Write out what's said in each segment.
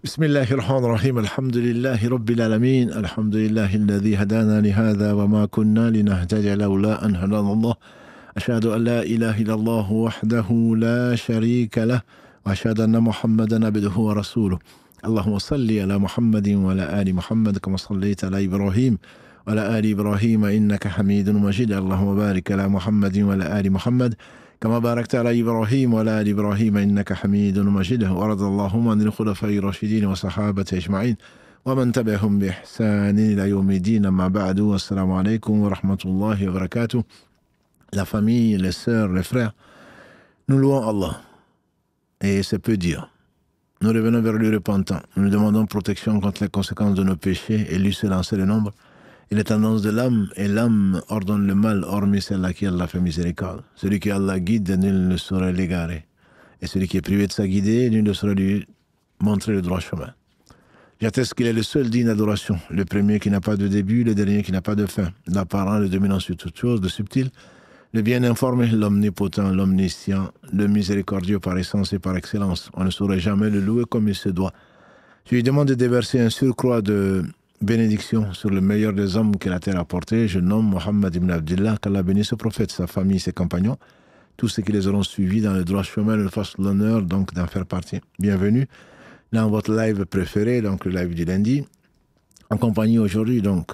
بسم الله الرحمن الرحيم الحمد لله رب العالمين الحمد لله الذي هدانا لهذا وما كنا لنهتدي لولا أن هدانا الله أشهد أن لا إله إلا الله وحده لا شريك له وأشهد أن محمدا عبده ورسوله اللهم صل على محمد وعلى آل محمد كما صليت على إبراهيم وعلى آل إبراهيم إنك حميد مجيد اللهم بارك على محمد وعلى آل محمد كما باركت على إبراهيم وعلى آل إبراهيم إنك حميد مجيد ورضي اللهم عن الخلفاء الراشدين وصحابة أجمعين ومن تبعهم بإحسان إلى يوم الدين أما بعد والسلام عليكم ورحمة الله وبركاته. La famille, les sœurs, les frères, nous louons Allah et c'est peu dire. Nous revenons vers lui repentant. Nous lui demandons protection contre les conséquences de nos péchés et lui seul en sait le nombre. Et les tendances de l'âme, et l'âme ordonne le mal, hormis celle à qui Allah fait miséricorde. Celui qui Allah guide, nul ne saurait l'égarer. Et celui qui est privé de sa guidée, nul ne saurait lui montrer le droit chemin. J'atteste qu'il est le seul digne d'adoration, le premier qui n'a pas de début, le dernier qui n'a pas de fin, l'apparent, le dominant sur toute chose, le subtil, le bien informé, l'omnipotent, l'omniscient, le miséricordieux par essence et par excellence. On ne saurait jamais le louer comme il se doit. Je lui demande de déverser un surcroît de bénédiction sur le meilleur des hommes que la terre a porté. Je nomme Mohammed ibn Abdillah, qu'Allah bénisse ce prophète, sa famille, ses compagnons, tous ceux qui les auront suivis dans le droit chemin, le fasse l'honneur donc d'en faire partie. Bienvenue dans votre live préféré, donc le live du lundi, en compagnie aujourd'hui donc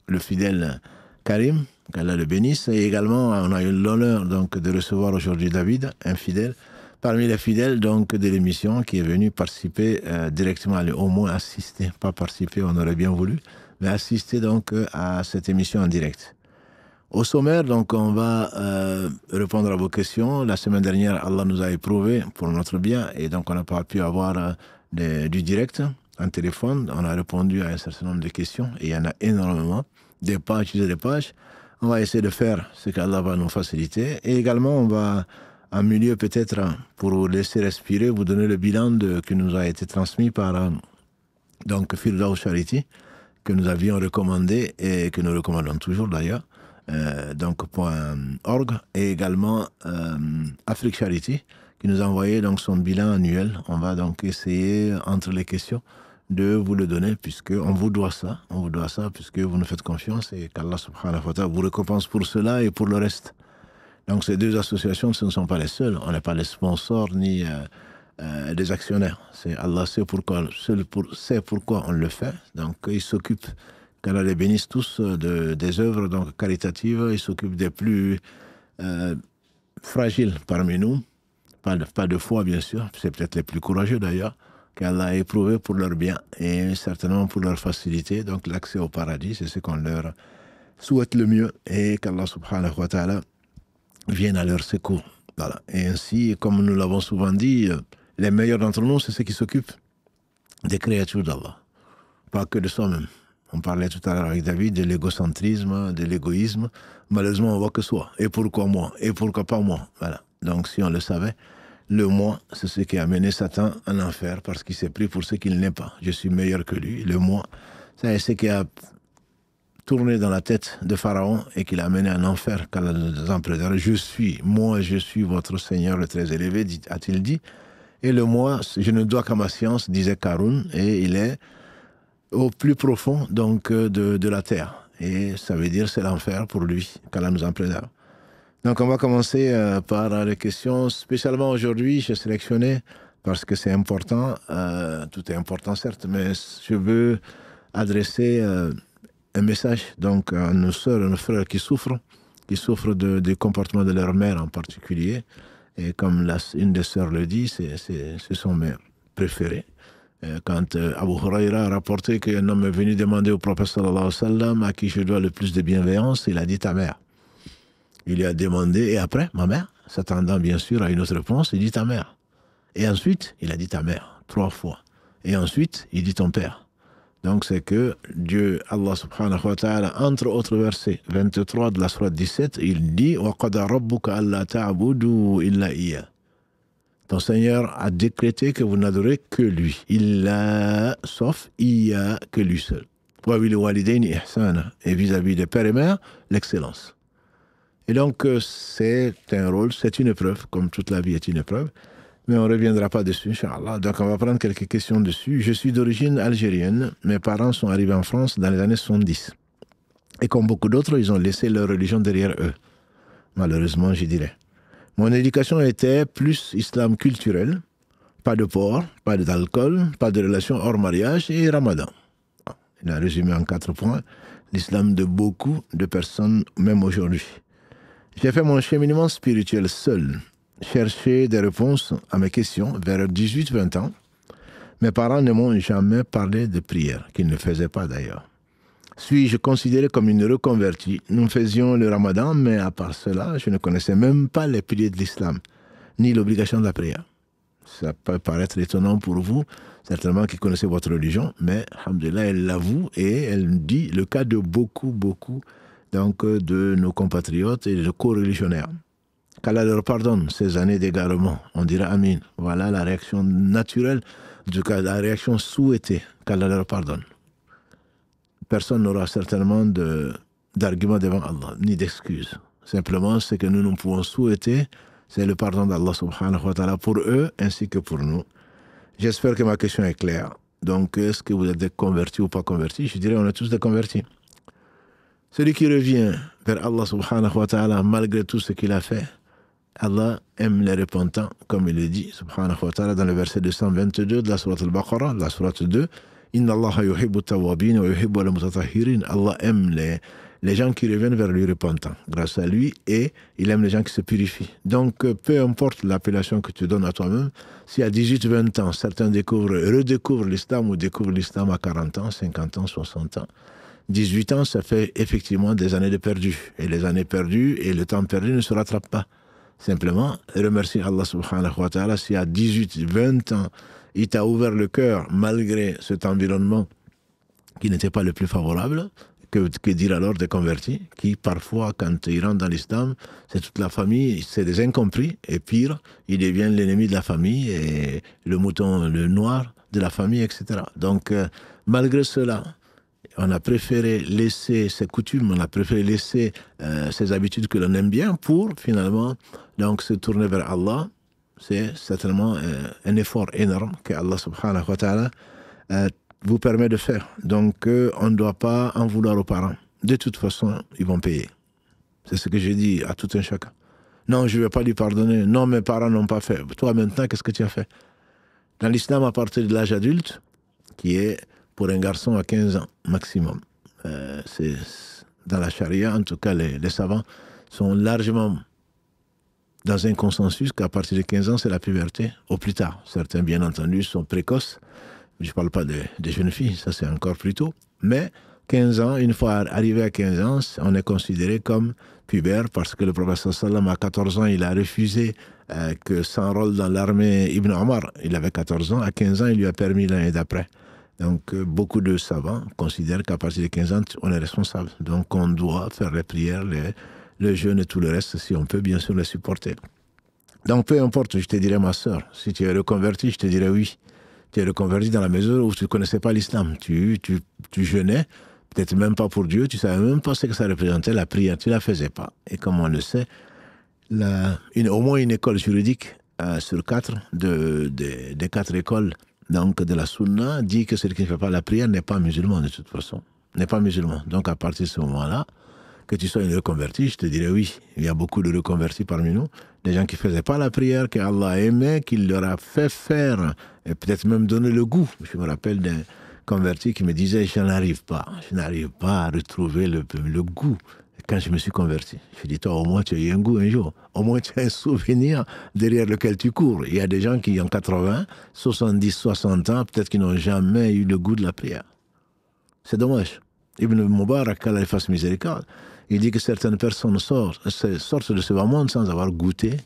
le fidèle Karim, qu'Allah le bénisse, et également on a eu l'honneur donc de recevoir aujourd'hui David, un fidèle, parmi les fidèles donc de l'émission qui est venu participer directement, au moins assister, pas participer, on aurait bien voulu, mais assister donc à cette émission en direct. Au sommaire, donc on va répondre à vos questions. La semaine dernière, Allah nous a éprouvé pour notre bien et donc on n'a pas pu avoir du direct en téléphone. On a répondu à un certain nombre de questions et il y en a énormément, des pages et des pages. On va essayer de faire ce qu'Allah va nous faciliter et également on va en milieu peut-être, pour vous laisser respirer, vous donner le bilan qui nous a été transmis par donc Firdaus Charity, que nous avions recommandé et que nous recommandons toujours d'ailleurs, donc .org, et également Afrique Charity, qui nous a envoyé donc son bilan annuel. On va donc essayer, entre les questions, de vous le donner, puisqu'on vous doit ça, puisque vous nous faites confiance et qu'Allah subhanahu wa ta'ala vous récompense pour cela et pour le reste. Donc ces deux associations, ce ne sont pas les seules. On n'est pas les sponsors ni des actionnaires. C'est Allah sait pourquoi, sait pourquoi on le fait. Donc il s'occupe, qu'Allah les bénisse tous, des œuvres donc caritatives. Il s'occupe des plus fragiles parmi nous. Pas de foi, bien sûr. C'est peut-être les plus courageux d'ailleurs, qu'Allah a éprouvé pour leur bien et certainement pour leur facilité. Donc l'accès au paradis, c'est ce qu'on leur souhaite le mieux. Et qu'Allah subhanahu wa ta'ala viennent à leur secours. Voilà. Et ainsi, comme nous l'avons souvent dit, les meilleurs d'entre nous, c'est ceux qui s'occupent des créatures d'Allah, pas que de soi-même. On parlait tout à l'heure avec David de l'égocentrisme, de l'égoïsme. Malheureusement, on voit que soi. Et pourquoi moi? Et pourquoi pas moi? Voilà. Donc, si on le savait, le moi, c'est ce qui a mené Satan en enfer parce qu'il s'est pris pour ce qu'il n'est pas. Je suis meilleur que lui. Le moi, c'est ce qui a tourné dans la tête de Pharaon et qu'il a amené en enfer qu'Allah nous en préserve. Je suis votre Seigneur le très élevé, a-t-il dit. Et le moi, je ne dois qu'à ma science, disait Karun, et il est au plus profond donc de la terre. Et ça veut dire c'est l'enfer pour lui, qu'Allah nous en préserve. Donc on va commencer par les questions. Spécialement aujourd'hui, j'ai sélectionné, parce que c'est important, tout est important certes, mais je veux adresser un message donc à nos sœurs et nos frères qui souffrent du comportement de leur mère en particulier. Et comme une des sœurs le dit, ce sont mes préférés. Quand Abu Huraira a rapporté qu'un homme est venu demander au prophète sallallahu alayhi wa sallam à qui je dois le plus de bienveillance, il a dit ta mère. Il lui a demandé, et après, ma mère, s'attendant bien sûr à une autre réponse, il dit ta mère. Et ensuite, il a dit ta mère, 3 fois. Et ensuite, il dit ton père. Donc c'est que Dieu, Allah subhanahu wa ta'ala, entre autres versets 23 de la sourate 17, il dit wa qada rabbuka alla ta'budu illa iya. Ton Seigneur a décrété que vous n'adorez que lui, illa, sauf iya, que lui seul. Wa bil walidayni ihsana, et vis-à-vis des pères et mères, l'excellence. Et donc c'est un rôle, c'est une épreuve, comme toute la vie est une épreuve. Mais on ne reviendra pas dessus, Inch'Allah. Donc on va prendre quelques questions dessus. Je suis d'origine algérienne. Mes parents sont arrivés en France dans les années 70. Et comme beaucoup d'autres, ils ont laissé leur religion derrière eux. Malheureusement, je dirais. Mon éducation était plus islam culturel. Pas de porc, pas d'alcool, pas de relations hors mariage et ramadan. Il a résumé en 4 points l'islam de beaucoup de personnes, même aujourd'hui. J'ai fait mon cheminement spirituel seul, chercher des réponses à mes questions vers 18-20 ans. Mes parents ne m'ont jamais parlé de prière, qu'ils ne faisaient pas d'ailleurs. Suis-je considéré comme une reconvertie? Nous faisions le ramadan, mais à part cela, je ne connaissais même pas les piliers de l'islam, ni l'obligation de la prière. Ça peut paraître étonnant pour vous, certainement qui connaissez votre religion, mais alhamdoulilah, elle l'avoue et elle dit le cas de beaucoup donc, de nos compatriotes et de co-religionnaires. Qu'Allah leur pardonne ces années d'égarement. On dira Amin. Voilà la réaction naturelle, en tout cas la réaction souhaitée. Qu'Allah leur pardonne. Personne n'aura certainement d'argument devant Allah, ni d'excuses. Simplement, ce que nous pouvons souhaiter, c'est le pardon d'Allah subhanahu wa ta'ala pour eux ainsi que pour nous. J'espère que ma question est claire. Donc, est-ce que vous êtes des convertis ou pas convertis? Je dirais on est tous des convertis. Celui qui revient vers Allah subhanahu wa ta'ala malgré tout ce qu'il a fait, Allah aime les repentants, comme il le dit, subhanahu wa ta'ala, dans le verset 222 de la sourate al-Baqarah, la sourate 2, « Inna Allah yuhibbu tawabin wa yuhibbu al-mutatahhirin » Allah aime les gens qui reviennent vers lui repentants, grâce à lui, et il aime les gens qui se purifient. Donc, peu importe l'appellation que tu donnes à toi-même, si à 18-20 ans, certains redécouvrent l'islam ou découvrent l'islam à 40 ans, 50 ans, 60 ans, 18 ans, ça fait effectivement des années de perdu. Et les années perdues et le temps perdu ne se rattrapent pas. Simplement, remercie Allah subhanahu wa ta'ala si à 18, 20 ans, il t'a ouvert le cœur malgré cet environnement qui n'était pas le plus favorable. Que dire alors des convertis qui parfois, quand ils rentrent dans l'islam, c'est toute la famille, c'est des incompris. Et pire, ils deviennent l'ennemi de la famille et le mouton, le noir de la famille, etc. Donc, malgré cela, on a préféré laisser ses coutumes, on a préféré laisser ses habitudes que l'on aime bien pour finalement donc, se tourner vers Allah. C'est certainement un effort énorme que Allah subhanahu wa ta'ala vous permet de faire. Donc, on ne doit pas en vouloir aux parents. De toute façon, ils vont payer. C'est ce que j'ai dit à tout un chacun. Non, je ne vais pas lui pardonner. Non, mes parents n'ont pas fait. Toi, maintenant, qu'est-ce que tu as fait? Dans l'islam, à partir de l'âge adulte, qui est pour un garçon à 15 ans maximum. C'est dans la charia, en tout cas, les savants sont largement dans un consensus qu'à partir de 15 ans, c'est la puberté, au plus tard. Certains, bien entendu, sont précoces. Je ne parle pas des jeunes filles, ça c'est encore plus tôt. Mais 15 ans, une fois arrivé à 15 ans, on est considéré comme pubère parce que le prophète sallam à 14 ans, il a refusé que s'enrôle dans l'armée Ibn Omar. Il avait 14 ans, à 15 ans, il lui a permis l'année d'après. Donc, beaucoup de savants considèrent qu'à partir de 15 ans, on est responsable. Donc, on doit faire les prières, le jeûne et tout le reste, si on peut bien sûr les supporter. Donc, peu importe, je te dirais, ma sœur, si tu es reconverti, je te dirais oui. Tu es reconverti dans la mesure où tu ne connaissais pas l'islam. Tu jeûnais, peut-être même pas pour Dieu, tu ne savais même pas ce que ça représentait, la prière, tu ne la faisais pas. Et comme on le sait, au moins une école juridique sur 4, des 4 écoles donc de la Sunna, dit que celui qui ne fait pas la prière n'est pas musulman de toute façon. N'est pas musulman. Donc à partir de ce moment-là, que tu sois une reconvertie, je te dirais oui. Il y a beaucoup de reconvertis parmi nous, des gens qui ne faisaient pas la prière, que Allah aimait, qu'il leur a fait faire, et peut-être même donné le goût. Je me rappelle d'un converti qui me disait, je n'arrive pas à retrouver le goût quand je me suis converti. Je dis, toi, au moins tu as eu un goût un jour, au moins tu as un souvenir derrière lequel tu cours. Il y a des gens qui ont 80, 70, 60 ans, peut-être qu'ils n'ont jamais eu le goût de la prière. C'est dommage. Ibn Mubarak, qu'Allah lui fasse miséricorde, il dit que certaines personnes sortent de ce bas monde sans avoir goûté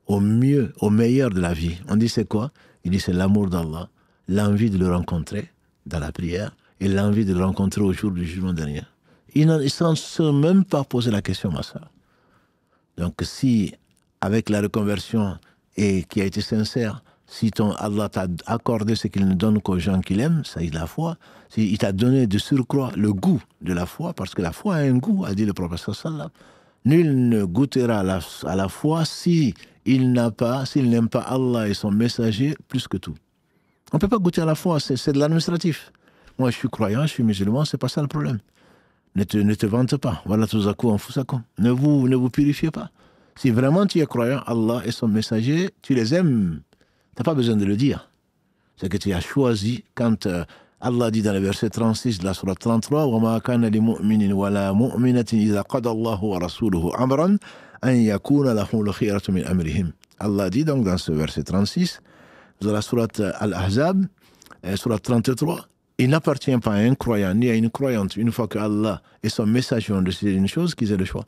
au meilleur de la vie. On dit c'est quoi? Il dit c'est l'amour d'Allah, l'envie de le rencontrer dans la prière et l'envie de le rencontrer au jour du jugement dernier. Ils ne s'en sont même pas posé la question, ma soeur. Donc si, avec la reconversion et qui a été sincère, si Allah t'a accordé ce qu'il ne donne qu'aux gens qu'il aime, ça c'est la foi. Il t'a donné de surcroît le goût de la foi, parce que la foi a un goût, a dit le prophète sallallahu. Nul ne goûtera à la foi si s'il n'aime pas Allah et son messager plus que tout. On ne peut pas goûter à la foi, c'est de l'administratif. Moi, je suis croyant, je suis musulman, c'est pas ça le problème. Ne te vante pas. Voilà, tout à coup, on fout ça con. Ne vous purifiez pas. Si vraiment tu es croyant, Allah et son messager, tu les aimes, tu n'as pas besoin de le dire. C'est que tu as choisi, quand Allah dit dans le verset 36 de la sourate 33, وَمَا كَانَ لِمُؤْمِنٍ وَلَا مُؤْمِنَةٍ إِذَا قَضَى اللَّهُ وَرَسُولُهُ أَمْرًا أَنْ يَكُونَ لَهُمُ الْخِيَرَةُ مِنْ أَمْرِهِمْ. Allah dit donc dans ce verset 36, dans la sourate Al-Ahzab, sourate 33, il n'appartient pas à un croyant ni à une croyante, une fois que Allah et son messager ont décidé une chose, qu'ils aient le choix.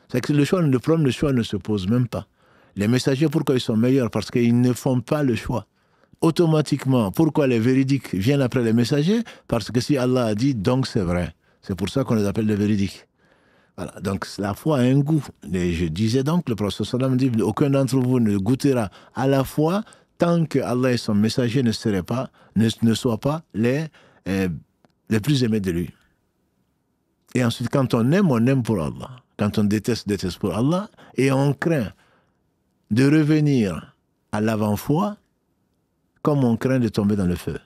C'est que le problème de choix ne se pose même pas. Les messagers, pourquoi ils sont meilleurs? Parce qu'ils ne font pas le choix. Automatiquement, pourquoi les véridiques viennent après les messagers? Parce que si Allah a dit, donc c'est vrai. C'est pour ça qu'on les appelle les véridiques. Voilà. Donc la foi a un goût. Et je disais donc, le prophète sallam dit, aucun d'entre vous ne goûtera à la foi tant que Allah et son messager ne soient pas les plus aimés de lui. Et ensuite, quand on aime pour Allah. Quand on déteste pour Allah. Et on craint de revenir à l'avant-foi comme on craint de tomber dans le feu.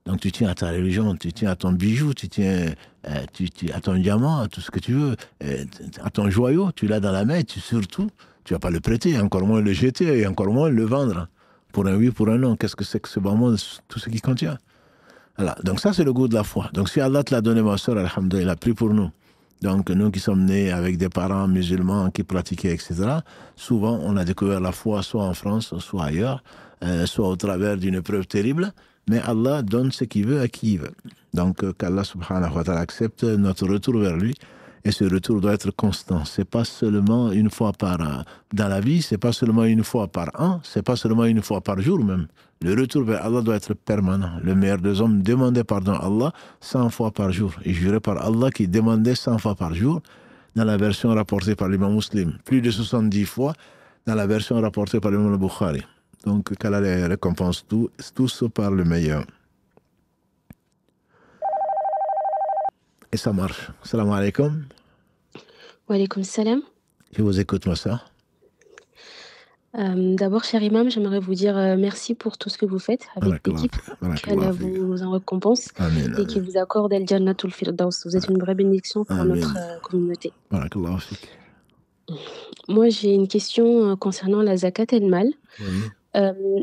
Donc tu tiens à ta religion, tu tiens à ton bijou, tu tiens à ton diamant, à tout ce que tu veux, à ton joyau, tu l'as dans la main, surtout, tu ne vas pas le prêter, encore moins le jeter, et encore moins le vendre. Pour un oui, pour un non, qu'est-ce que c'est que ce bas monde, tout ce qui contient. Voilà. Donc ça, c'est le goût de la foi. Donc si Allah te l'a donné, ma soeur, alhamdoulilah, il a pris pour nous. Donc nous qui sommes nés avec des parents musulmans qui pratiquaient, etc., souvent on a découvert la foi soit en France, soit ailleurs, soit au travers d'une épreuve terrible, mais Allah donne ce qu'il veut à qui il veut. Donc qu'Allah subhanahu wa ta'ala accepte notre retour vers lui, et ce retour doit être constant. C'est pas seulement une fois dans la vie, c'est pas seulement une fois par an, c'est pas seulement une fois par jour même. Le retour vers Allah doit être permanent. Le meilleur des hommes demandait pardon à Allah 100 fois par jour. Il jurait par Allah qu'il demandait 100 fois par jour dans la version rapportée par l'imam Muslim. Plus de 70 fois dans la version rapportée par l'imam Bukhari. Donc qu'Allah les récompense tous par le meilleur. Et ça marche. Salam alaikum. Wa alaykoum salam. Je vous écoute, ma soeur. D'abord, cher imam, j'aimerais vous dire merci pour tout ce que vous faites avec l'équipe. Qu'Allah vous en récompense et qu'il vous accorde El Jannatul Firdaus. Vous êtes une vraie bénédiction pour notre communauté. Moi, j'ai une question concernant la zakat el-mal.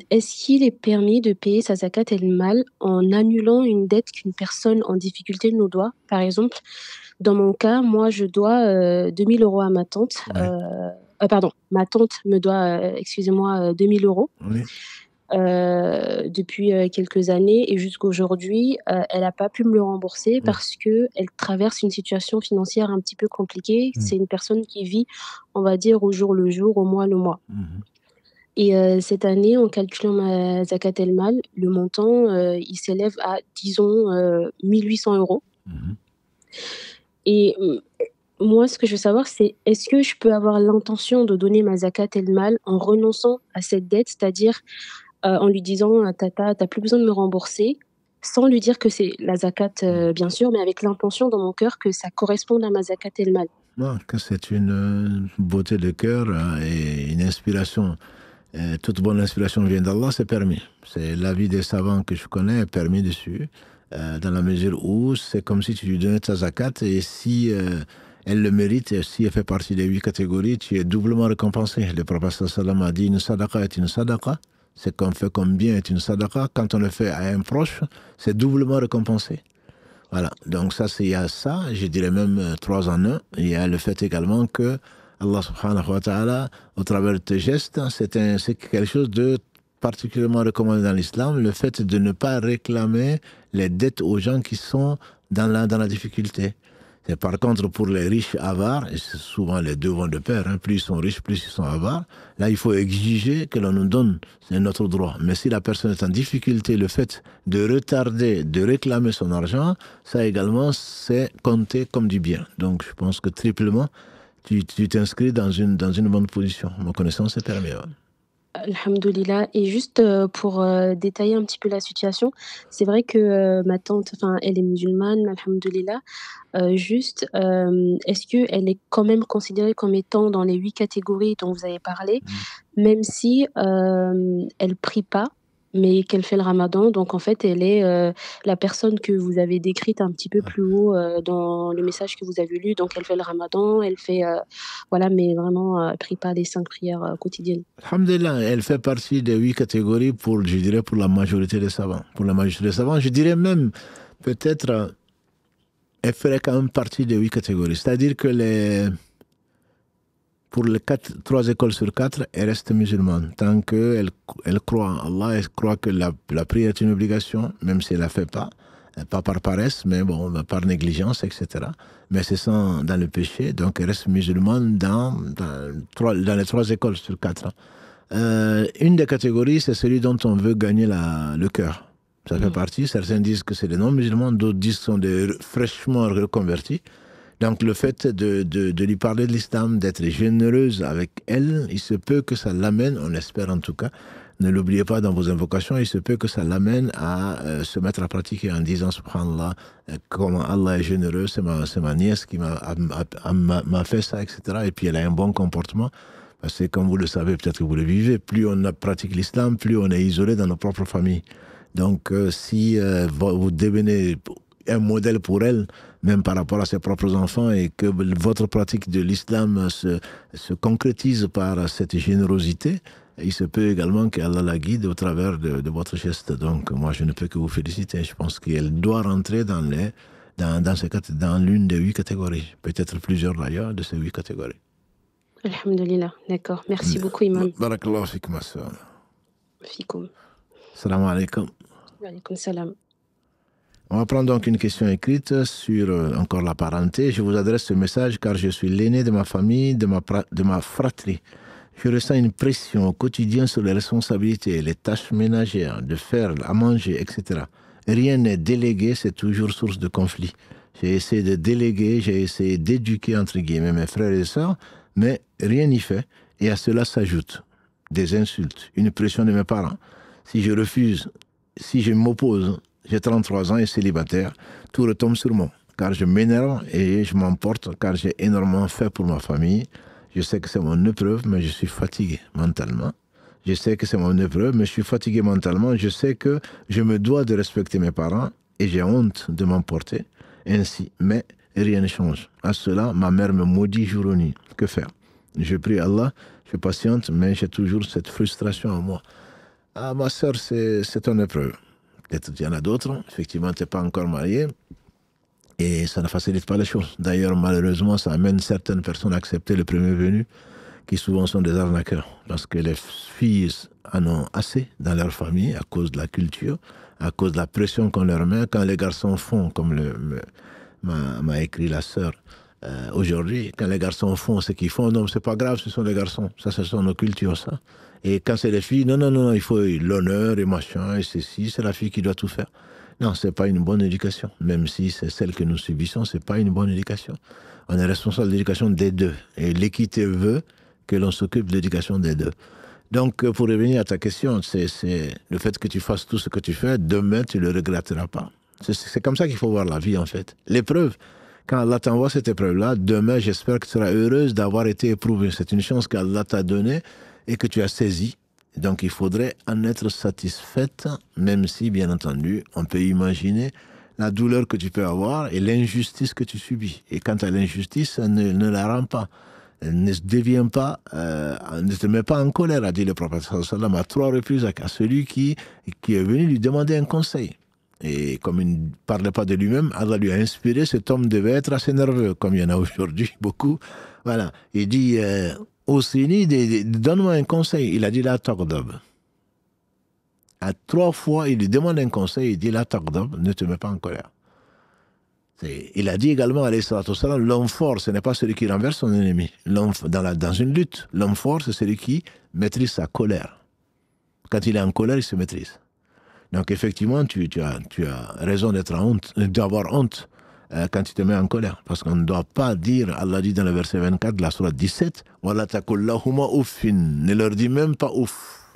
Est-ce qu'il est permis de payer sa zakat el-mal en annulant une dette qu'une personne en difficulté nous doit? Par exemple, dans mon cas, moi, je dois 2000 € à ma tante. Ma tante me doit, 2000 € depuis quelques années, et jusqu'à aujourd'hui, elle n'a pas pu me le rembourser parce qu'elle traverse une situation financière un petit peu compliquée. C'est une personne qui vit, on va dire, au jour le jour, au mois le mois. Et cette année, en calculant ma zakat el-mal, le montant, il s'élève à, disons, 1800 €. Et moi, ce que je veux savoir, c'est est-ce que je peux avoir l'intention de donner ma zakat el-mal en renonçant à cette dette, c'est-à-dire en lui disant « Tata, t'as plus besoin de me rembourser », sans lui dire que c'est la zakat, bien sûr, mais avec l'intention dans mon cœur que ça corresponde à ma zakat el-mal. Non, que c'est une beauté de cœur et une inspiration. Toute bonne inspiration vient d'Allah, c'est permis. C'est l'avis des savants que je connais est permis dessus, dans la mesure où c'est comme si tu lui donnais ta zakat, et si elle le mérite, et si elle fait partie des 8 catégories, tu es doublement récompensé. Le prophète sallam a dit, une sadaqa est une sadaqa, c'est qu'on fait comme bien est une sadaqa, quand on le fait à un proche, c'est doublement récompensé. Voilà, donc ça, il y a ça, je dirais même 3 en 1. Il y a le fait également que Allah subhanahu wa ta'ala, au travers de tes gestes, c'est quelque chose de particulièrement recommandé dans l'islam, le fait de ne pas réclamer les dettes aux gens qui sont dans la difficulté. Et par contre, pour les riches avares, et souvent les deux vont de pair, plus ils sont riches, plus ils sont avares, là il faut exiger que l'on nous donne, c'est notre droit. Mais si la personne est en difficulté, le fait de retarder, de réclamer son argent, ça également c'est compté comme du bien. Donc je pense que triplement, tu t'inscris dans une bonne position. Ma connaissance est permis. Alhamdoulilah et juste, pour, détailler un petit peu la situation, c'est vrai que, ma tante, enfin, elle est musulmane, alhamdoulilah, juste, est-ce qu'elle est quand même considérée comme étant dans les 8 catégories dont vous avez parlé, Mm. même si, elle prie pas, mais qu'elle fait le ramadan? Donc en fait, elle est, la personne que vous avez décrite un petit peu plus haut, dans le message que vous avez lu. Donc elle fait le ramadan, elle fait, voilà, mais vraiment, elle prie pas les 5 prières, quotidiennes. Alhamdulillah, elle fait partie des 8 catégories pour, je dirais, pour la majorité des savants. Pour la majorité des savants, je dirais même, peut-être, elle ferait quand même partie des 8 catégories. C'est-à-dire que pour les 3 écoles sur 4, elle reste musulmane. Tant qu'elle croit en Allah, elle croit que la prière est une obligation, même si elle ne la fait pas par paresse, mais bon, par négligence, etc. Mais c'est sans dans le péché, donc elle reste musulmane dans les 3 écoles sur 4. Une des catégories, c'est celui dont on veut gagner le cœur. Ça fait partie. Certains disent que c'est des non-musulmans, d'autres disent que ce sont des fraîchement reconvertis. Donc le fait de lui parler de l'islam, d'être généreuse avec elle, il se peut que ça l'amène, on l'espère en tout cas, ne l'oubliez pas dans vos invocations, il se peut que ça l'amène à se mettre à pratiquer en disant subhanallah, comment Allah est généreux, c'est ma nièce qui m'a fait ça, etc. Et puis elle a un bon comportement. Parce que comme vous le savez, peut-être que vous le vivez, plus on pratique l'islam, plus on est isolé dans nos propres familles. Donc si vous devenez un modèle pour elle, même par rapport à ses propres enfants, et que votre pratique de l'islam se concrétise par cette générosité, il se peut également qu'Allah la guide au travers de votre geste. Donc moi, je ne peux que vous féliciter. Je pense qu'elle doit rentrer dans l'une des 8 catégories. Peut-être plusieurs d'ailleurs de ces 8 catégories. Alhamdoulilah, d'accord. Merci beaucoup, imam. Barakallahu fik, ma soeur. Fikoum. Salam alaikum. Wa alaykoum salam. On va prendre donc une question écrite sur encore la parenté. Je vous adresse ce message car je suis l'aîné de ma famille, de ma fratrie. Je ressens une pression au quotidien sur les responsabilités, les tâches ménagères, de faire à manger, etc. Rien n'est délégué, c'est toujours source de conflit. J'ai essayé de déléguer, j'ai essayé d'éduquer, entre guillemets, mes frères et sœurs, mais rien n'y fait. Et à cela s'ajoutent des insultes, une pression de mes parents. Si je refuse, si je m'oppose, j'ai 33 ans et célibataire, tout retombe sur moi. Car je m'énerve et je m'emporte, car j'ai énormément fait pour ma famille. Je sais que c'est mon épreuve, mais je suis fatigué mentalement. Je sais que c'est mon épreuve, mais je suis fatigué mentalement. Je sais que je me dois de respecter mes parents et j'ai honte de m'emporter ainsi. Mais rien ne change. À cela, ma mère me maudit jour et nuit. Que faire? Je prie Allah, je patiente, mais j'ai toujours cette frustration en moi. Ah, ma soeur, c'est une épreuve. Peut-être qu'il y en a d'autres. Effectivement, tu n'es pas encore marié. Et ça ne facilite pas les choses. D'ailleurs, malheureusement, ça amène certaines personnes à accepter le premier venu, qui souvent sont des arnaqueurs. Parce que les filles en ont assez dans leur famille à cause de la culture, à cause de la pression qu'on leur met. Quand les garçons font, comme m'a écrit la sœur aujourd'hui, quand les garçons font ce qu'ils font, non, c'est pas grave, ce sont les garçons. Ça, ce sont nos cultures, ça. Et quand c'est les filles, non, il faut l'honneur et machin, et ceci, c'est la fille qui doit tout faire. Non, c'est pas une bonne éducation. Même si c'est celle que nous subissons, c'est pas une bonne éducation. On est responsable de l'éducation des deux. Et l'équité veut que l'on s'occupe de l'éducation des deux. Donc, pour revenir à ta question, c'est le fait que tu fasses tout ce que tu fais, demain, tu ne le regretteras pas. C'est comme ça qu'il faut voir la vie, en fait. L'épreuve, quand Allah t'envoie cette épreuve-là, demain, j'espère que tu seras heureuse d'avoir été éprouvée. C'est une chance qu'Allah t'a donnée et que tu as saisie. Donc, il faudrait en être satisfaite, même si, bien entendu, on peut imaginer la douleur que tu peux avoir et l'injustice que tu subis. Et quant à l'injustice, ne la rend pas. Ne deviens pas, ne te mets pas en colère, a dit le prophète sallallahu alayhi wa sallam à 3 reprises à celui qui est venu lui demander un conseil. Et comme il ne parlait pas de lui-même, Allah lui a inspiré, cet homme devait être assez nerveux, comme il y en a aujourd'hui beaucoup. Voilà. Il dit, Osini, donne-moi un conseil. Il a dit, la taqdab. À 3 fois, il lui demande un conseil, il dit, la taqdab, ne te mets pas en colère. Il a dit également, alayhi salatu wassalam, l'homme fort, ce n'est pas celui qui renverse son ennemi. Dans une lutte, l'homme fort, c'est celui qui maîtrise sa colère. Quand il est en colère, il se maîtrise. Donc effectivement, tu as raison d'avoir honte quand tu te mets en colère. Parce qu'on ne doit pas dire, Allah dit dans le verset 24 de la sourate 17, Wala takullahuma uffin, ne leur dis même pas ouf.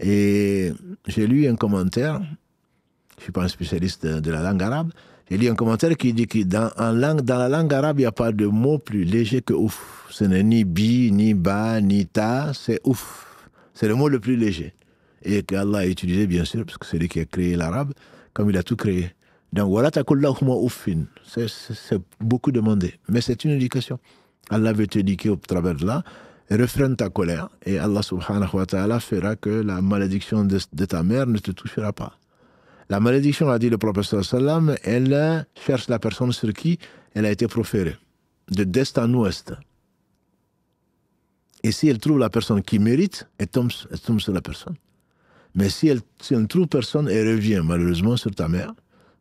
Et j'ai lu un commentaire, je ne suis pas un spécialiste de la langue arabe, j'ai lu un commentaire qui dit que dans la langue arabe, il n'y a pas de mot plus léger que ouf. Ce n'est ni bi, ni ba, ni ta, c'est ouf. C'est le mot le plus léger. Et qu'Allah a utilisé, bien sûr, parce que c'est lui qui a créé l'arabe, comme il a tout créé. Donc, voilà, c'est beaucoup demandé. Mais c'est une éducation. Allah veut t'éduquer au travers de là, refrène ta colère, et Allah subhanahu wa ta'ala fera que la malédiction de ta mère ne te touchera pas. La malédiction, a dit le prophète sallallahu alayhi wa sallam, elle cherche la personne sur qui elle a été proférée, de d'est en ouest. Et si elle trouve la personne qui mérite, elle tombe sur la personne. Mais si elle ne trouve personne, elle revient malheureusement sur ta mère,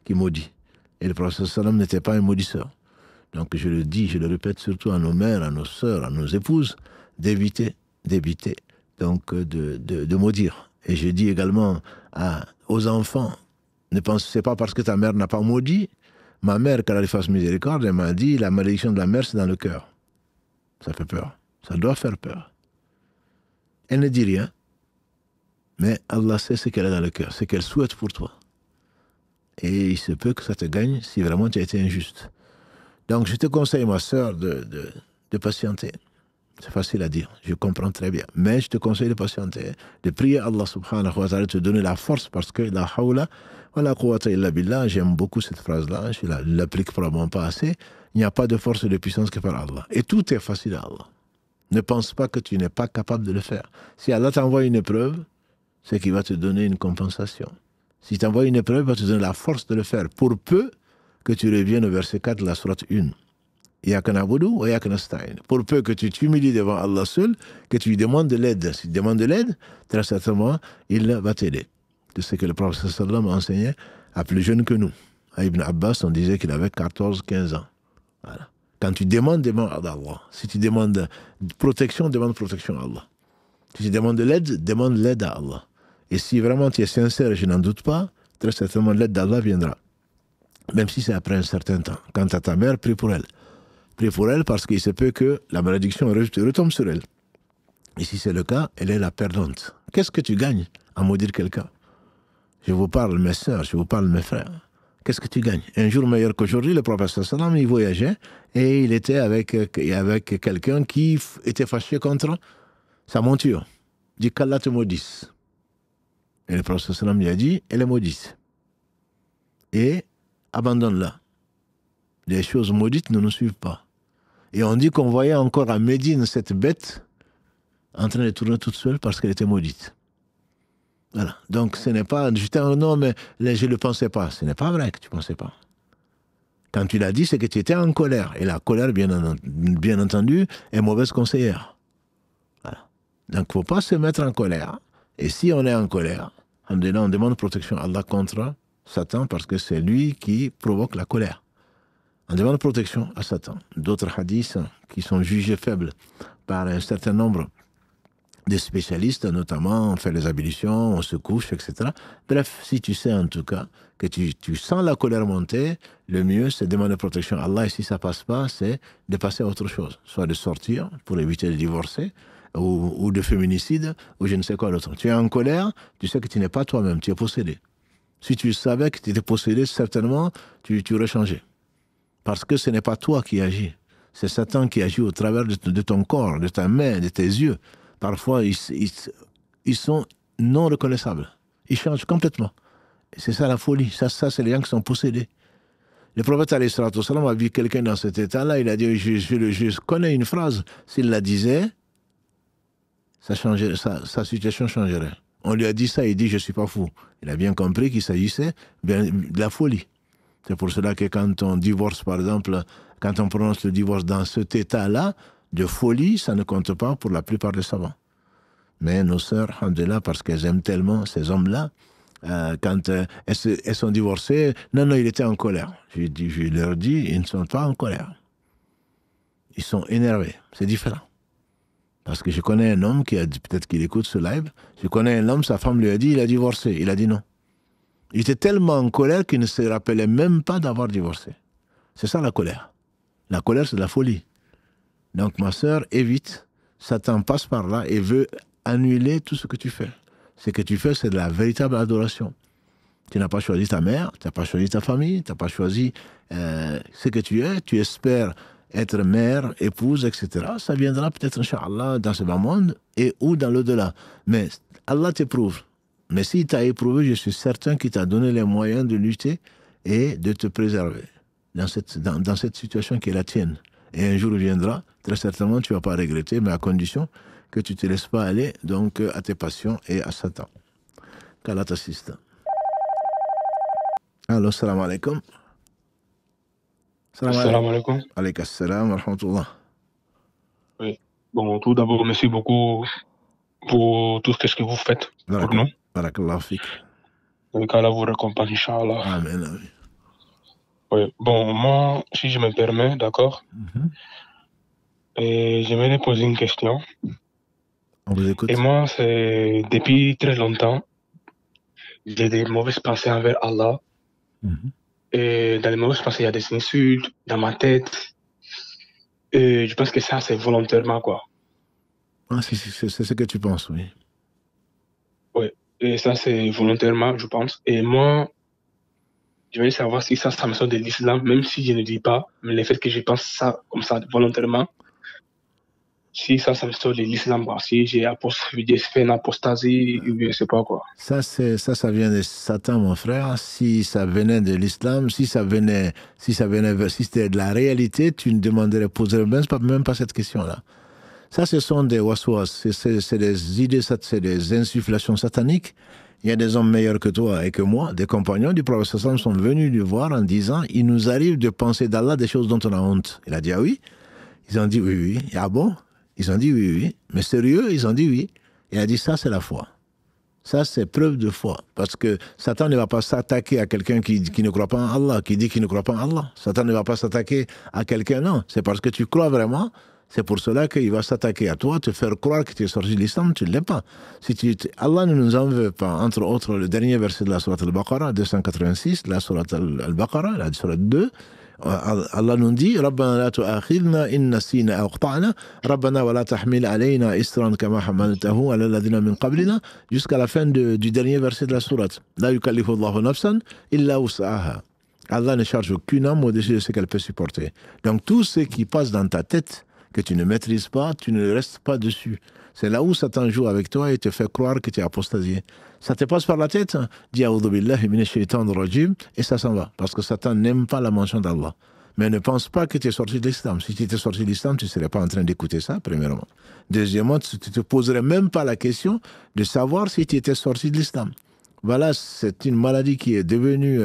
qui maudit. Et le prophète sallallahu alayhi wa sallam n'était pas un maudisseur. Donc je le dis, je le répète surtout à nos mères, à nos sœurs, à nos épouses, d'éviter donc de maudire. Et je dis également aux enfants, ne pensez pas parce que ta mère n'a pas maudit. Ma mère, qu'elle lui fasse miséricorde, elle m'a dit, la malédiction de la mère, c'est dans le cœur. Ça fait peur. Ça doit faire peur. Elle ne dit rien, mais Allah sait ce qu'elle a dans le cœur, ce qu'elle souhaite pour toi. Et il se peut que ça te gagne si vraiment tu as été injuste. Donc je te conseille, ma sœur, de patienter. C'est facile à dire, je comprends très bien. Mais je te conseille de patienter, de prier Allah subhanahu wa ta'ala de te donner la force, parce que la hawla wa la quwwata illa billah, j'aime beaucoup cette phrase-là, je ne l'applique probablement pas assez. Il n'y a pas de force et de puissance que par Allah. Et tout est facile à Allah. Ne pense pas que tu n'es pas capable de le faire. Si Allah t'envoie une épreuve, c'est qu'il va te donner une compensation. Si t'envoie une épreuve, il va te donner la force de le faire, pour peu que tu reviennes au verset 4 de la sourate 1. Pour peu que tu t'humilies devant Allah seul, que tu lui demandes de l'aide. Si tu demandes de l'aide, très certainement, il va t'aider. C'est ce que le prophète sallallahu enseignait à plus jeune que nous. À Ibn Abbas, on disait qu'il avait 14-15 ans. Voilà. Quand tu demandes à Allah. Si tu demandes protection, demande protection à Allah. Si tu demandes de l'aide, demande l'aide à Allah. Et si vraiment tu es sincère, je n'en doute pas, très certainement l'aide d'Allah viendra. Même si c'est après un certain temps. Quant à ta mère, prie pour elle. Prie pour elle parce qu'il se peut que la malédiction retombe sur elle. Et si c'est le cas, elle est la perdante. Qu'est-ce que tu gagnes à maudire quelqu'un? Je vous parle, mes sœurs, je vous parle, mes frères. Qu'est-ce que tu gagnes? Un jour meilleur qu'aujourd'hui, le prophète sallallahu alayhi wa sallam, il voyageait et il était avec quelqu'un qui était fâché contre sa monture. Il dit qu'Allah te maudisse. Et le prophète sallallahu alayhi wa sallam lui a dit, elle est maudite. Et abandonne-la. Les choses maudites ne nous suivent pas. Et on dit qu'on voyait encore à Médine cette bête en train de tourner toute seule parce qu'elle était maudite. Voilà. Donc ce n'est pas, j'étais un homme, mais je ne le pensais pas. Ce n'est pas vrai que tu ne pensais pas. Quand tu l'as dit, c'est que tu étais en colère. Et la colère, bien entendu, est mauvaise conseillère. Voilà. Donc il ne faut pas se mettre en colère. Et si on est en colère, on demande protection à Allah contre Satan parce que c'est lui qui provoque la colère. On demande protection à Satan. D'autres hadiths qui sont jugés faibles par un certain nombre de spécialistes, notamment on fait les ablutions, on se couche, etc. Bref, si tu sais en tout cas que tu sens la colère monter, le mieux c'est de demander protection à Allah, et si ça passe pas, c'est de passer à autre chose. Soit de sortir pour éviter de divorcer, ou de féminicide, ou je ne sais quoi d'autre. Tu es en colère, tu sais que tu n'es pas toi-même, tu es possédé. Si tu savais que tu étais possédé, certainement, tu aurais changé. Parce que ce n'est pas toi qui agis. C'est Satan qui agit au travers de ton corps, de ta main, de tes yeux. Parfois, ils sont non reconnaissables. Ils changent complètement. C'est ça la folie. Ça c'est les gens qui sont possédés. Le prophète alayhi salatu wa sallam a vu quelqu'un dans cet état-là. Il a dit, je connais une phrase. S'il la disait, sa situation changerait. On lui a dit ça, il dit, je ne suis pas fou. Il a bien compris qu'il s'agissait de la folie. C'est pour cela que quand on divorce, par exemple, quand on prononce le divorce dans cet état-là, de folie, ça ne compte pas pour la plupart des savants. Mais nos sœurs, alhamdoulilah, parce qu'elles aiment tellement ces hommes-là, quand elles sont divorcées, non, il était en colère. Je leur dis, ils ne sont pas en colère. Ils sont énervés. C'est différent. Parce que je connais un homme qui a dit, peut-être qu'il écoute ce live, je connais un homme, sa femme lui a dit, il a divorcé. Il a dit non. Il était tellement en colère qu'il ne se rappelait même pas d'avoir divorcé. C'est ça la colère. La colère, c'est de la folie. Donc ma sœur, évite. Satan passe par là et veut annuler tout ce que tu fais. Ce que tu fais, c'est de la véritable adoration. Tu n'as pas choisi ta mère, tu n'as pas choisi ta famille, tu n'as pas choisi ce que tu es. Tu espères être mère, épouse, etc. Ça viendra peut-être, Inch'Allah, dans ce bas monde et ou dans l'au-delà. Mais Allah t'éprouve. Mais s'il t'a éprouvé, je suis certain qu'il t'a donné les moyens de lutter et de te préserver dans cette situation qui est la tienne. Et un jour viendra, très certainement, tu ne vas pas regretter, mais à condition que tu ne te laisses pas aller donc, à tes passions et à Satan. Qu'Allah t'assiste. Allô, salam alaikum. Salam alaikum. Alaikum salam wa rahmatullah. Oui. Bon, tout d'abord, merci beaucoup pour tout ce que vous faites pour nous. Barakallahu fik. Et qu'Allah vous récompense, Inch'Allah. Amen, amen. Oui. Bon, moi, si je me permets, d'accord, et j'aimerais poser une question. On vous écoute. Et moi, c'est depuis très longtemps, j'ai des mauvaises pensées envers Allah. Et dans les mauvaises pensées, il y a des insultes dans ma tête. Et je pense que ça, c'est volontairement, quoi. Ah, c'est ce que tu penses, oui. Oui. Et ça, c'est volontairement, je pense. Et moi, je vais savoir si ça me sort de l'islam, même si je ne dis pas, mais le fait que je pense ça comme ça volontairement, si ça me sort de l'islam, si j'ai fait une apostasie, ou je ne sais pas quoi. Ça vient de Satan, mon frère. Si ça venait de l'islam, si c'était de la réalité, tu ne poserais même pas cette question-là. Ça, ce sont des waswas, c'est des idées, c'est des insufflations sataniques. Il y a des hommes meilleurs que toi et que moi, des compagnons du prophète sallam sont venus lui voir en disant, il nous arrive de penser d'Allah des choses dont on a honte. Il a dit, ah oui? Ils ont dit, oui, oui. Et ah bon? Ils ont dit, oui, oui. Mais sérieux? Ils ont dit, oui. Il a dit, ça, c'est la foi. Ça, c'est preuve de foi. Parce que Satan ne va pas s'attaquer à quelqu'un qui ne croit pas en Allah, qui dit qu'il ne croit pas en Allah. Satan ne va pas s'attaquer à quelqu'un, non. C'est parce que tu crois vraiment. C'est pour cela qu'il va s'attaquer à toi, te faire croire que tu es sorti de l'islam, tu ne l'es pas. Allah ne nous en veut pas. Entre autres, le dernier verset de la sourate Al-Baqarah, 286, la sourate Al-Baqarah, la sourate 2, Allah nous dit ربنا لا تؤاخذنا إن نسينا أو أخطأنا ربنا ولا تحمل علينا إصرا كما حملته على الذين من قبلنا jusqu'à la fin du dernier verset de la sourate. لا يكلف الله نفسا إلا وسعها. Allah ne charge aucune âme au-dessus de ce qu'elle peut supporter. Donc tout ce qui passe dans ta tête que tu ne maîtrises pas, tu ne restes pas dessus. C'est là où Satan joue avec toi et te fait croire que tu es apostasié. Ça te passe par la tête, dis A'udhu billahi minash shaitanir rajim, et ça s'en va. Parce que Satan n'aime pas la mention d'Allah. Mais ne pense pas que tu es sorti de l'islam. Si tu étais sorti de l'islam, tu ne serais pas en train d'écouter ça, premièrement. Deuxièmement, tu ne te poserais même pas la question de savoir si tu étais sorti de l'islam. Voilà, c'est une maladie qui est devenue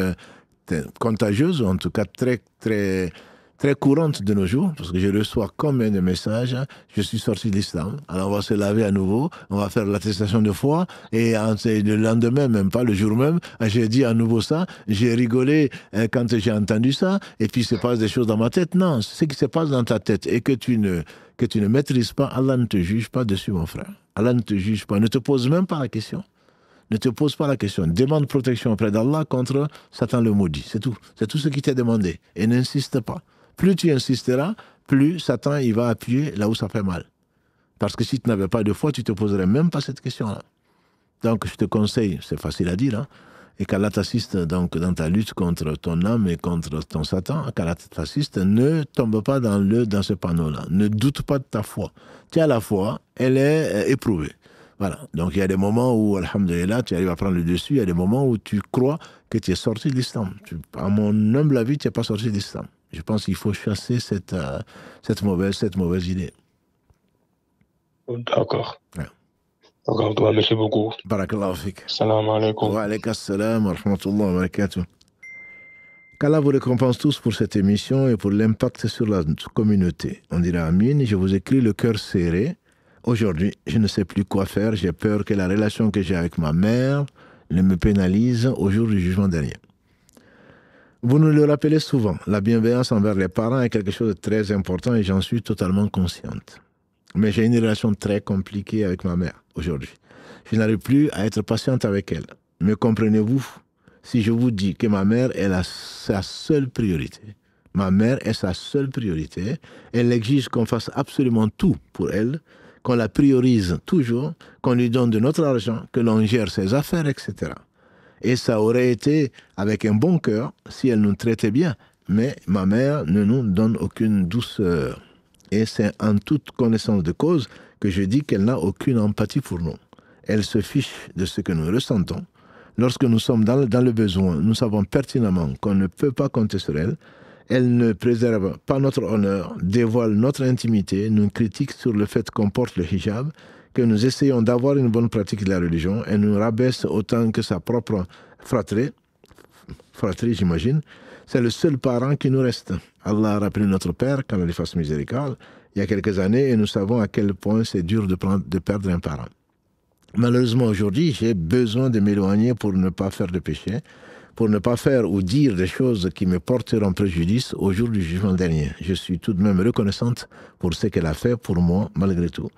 contagieuse, en tout cas très, très, très courante de nos jours, parce que je reçois combien de messages, je suis sorti de l'islam, alors on va se laver à nouveau, on va faire l'attestation de foi, et le lendemain, même pas le jour même, j'ai dit à nouveau ça, j'ai rigolé quand j'ai entendu ça, et puis il se passe des choses dans ma tête. Non, ce qui se passe dans ta tête et que tu ne maîtrises pas, Allah ne te juge pas dessus, mon frère. Allah ne te juge pas, ne te pose même pas la question. Ne te pose pas la question. Demande protection auprès d'Allah contre Satan le maudit. C'est tout. C'est tout ce qui t'est demandé. Et n'insiste pas. Plus tu insisteras, plus Satan il va appuyer là où ça fait mal. Parce que si tu n'avais pas de foi, tu ne te poserais même pas cette question-là. Donc je te conseille, c'est facile à dire, et qu'Allah t'assiste donc dans ta lutte contre ton âme et contre ton Satan, qu'Allah t'assiste, ne tombe pas dans ce panneau-là. Ne doute pas de ta foi. Tu as la foi, elle est éprouvée. Voilà. Donc il y a des moments où, alhamdulillah, tu arrives à prendre le dessus. Il y a des moments où tu crois que tu es sorti de l'islam. À mon humble avis, tu n'es pas sorti de l'islam. Je pense qu'il faut chasser cette mauvaise idée. D'accord. Ouais. D'accord, merci beaucoup. Barakallahu fik. Salam alaikum. Wa alaikum salam wa rahmatullahi wa barakatuh. Qu'Allah vous récompense tous pour cette émission et pour l'impact sur la communauté. On dira amin. Je vous écris le cœur serré. Aujourd'hui, je ne sais plus quoi faire. J'ai peur que la relation que j'ai avec ma mère ne me pénalise au jour du jugement dernier. Vous nous le rappelez souvent, la bienveillance envers les parents est quelque chose de très important et j'en suis totalement consciente. Mais j'ai une relation très compliquée avec ma mère aujourd'hui. Je n'arrive plus à être patiente avec elle. Me comprenez-vous si je vous dis que ma mère est sa seule priorité? Ma mère est sa seule priorité. Elle exige qu'on fasse absolument tout pour elle, qu'on la priorise toujours, qu'on lui donne de notre argent, que l'on gère ses affaires, etc. Et ça aurait été avec un bon cœur si elle nous traitait bien. Mais ma mère ne nous donne aucune douceur. Et c'est en toute connaissance de cause que je dis qu'elle n'a aucune empathie pour nous. Elle se fiche de ce que nous ressentons. Lorsque nous sommes dans le besoin, nous savons pertinemment qu'on ne peut pas compter sur elle. Elle ne préserve pas notre honneur, dévoile notre intimité, nous critique sur le fait qu'on porte le hijab, que nous essayons d'avoir une bonne pratique de la religion. Elle nous rabaisse autant que sa propre fratrie j'imagine. C'est le seul parent qui nous reste. Allah a rappelé notre père, qu'Allah lui fasse miséricorde, il y a quelques années, et nous savons à quel point c'est dur de perdre un parent. Malheureusement, aujourd'hui, j'ai besoin de m'éloigner pour ne pas faire de péché, pour ne pas faire ou dire des choses qui me porteront préjudice au jour du jugement dernier. Je suis tout de même reconnaissante pour ce qu'elle a fait pour moi, malgré tout.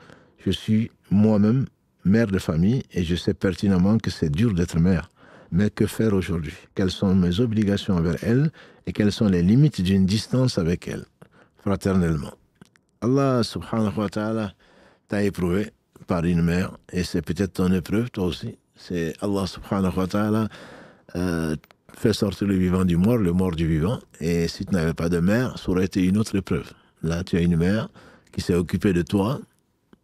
Je suis moi-même mère de famille et je sais pertinemment que c'est dur d'être mère. Mais que faire aujourd'hui? Quelles sont mes obligations envers elle et quelles sont les limites d'une distance avec elle, fraternellement? Allah subhanahu wa ta'ala t'a éprouvé par une mère et c'est peut-être ton épreuve, toi aussi. C'est Allah subhanahu wa ta'ala fait sortir le vivant du mort, le mort du vivant. Et si tu n'avais pas de mère, ça aurait été une autre épreuve. Là, tu as une mère qui s'est occupée de toi.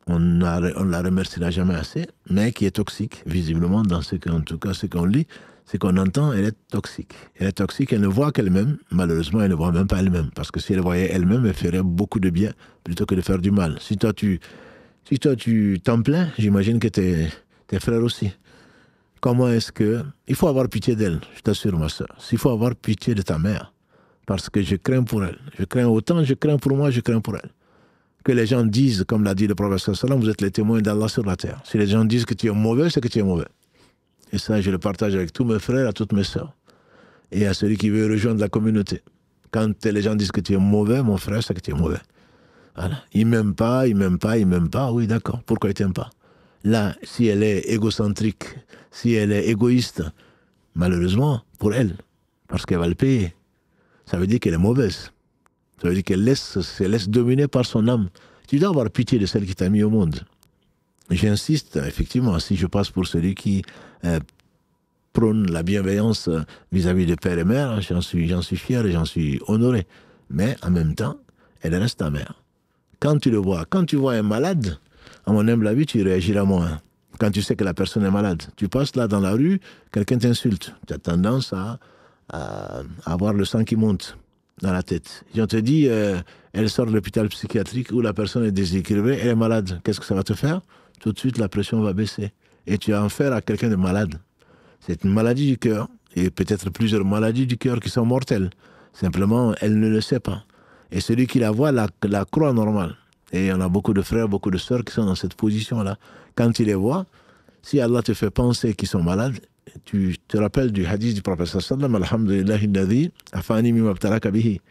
On ne la remerciera jamais assez, mais qui est toxique, visiblement, dans en tout cas, ce qu'on lit, ce qu'on entend, elle est toxique. Elle est toxique, elle ne voit qu'elle-même. Malheureusement, elle ne voit même pas elle-même. Parce que si elle voyait elle-même, elle ferait beaucoup de bien plutôt que de faire du mal. Si toi, tu t'en plains, j'imagine que tes frères aussi. Comment est-ce que... Il faut avoir pitié d'elle, je t'assure, ma soeur. Il faut avoir pitié de ta mère. Parce que je crains pour elle. Je crains pour moi, je crains pour elle. Que les gens disent, comme l'a dit le prophète sallallahu alayhi wa sallam, vous êtes les témoins d'Allah sur la terre. Si les gens disent que tu es mauvais, c'est que tu es mauvais. Et ça, je le partage avec tous mes frères, à toutes mes sœurs. Et à celui qui veut rejoindre la communauté. Quand les gens disent que tu es mauvais, mon frère, c'est que tu es mauvais. Voilà. Il m'aime pas. Oui, d'accord. Pourquoi il t'aime pas? Là, si elle est égocentrique, si elle est égoïste, malheureusement, pour elle, parce qu'elle va le payer, ça veut dire qu'elle est mauvaise. Ça veut dire qu'elle se laisse dominer par son âme. Tu dois avoir pitié de celle qui t'a mis au monde. J'insiste, effectivement, si je passe pour celui qui prône la bienveillance vis-à-vis de père et mère, j'en suis fier et j'en suis honoré. Mais en même temps, elle reste ta mère. Quand tu vois un malade, à mon humble avis, tu réagiras moins. Quand tu sais que la personne est malade, tu passes là dans la rue, quelqu'un t'insulte. Tu as tendance à avoir le sang qui monte dans la tête. Et on te dit, elle sort de l'hôpital psychiatrique où la personne est déséquilibrée, elle est malade. Qu'est-ce que ça va te faire? Tout de suite, la pression va baisser. Et tu as affaire à quelqu'un de malade. C'est une maladie du cœur, et peut-être plusieurs maladies du cœur qui sont mortelles. Simplement, elle ne le sait pas. Et celui qui la voit la croit normale. Et on a beaucoup de frères, beaucoup de sœurs qui sont dans cette position-là. Quand tu les vois, si Allah te fait penser qu'ils sont malades, tu te rappelles du hadith du prophète sallallahu alayhi wa sallam, Alhamdulillahi alladhi afani mimma ibtalaka bihi.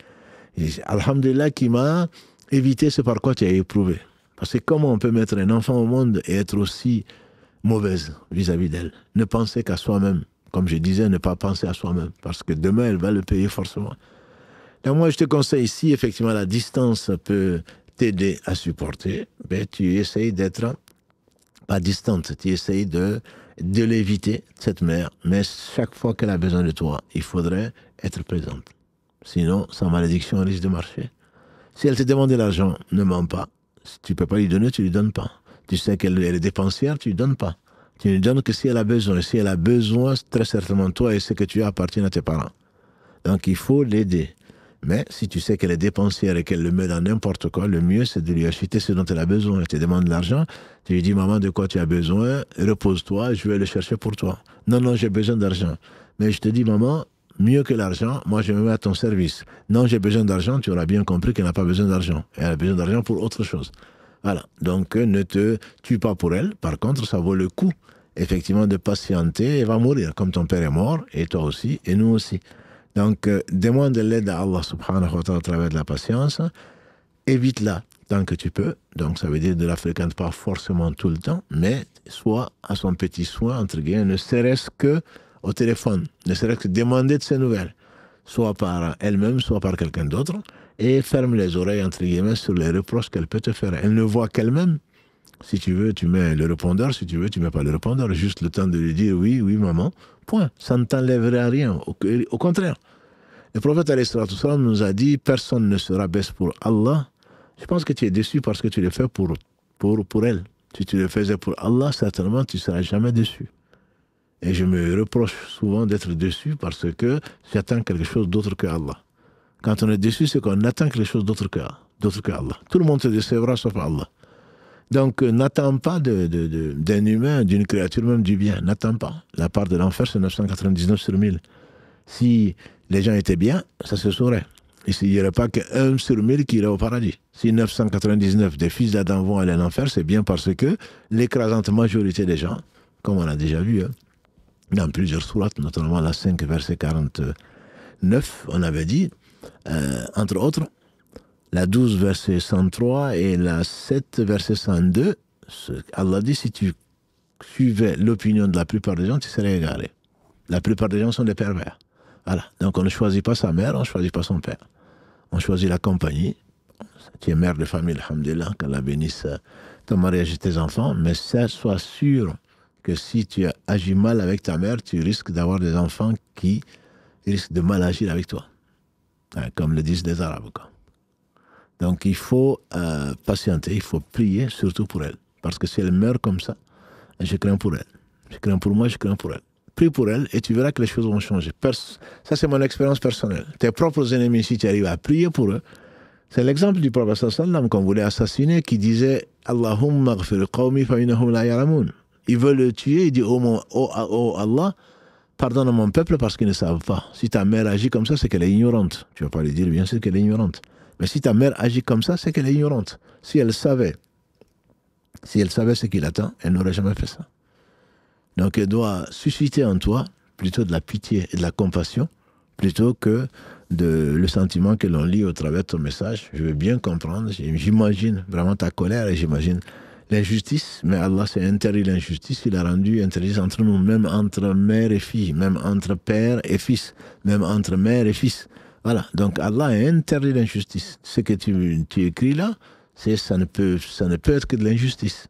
Alhamdulillah qui m'a évité ce par quoi tu as éprouvé. Parce que comment on peut mettre un enfant au monde et être aussi mauvaise vis-à-vis d'elle? Ne penser qu'à soi-même. Comme je disais, ne pas penser à soi-même. Parce que demain, elle va le payer forcément. Donc moi, je te conseille, si effectivement la distance peut t'aider à supporter, ben, tu essayes d'être pas distante, tu essayes de l'éviter, cette mère, mais chaque fois qu'elle a besoin de toi, il faudrait être présente. Sinon, sa malédiction risque de marcher. Si elle te demande de l'argent, ne mens pas. Si tu ne peux pas lui donner, tu ne lui donnes pas. Tu sais qu'elle est dépensière, tu ne lui donnes pas. Tu ne lui donnes que si elle a besoin. Et si elle a besoin, très certainement, toi et ce que tu as appartiennent à tes parents. Donc, il faut l'aider. Mais si tu sais qu'elle est dépensière et qu'elle le met dans n'importe quoi, le mieux, c'est de lui acheter ce dont elle a besoin. Elle te demande de l'argent, tu lui dis, maman, de quoi tu as besoin? Repose-toi, je vais le chercher pour toi. Non, j'ai besoin d'argent. Mais je te dis, maman, mieux que l'argent, moi, je me mets à ton service. Non, j'ai besoin d'argent, tu auras bien compris qu'elle n'a pas besoin d'argent. Elle a besoin d'argent pour autre chose. Voilà. Donc, ne te tue pas pour elle. Par contre, ça vaut le coup, effectivement, de patienter. Elle va mourir, comme ton père est mort, et toi aussi, et nous aussi. Donc, demande de l'aide à Allah subhanahu wa ta'ala à travers de la patience. Évite-la tant que tu peux. Donc, ça veut dire ne la fréquente pas forcément tout le temps, mais sois à son petit soin, entre guillemets, ne serait-ce que au téléphone, ne serait-ce que demander de ses nouvelles, soit par elle-même, soit par quelqu'un d'autre, et ferme les oreilles, entre guillemets, sur les reproches qu'elle peut te faire. Elle ne voit qu'elle-même, Si tu veux, tu mets le répondeur. Si tu veux, tu mets pas le répondeur. Juste le temps de lui dire oui, oui, maman. Point. Ça ne t'enlèverait rien. Au contraire. Le prophète alayhi salatu wassalam nous a dit personne ne se rabaisse pour Allah. Je pense que tu es déçu parce que tu le fais pour elle. Si tu le faisais pour Allah, certainement, tu ne seras jamais déçu. Et je me reproche souvent d'être déçu parce que j'attends quelque chose d'autre que Allah. Quand on est déçu, c'est qu'on attend quelque chose d'autre que Allah. Tout le monde te décevra sauf Allah. Donc, n'attends pas d'un humain, d'une créature, même du bien. N'attends pas. La part de l'enfer, c'est 999 sur 1000. Si les gens étaient bien, ça se saurait. Et s'il n'y aurait pas qu'un sur 1000 qui irait au paradis. Si 999 des fils d'Adam vont aller en enfer, c'est bien parce que l'écrasante majorité des gens, comme on a déjà vu, dans plusieurs sourates, notamment la 5, verset 49, on avait dit, entre autres, la 12, verset 103 et la 7, verset 102, Allah dit, si tu suivais l'opinion de la plupart des gens, tu serais égaré. La plupart des gens sont des pervers. Voilà. Donc on ne choisit pas sa mère, on ne choisit pas son père. On choisit la compagnie. Tu es mère de famille, alhamdulillah, qu'Allah bénisse ton mariage et tes enfants, mais sois sûr que si tu agis mal avec ta mère, tu risques d'avoir des enfants qui risquent de mal agir avec toi. Comme le disent les Arabes, quoi. Donc il faut patienter, il faut prier, surtout pour elle. Parce que si elle meurt comme ça, je crains pour elle. Je crains pour moi, je crains pour elle. Prie pour elle et tu verras que les choses vont changer. Ça, c'est mon expérience personnelle. Tes propres ennemis, si tu arrives à prier pour eux, c'est l'exemple du prophète sallam qu'on voulait assassiner, qui disait Allahumma ghfir qawmi fa innahum la ya'lamun. Il veut le tuer, il dit oh Allah, pardonne à mon peuple parce qu'ils ne savent pas. Si ta mère agit comme ça, c'est qu'elle est ignorante. Tu vas pas lui dire bien sûr qu'elle est ignorante. Mais si ta mère agit comme ça, c'est qu'elle est ignorante. Si elle savait ce qu'il attend, elle n'aurait jamais fait ça. Donc elle doit susciter en toi plutôt de la pitié et de la compassion, plutôt que le sentiment que l'on lit au travers de ton message. Je veux bien comprendre, j'imagine vraiment ta colère et j'imagine l'injustice, mais Allah s'est interdit l'injustice, il a rendu interdit entre nous, même entre mère et fille, même entre père et fils, même entre mère et fils. Voilà, donc Allah a interdit l'injustice. Ce que tu écris là, ça ne peut être que de l'injustice.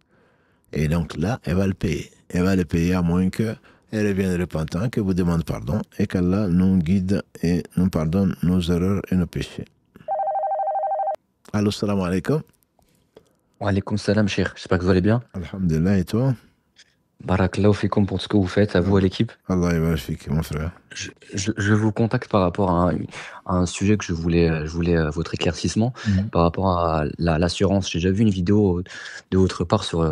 Et donc là, elle va le payer. Elle va le payer à moins qu'elle revienne repentant, qu'elle vous demande pardon et qu'Allah nous guide et nous pardonne nos erreurs et nos péchés. Allô, salam alaikum. Wa alaykoum salam, cheikh. J'espère que vous allez bien. Alhamdulillah, et toi? Barakallahu fikoum pour ce que vous faites, à vous, à l'équipe. Allah yabarak, mon frère. Je vous contacte par rapport à un sujet que je voulais votre éclaircissement par rapport à l'assurance. J'ai déjà vu une vidéo de votre part sur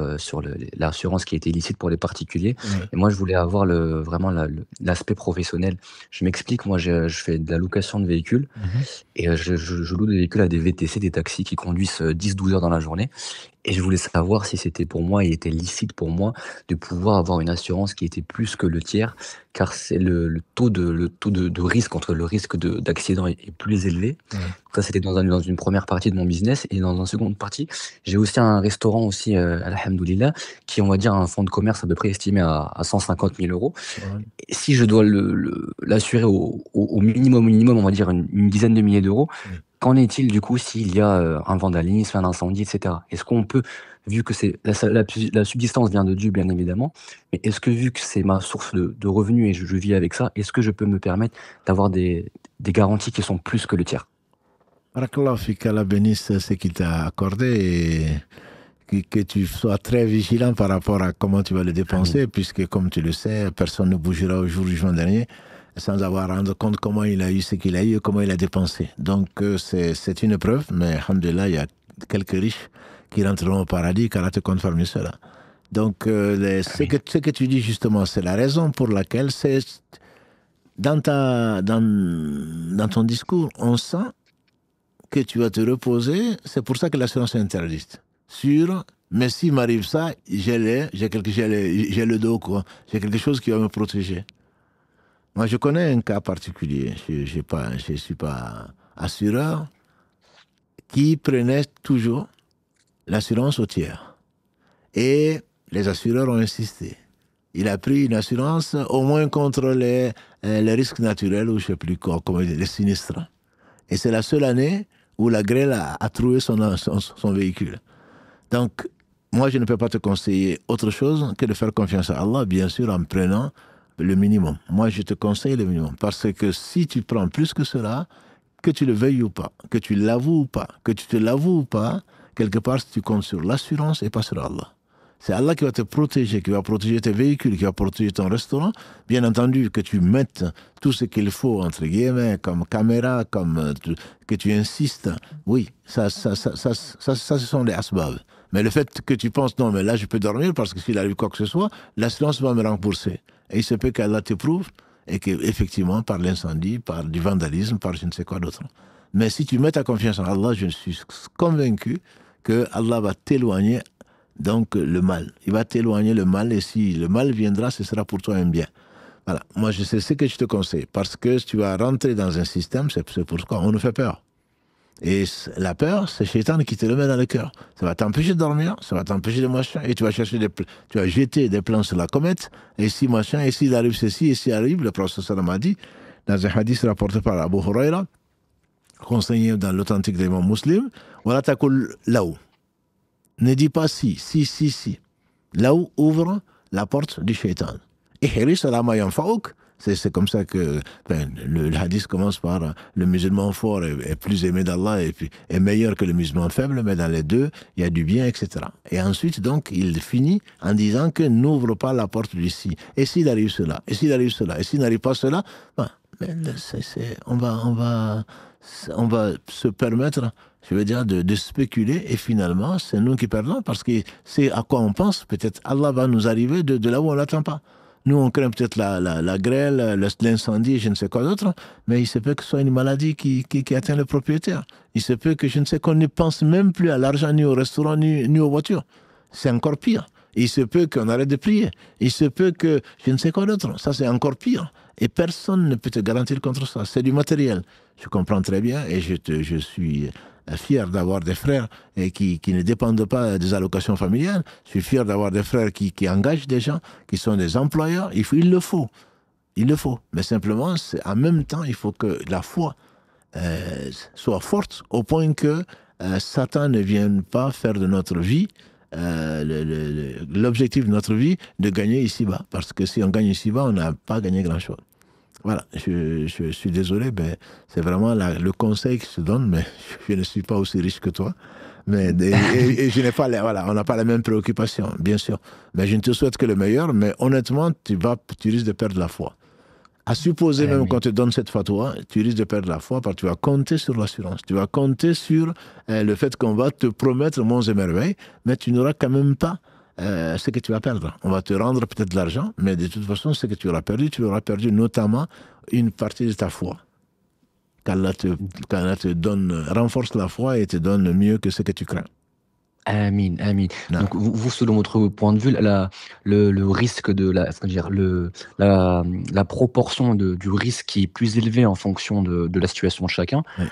l'assurance qui était illicite pour les particuliers. Et moi, je voulais avoir vraiment l'aspect professionnel. Je m'explique, moi, je fais de la location de véhicules et je loue des véhicules à des VTC, des taxis qui conduisent 10-12 heures dans la journée. Et je voulais savoir si c'était pour moi, il était licite pour moi de pouvoir avoir une assurance qui était plus que le tiers, car c'est le taux de risque entre le risque d'accident est plus élevé. Ça, c'était dans une première partie de mon business. Et dans une seconde partie, j'ai aussi un restaurant aussi, alhamdoulilah, qui, on va dire, un fonds de commerce à peu près estimé à 150 000 euros. Et si je dois l'assurer au minimum, on va dire une dizaine de milliers d'euros, qu'en est-il du coup s'il y a un vandalisme, un incendie, etc. Est-ce qu'on peut, vu que c'est la subsistance vient de Dieu bien évidemment, mais est-ce que vu que c'est ma source de revenus et je vis avec ça, est-ce que je peux me permettre d'avoir des garanties qui sont plus que le tiers? Barakallahu fik, Allah bénisse ce qu'il t'a accordé et que tu sois très vigilant par rapport à comment tu vas le dépenser, puisque comme tu le sais, personne ne bougera au jour du juin dernier sans avoir rendu compte comment il a eu ce qu'il a eu et comment il a dépensé. Donc c'est une preuve, mais alhamdoulilah, il y a quelques riches qui rentreront au paradis, car te compte parmi ceux-là. Donc ce que tu dis justement, c'est la raison pour laquelle dans ton discours, on sent que tu vas te reposer, c'est pour ça que l'assurance est interdite. Mais s'il m'arrive ça, j'ai le dos, quoi. J'ai quelque chose qui va me protéger. Moi, je connais un cas particulier, je ne suis pas assureur, qui prenait toujours l'assurance au tiers. Et les assureurs ont insisté. Il a pris une assurance au moins contre les risques naturels, ou je ne sais plus comment les sinistres. Et c'est la seule année où la grêle a troué son véhicule. Donc, moi, je ne peux pas te conseiller autre chose que de faire confiance à Allah, bien sûr, en prenant le minimum. Moi, je te conseille le minimum. Parce que si tu prends plus que cela, que tu le veuilles ou pas, que tu l'avoues ou pas, que tu te l'avoues ou pas, quelque part, tu comptes sur l'assurance et pas sur Allah. C'est Allah qui va te protéger, qui va protéger tes véhicules, qui va protéger ton restaurant. Bien entendu, que tu mettes tout ce qu'il faut, entre guillemets, comme caméra, que tu insistes. Oui, ça ce sont des asbab. Mais le fait que tu penses, non, mais là, je peux dormir parce que s'il arrive quoi que ce soit, l'assurance va me rembourser. Et il se peut qu'Allah t'éprouve et qu'effectivement, par l'incendie, par du vandalisme, par je ne sais quoi d'autre. Mais si tu mets ta confiance en Allah, je suis convaincu que Allah va t'éloigner donc le mal. Il va t'éloigner le mal et si le mal viendra, ce sera pour toi un bien. Voilà. Moi, je sais ce que je te conseille parce que tu vas rentrer dans un système, c'est pourquoi on nous fait peur. Et la peur, c'est Shaitan qui te le met dans le cœur. Ça va t'empêcher de dormir, ça va t'empêcher de machin, et tu vas tu vas jeter des plans sur la comète, et si machin, et s'il arrive ceci, et s'il arrive, le prophète sallam a dit, dans un hadith rapporté par Abu Huraira, conseillé dans l'authentique de l'imam Muslim, voilà takul laou. Ne dis pas si. Laou ouvre la porte du Shaitan. Et Hiris alama yanfaouk. C'est comme ça que le hadith commence par le musulman fort est plus aimé d'Allah et puis est meilleur que le musulman faible, mais dans les deux, il y a du bien, etc. Et ensuite, donc, il finit en disant que n'ouvre pas la porte du si. Et s'il arrive cela, et s'il arrive cela, et s'il n'arrive pas cela, ben, on va se permettre, je veux dire, de spéculer et finalement, c'est nous qui perdons parce que c'est à quoi on pense. Peut-être Allah va nous arriver de là où on ne l'attend pas. Nous, on craint peut-être la grêle, l'incendie, je ne sais quoi d'autre, mais il se peut que ce soit une maladie qui atteint le propriétaire. Il se peut que je ne sais qu'on ne pense même plus à l'argent, ni au restaurant, ni aux voitures. C'est encore pire. Il se peut qu'on arrête de prier. Il se peut que je ne sais quoi d'autre. Ça, c'est encore pire. Et personne ne peut te garantir contre ça. C'est du matériel. Je comprends très bien et je suis fier d'avoir des frères qui ne dépendent pas des allocations familiales. Je suis fier d'avoir des frères qui engagent des gens, qui sont des employeurs. Il le faut. Il le faut. Mais simplement, en même temps, il faut que la foi soit forte au point que Satan ne vienne pas faire de notre vie l'objectif de notre vie de gagner ici-bas. Parce que si on gagne ici-bas, on n'a pas gagné grand-chose. Voilà, je suis désolé, mais c'est vraiment le conseil qui se donne, mais je ne suis pas aussi riche que toi. Mais, et je n'ai pas voilà, on n'a pas les mêmes préoccupations, bien sûr. Mais je ne te souhaite que le meilleur, mais honnêtement, tu risques de perdre la foi. À supposer même qu'on te donne cette fatwa, tu risques de perdre la foi parce que tu vas compter sur l'assurance. Tu vas compter sur le fait qu'on va te promettre monts et merveilles, mais tu n'auras quand même pas ce que tu vas perdre. On va te rendre peut-être de l'argent, mais de toute façon, ce que tu auras perdu notamment une partie de ta foi. Qu'Allah te donne, renforce la foi et te donne mieux que ce que tu crains. Amin. Non. Donc, vous, selon votre point de vue, le risque de la proportion du risque qui est plus élevée en fonction de la situation de chacun, Oui.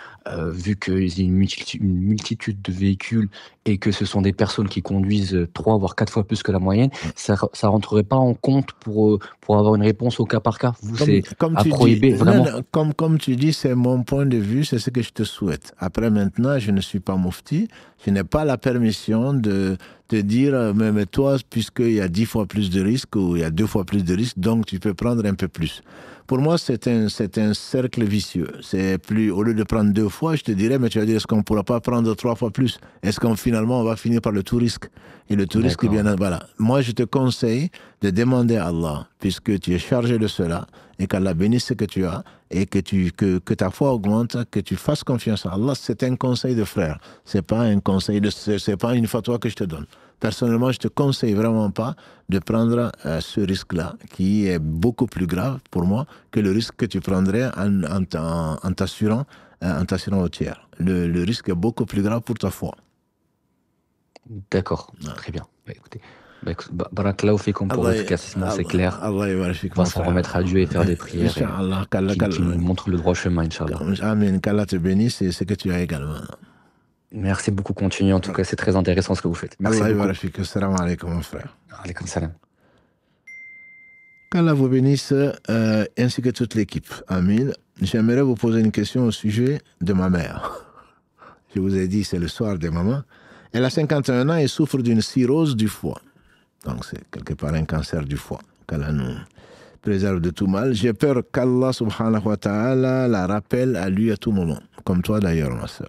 Vu qu'il y a une multitude de véhicules et que ce sont des personnes qui conduisent 3 voire 4 fois plus que la moyenne, ça rentrerait pas en compte pour avoir une réponse au cas par cas. Vous, c'est à prohiber vraiment. Non, comme tu dis, c'est mon point de vue, c'est ce que je te souhaite. Après, maintenant, je ne suis pas moufti, je n'ai pas la permission de te dire, mais toi, puisqu'il y a 10 fois plus de risques ou il y a 2 fois plus de risques, donc tu peux prendre un peu plus. Pour moi, c'est un cercle vicieux. C'est plus, au lieu de prendre 2 fois, je te dirais, mais tu vas dire, est-ce qu'on ne pourra pas prendre 3 fois plus? Est-ce qu'on finalement, on va finir par le tout risque? Et le tout risque, bien, voilà. Moi, je te conseille de demander à Allah, puisque tu es chargé de cela, et qu'Allah bénisse ce que tu as, et que ta foi augmente, que tu fasses confiance à Allah. C'est un conseil de frère. C'est pas un conseil c'est pas une fatwa que je te donne. Personnellement, je te conseille vraiment pas de prendre ce risque-là, qui est beaucoup plus grave pour moi que le risque que tu prendrais en t'assurant au tiers. Le risque est beaucoup plus grave pour ta foi. D'accord, très bien. Écoutez, barakallahu fikum pour votre éclaircissement, c'est clair. On va s'en remettre à Dieu et faire des prières qui nous montrent le droit chemin, Inch'Allah. Amen, qu'Allah te bénisse et ce que tu as également. Merci beaucoup, continuez. En tout cas, c'est très intéressant ce que vous faites. Merci beaucoup. Salam alaikum, mon frère. Alaykoum salam. Qu'Allah vous bénisse ainsi que toute l'équipe. Amin. J'aimerais vous poser une question au sujet de ma mère. Je vous ai dit, c'est le soir des mamans. Elle a 51 ans et souffre d'une cirrhose du foie. Donc c'est quelque part un cancer du foie. Qu'Allah nous préserve de tout mal. J'ai peur qu'Allah subhanahu wa ta'ala la rappelle à lui à tout moment. Comme toi d'ailleurs, ma sœur.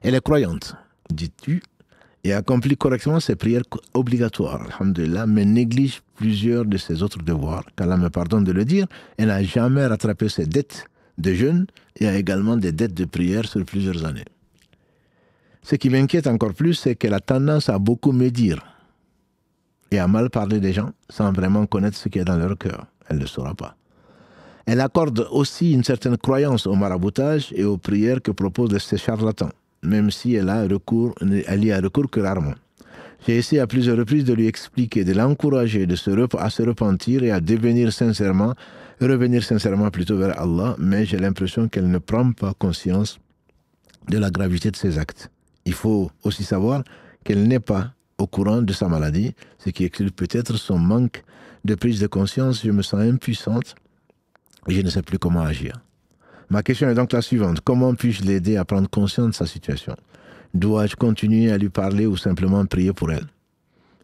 Elle est croyante, dis-tu, et accomplit correctement ses prières obligatoires, alhamdulillah, mais néglige plusieurs de ses autres devoirs. Qu'Allah me pardonne de le dire, elle n'a jamais rattrapé ses dettes de jeûne et a également des dettes de prière sur plusieurs années. Ce qui m'inquiète encore plus, c'est qu'elle a tendance à beaucoup médire et à mal parler des gens sans vraiment connaître ce qu'il y a dans leur cœur. Elle ne le saura pas. Elle accorde aussi une certaine croyance au maraboutage et aux prières que proposent ces charlatans, même si elle y a recours que rarement. J'ai essayé à plusieurs reprises de lui expliquer, de l'encourager à se repentir et à revenir sincèrement plutôt vers Allah, mais j'ai l'impression qu'elle ne prend pas conscience de la gravité de ses actes. Il faut aussi savoir qu'elle n'est pas au courant de sa maladie, ce qui exclut peut-être son manque de prise de conscience. Je me sens impuissante et je ne sais plus comment agir. Ma question est donc la suivante. Comment puis-je l'aider à prendre conscience de sa situation? Dois-je continuer à lui parler ou simplement prier pour elle?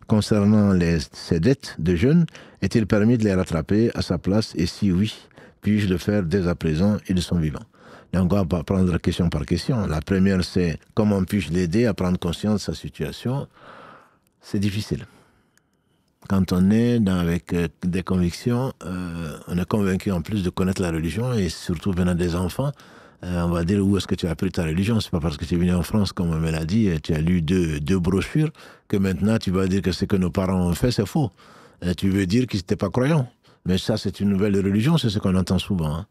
Concernant ses dettes de jeûne, est-il permis de les rattraper à sa place? Et si oui, puis-je le faire dès à présent et de son vivant? Donc on va prendre question par question. La première, c'est comment puis-je l'aider à prendre conscience de sa situation? C'est difficile. Quand on est avec des convictions, on est convaincu en plus de connaître la religion et surtout venant des enfants, on va dire où est-ce que tu as appris ta religion? C'est pas parce que tu es venu en France, comme on me l'a dit, et tu as lu deux brochures que maintenant tu vas dire que ce que nos parents ont fait, c'est faux. Tu veux dire qu'ils n'étaient pas croyants. Mais ça, c'est une nouvelle religion, c'est ce qu'on entend souvent. Hein.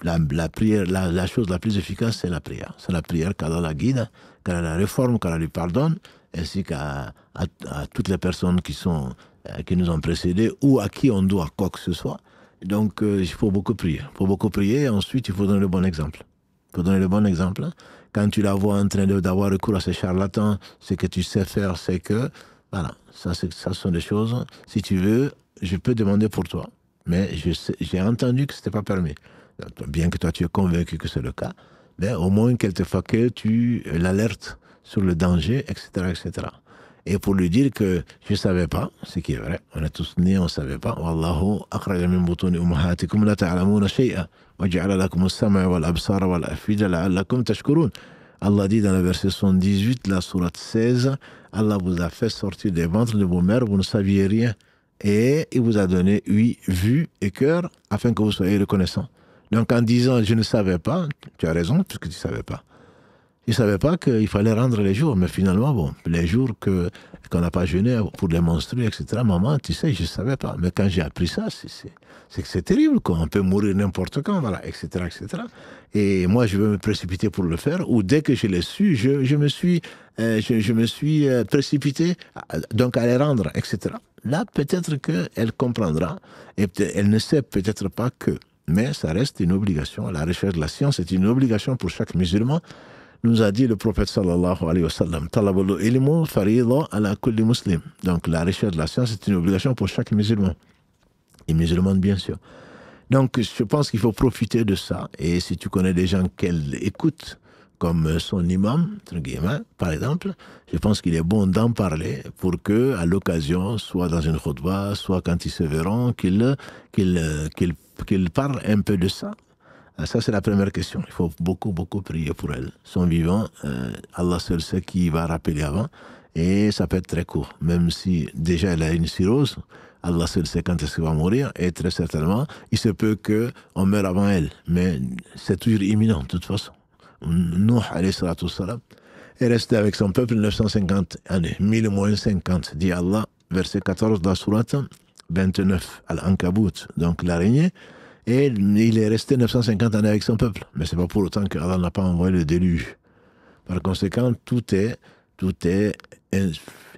La prière, la chose la plus efficace, c'est la prière. C'est la prière qu'Allah la guide, qu'Allah la réforme, qu'Allah lui pardonne, ainsi qu'à toutes les personnes qui nous ont précédés ou à qui on doit quoi que ce soit. Donc, il faut beaucoup prier. Il faut beaucoup prier et ensuite, il faut donner le bon exemple. Il faut donner le bon exemple. Quand tu la vois en train d'avoir recours à ces charlatans, ce que tu sais faire, c'est que, voilà, ça sont des choses. Si tu veux, je peux demander pour toi. Mais j'ai entendu que ce n'était pas permis. Bien que toi, tu es convaincu que c'est le cas, mais au moins que tu l'alertes sur le danger, etc., etc. Et pour lui dire que je ne savais pas, ce qui est vrai, on est tous nés, on ne savait pas. Wallahu akhraja min butuni ummahatikum la ta'lamuna shay'a wa ja'ala lakum as-sam'a wal absara wal afida la'allakum tashkurun. Allah dit dans le verset 78, la sourate 16, Allah vous a fait sortir des ventres de vos mères, vous ne saviez rien. Et il vous a donné vue et cœur afin que vous soyez reconnaissants. Donc en disant je ne savais pas, tu as raison puisque tu ne savais pas. Il ne savait pas qu'il fallait rendre les jours, mais finalement, bon, les jours qu'on n'a pas jeûné pour les menstrues, etc., maman, tu sais, je ne savais pas. Mais quand j'ai appris ça, c'est que c'est terrible, quoi. On peut mourir n'importe quand, voilà, etc., etc. Et moi, je veux me précipiter pour le faire, ou dès que je l'ai su, je me suis précipité, donc à les rendre, etc. Là, peut-être qu'elle comprendra, et elle ne sait peut-être pas que, mais ça reste une obligation. La recherche de la science est une obligation pour chaque musulman. Nous a dit le prophète sallallahu alayhi wa sallam, talabul ilmu farida ala kulli muslim. Donc la recherche de la science est une obligation pour chaque musulman. Et musulmane bien sûr. Donc je pense qu'il faut profiter de ça. Et si tu connais des gens qu'elle écoute, comme son imam, entre guillemets, par exemple, je pense qu'il est bon d'en parler pour que, à l'occasion, soit dans une khutbah, soit quand ils se verront, qu'ils parlent un peu de ça. Ça, c'est la première question. Il faut beaucoup, beaucoup prier pour elle. Son vivant, Allah seul sait qui va rappeler avant. Et ça peut être très court. Même si déjà elle a une cirrhose, Allah seul sait quand est-ce qu'elle va mourir. Et très certainement, il se peut qu'on meure avant elle. Mais c'est toujours imminent, de toute façon. Nuh, alayhi salatu wassalam, est resté avec son peuple 950 années. 1000 moins 50, dit Allah, verset 14 de la sourate 29, Al-Ankabut, donc l'araignée. Et il est resté 950 années avec son peuple. Mais ce n'est pas pour autant qu'Allah n'a pas envoyé le déluge. Par conséquent, tout est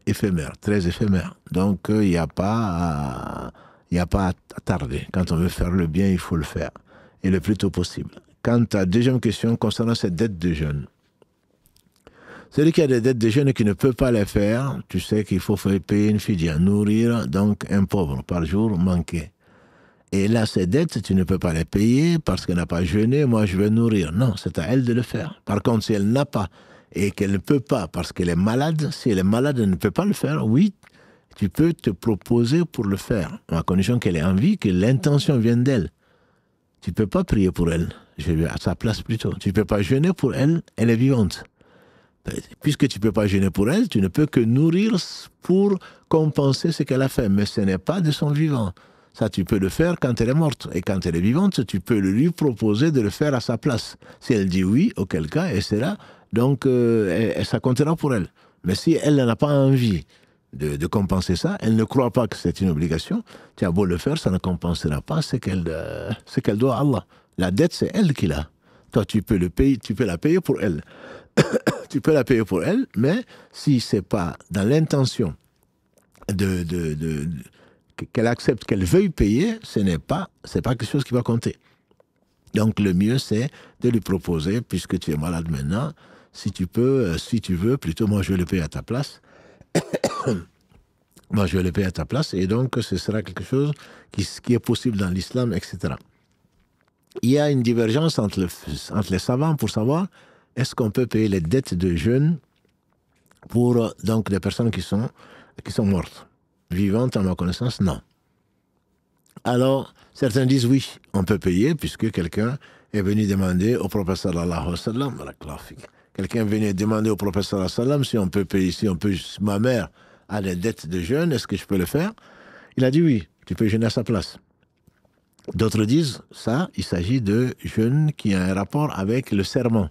éphémère, très éphémère. Donc, il n'y a pas à tarder. Quand on veut faire le bien, il faut le faire. Et le plus tôt possible. Quant à la deuxième question concernant cette dette de jeûne. Celui qui a des dettes de jeûne et qui ne peut pas les faire, tu sais qu'il faut payer une fidya, nourrir donc un pauvre par jour manqué. Et là, ces dettes, tu ne peux pas les payer parce qu'elle n'a pas jeûné, moi je vais nourrir. Non, c'est à elle de le faire. Par contre, si elle n'a pas et qu'elle ne peut pas, parce qu'elle est malade, si elle est malade, elle ne peut pas le faire, oui, tu peux te proposer pour le faire, à condition qu'elle ait envie, que l'intention vienne d'elle. Tu ne peux pas prier pour elle, je vais à sa place plutôt. Tu ne peux pas jeûner pour elle, elle est vivante. Puisque tu ne peux pas jeûner pour elle, tu ne peux que nourrir pour compenser ce qu'elle a fait, mais ce n'est pas de son vivant. Ça, tu peux le faire quand elle est morte. Et quand elle est vivante, tu peux lui proposer de le faire à sa place. Si elle dit oui, auquel cas, et c'est là, donc ça comptera pour elle. Mais si elle n'a pas envie de compenser ça, elle ne croit pas que c'est une obligation, tu as beau le faire, ça ne compensera pas ce qu'elle doit à Allah. La dette, c'est elle qui l'a. Toi, tu peux la payer pour elle. Tu peux la payer pour elle, mais si ce n'est pas dans l'intention qu'elle accepte, qu'elle veuille payer, c'est pas quelque chose qui va compter. Donc le mieux, c'est de lui proposer, puisque tu es malade maintenant, si tu veux, plutôt moi je vais le payer à ta place. Moi je vais le payer à ta place, et donc ce sera quelque chose qui est possible dans l'islam, etc. Il y a une divergence entre les savants pour savoir est-ce qu'on peut payer les dettes de jeûne pour donc des personnes qui sont mortes. Vivantes, à ma connaissance, non. Alors, certains disent oui, on peut payer, puisque quelqu'un est venu demander au prophète sallallahu alayhi wa sallam, quelqu'un venait demander au prophète sallallahu alayhi wa sallam si on peut payer, ma mère a des dettes de jeûne, est-ce que je peux le faire? Il a dit oui, tu peux jeûner à sa place. D'autres disent, ça, il s'agit de jeûne qui a un rapport avec le serment.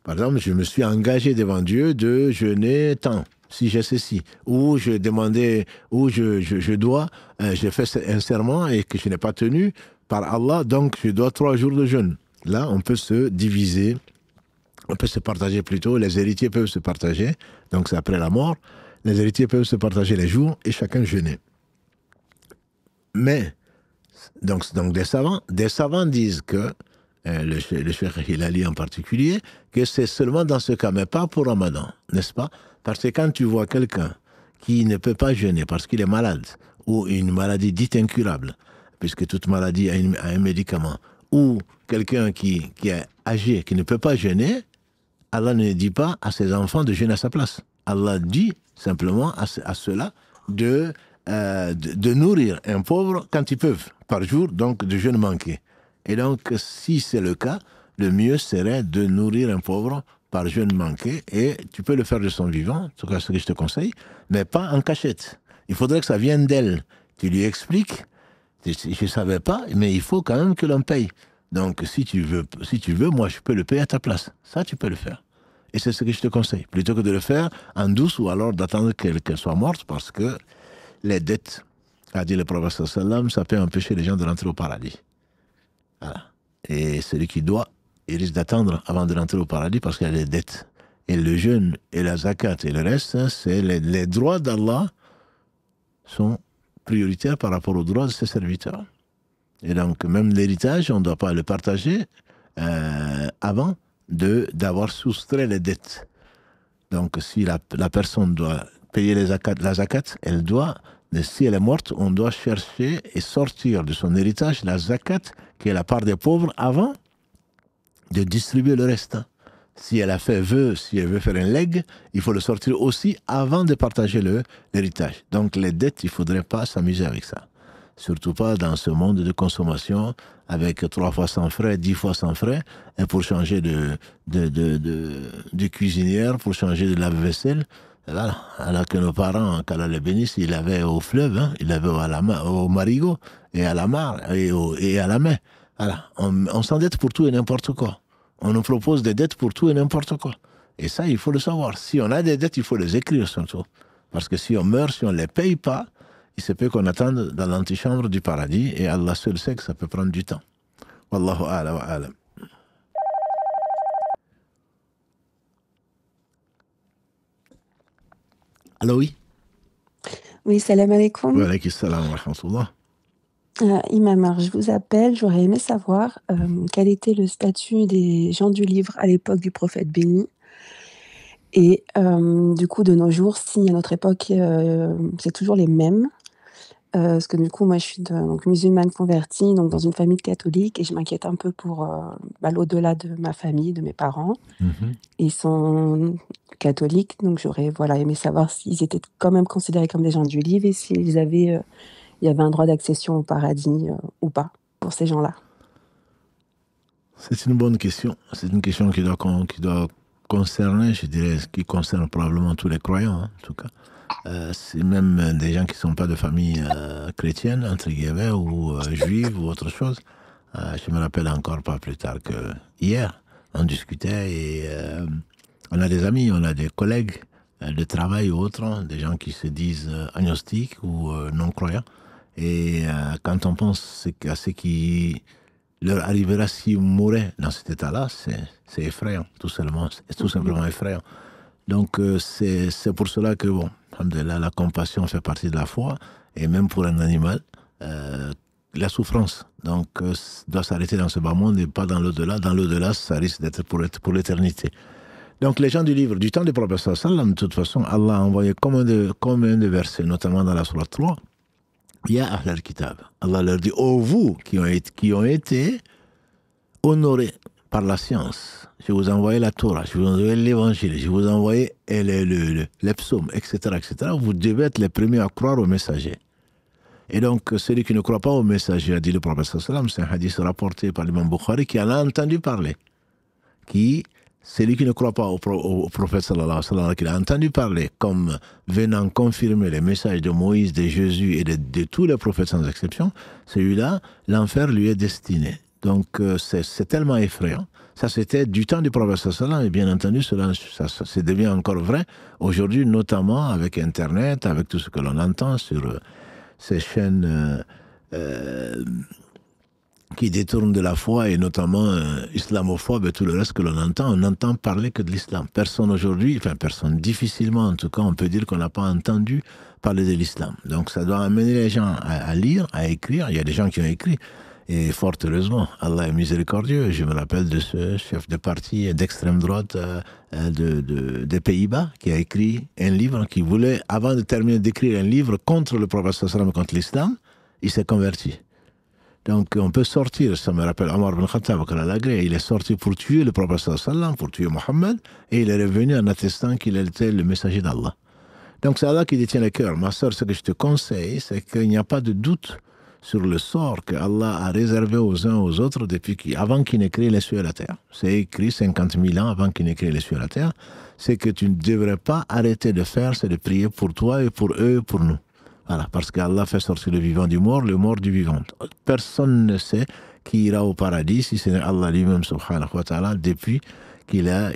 Par exemple, je me suis engagé devant Dieu de jeûner tant, si j'ai ceci. Ou je demandais, ou je dois, j'ai fait un serment et que je n'ai pas tenu par Allah, donc je dois 3 jours de jeûne. Là, on peut se diviser, on peut se partager plutôt, les héritiers peuvent se partager, donc c'est après la mort, les héritiers peuvent se partager les jours et chacun jeûner. Mais, donc des savants disent que, le Cheikh Hilali en particulier, que c'est seulement dans ce cas, mais pas pour Ramadan, n'est-ce pas? Parce que quand tu vois quelqu'un qui ne peut pas jeûner parce qu'il est malade, ou une maladie dite incurable, puisque toute maladie a un médicament, ou quelqu'un qui est âgé, qui ne peut pas jeûner, Allah ne dit pas à ses enfants de jeûner à sa place. Allah dit simplement à ceux-là de nourrir un pauvre quand ils peuvent, par jour, donc de jeûne manqué. Et donc, si c'est le cas, le mieux serait de nourrir un pauvre par jeûne manqué, et tu peux le faire de son vivant, c'est ce que je te conseille, mais pas en cachette. Il faudrait que ça vienne d'elle. Tu lui expliques, je ne savais pas, mais il faut quand même que l'on paye. Donc, si tu veux, moi, je peux le payer à ta place. Ça, tu peux le faire. Et c'est ce que je te conseille, plutôt que de le faire en douce ou alors d'attendre qu'elle soit morte, parce que les dettes, a dit le prophète sallallahu alayhi wa sallam, ça peut empêcher les gens de rentrer au paradis. Voilà. Et celui qui doit, il risque d'attendre avant de rentrer au paradis parce qu'il y a des dettes. Et le jeûne et la zakat et le reste, c'est les droits d'Allah sont prioritaires par rapport aux droits de ses serviteurs. Et donc, même l'héritage, on ne doit pas le partager avant d'avoir soustrait les dettes. Donc, si la personne doit payer la zakat, elle doit, si elle est morte, on doit chercher et sortir de son héritage la zakat, qui est la part des pauvres, avant de distribuer le reste. Si elle veut faire un legs, il faut le sortir aussi avant de partager l'héritage. Donc les dettes, il ne faudrait pas s'amuser avec ça. Surtout pas dans ce monde de consommation avec 3 fois sans frais, 10 fois sans frais, et pour changer de cuisinière, pour changer de lave-vaisselle. Voilà. Alors que nos parents, quand Allah les bénisse, ils avaient au fleuve, hein, ils avaient au marigot, et à la mare, et à la main. Voilà. On s'endette pour tout et n'importe quoi. On nous propose des dettes pour tout et n'importe quoi. Et ça, il faut le savoir. Si on a des dettes, il faut les écrire surtout. Parce que si on meurt, si on ne les paye pas, il se peut qu'on attende dans l'antichambre du paradis, et Allah seul sait que ça peut prendre du temps. Wallahu a'lam wa a'lam. Allô, oui? Oui, salam alaikum. Wa alaykum salam wa rahmatullah. Imam, je vous appelle, j'aurais aimé savoir quel était le statut des gens du livre à l'époque du prophète béni. Et du coup, de nos jours, si à notre époque, c'est toujours les mêmes. Parce que du coup, moi, je suis donc musulmane convertie, donc dans une famille catholique et je m'inquiète un peu pour, l'au-delà de ma famille, de mes parents. Ils sont catholiques, donc j'aurais, voilà, aimé savoir s'ils étaient quand même considérés comme des gens du livre et s'ils avaient, il y avait un droit d'accession au paradis, ou pas, pour ces gens-là. C'est une bonne question. C'est une question qui doit concerner, je dirais, qui concerne probablement tous les croyants, hein, en tout cas. C'est même des gens qui ne sont pas de famille chrétienne, entre guillemets, ou juive, ou autre chose. Je me rappelle encore pas plus tard que hier, on discutait et on a des amis, on a des collègues de travail ou autres, hein, des gens qui se disent agnostiques ou non-croyants. Et quand on pense à ce qui leur arrivera s'ils mouraient dans cet état-là, c'est effrayant, tout simplement effrayant. Donc c'est pour cela que, bon, la compassion fait partie de la foi, et même pour un animal, la souffrance donc doit s'arrêter dans ce bas monde et pas dans l'au-delà. Dans l'au-delà, ça risque d'être pour l'éternité. Donc les gens du livre, du temps du prophète sallam, de toute façon, Allah a envoyé combien de versets, notamment dans la sourate 3, Ya Ahl al-Kitab. Allah leur dit, oh vous qui ont été honorés par la science, je vous ai envoyé la Torah, je vous ai envoyé l'évangile, je vous ai envoyé les psaumes, etc., etc. Vous devez être les premiers à croire aux messagers. Et donc, celui qui ne croit pas aux messagers, a dit le prophète sallam, c'est un hadith rapporté par l'imam Bukhari, qui en a entendu parler. Celui qui ne croit pas au prophète sallallahu alayhi wa sallam, qui a entendu parler comme venant confirmer les messages de Moïse, de Jésus et de tous les prophètes sans exception, celui-là, l'enfer lui est destiné. Donc c'est tellement effrayant. Ça c'était du temps du prophète sallallahu alayhi wa sallam, et bien entendu ça devient encore vrai aujourd'hui, notamment avec Internet, avec tout ce que l'on entend sur ces chaînes qui détournent de la foi, et notamment islamophobes et tout le reste que l'on entend. On n'entend parler que de l'islam. Personne aujourd'hui, enfin personne, difficilement en tout cas, on peut dire qu'on n'a pas entendu parler de l'islam. Donc ça doit amener les gens à lire, à écrire. Il y a des gens qui ont écrit, et fort heureusement, Allah est miséricordieux. Je me rappelle de ce chef de parti d'extrême droite des Pays-Bas qui a écrit un livre, qui voulait, avant de terminer d'écrire un livre contre le prophète sallallahu alayhi wa sallam, contre l'islam, il s'est converti. Donc on peut sortir, ça me rappelle Omar ibn Khattab, il est sorti pour tuer le prophète sallallahu alayhi wa sallam, pour tuer Mohammed, et il est revenu en attestant qu'il était le messager d'Allah. Donc c'est Allah qui détient le cœur. Ma sœur, ce que je te conseille, c'est qu'il n'y a pas de doute sur le sort que Allah a réservé aux uns aux autres avant qu'il n'ait créé les cieux et la terre. C'est écrit 50 000 ans avant qu'il n'ait créé les cieux et la terre. C'est que tu ne devrais pas arrêter de faire, c'est de prier pour toi et pour eux et pour nous. Voilà, parce qu'Allah fait sortir le vivant du mort, le mort du vivant. Personne ne sait qui ira au paradis si ce n'est Allah lui-même, subhanahu wa ta'ala, depuis qu'il a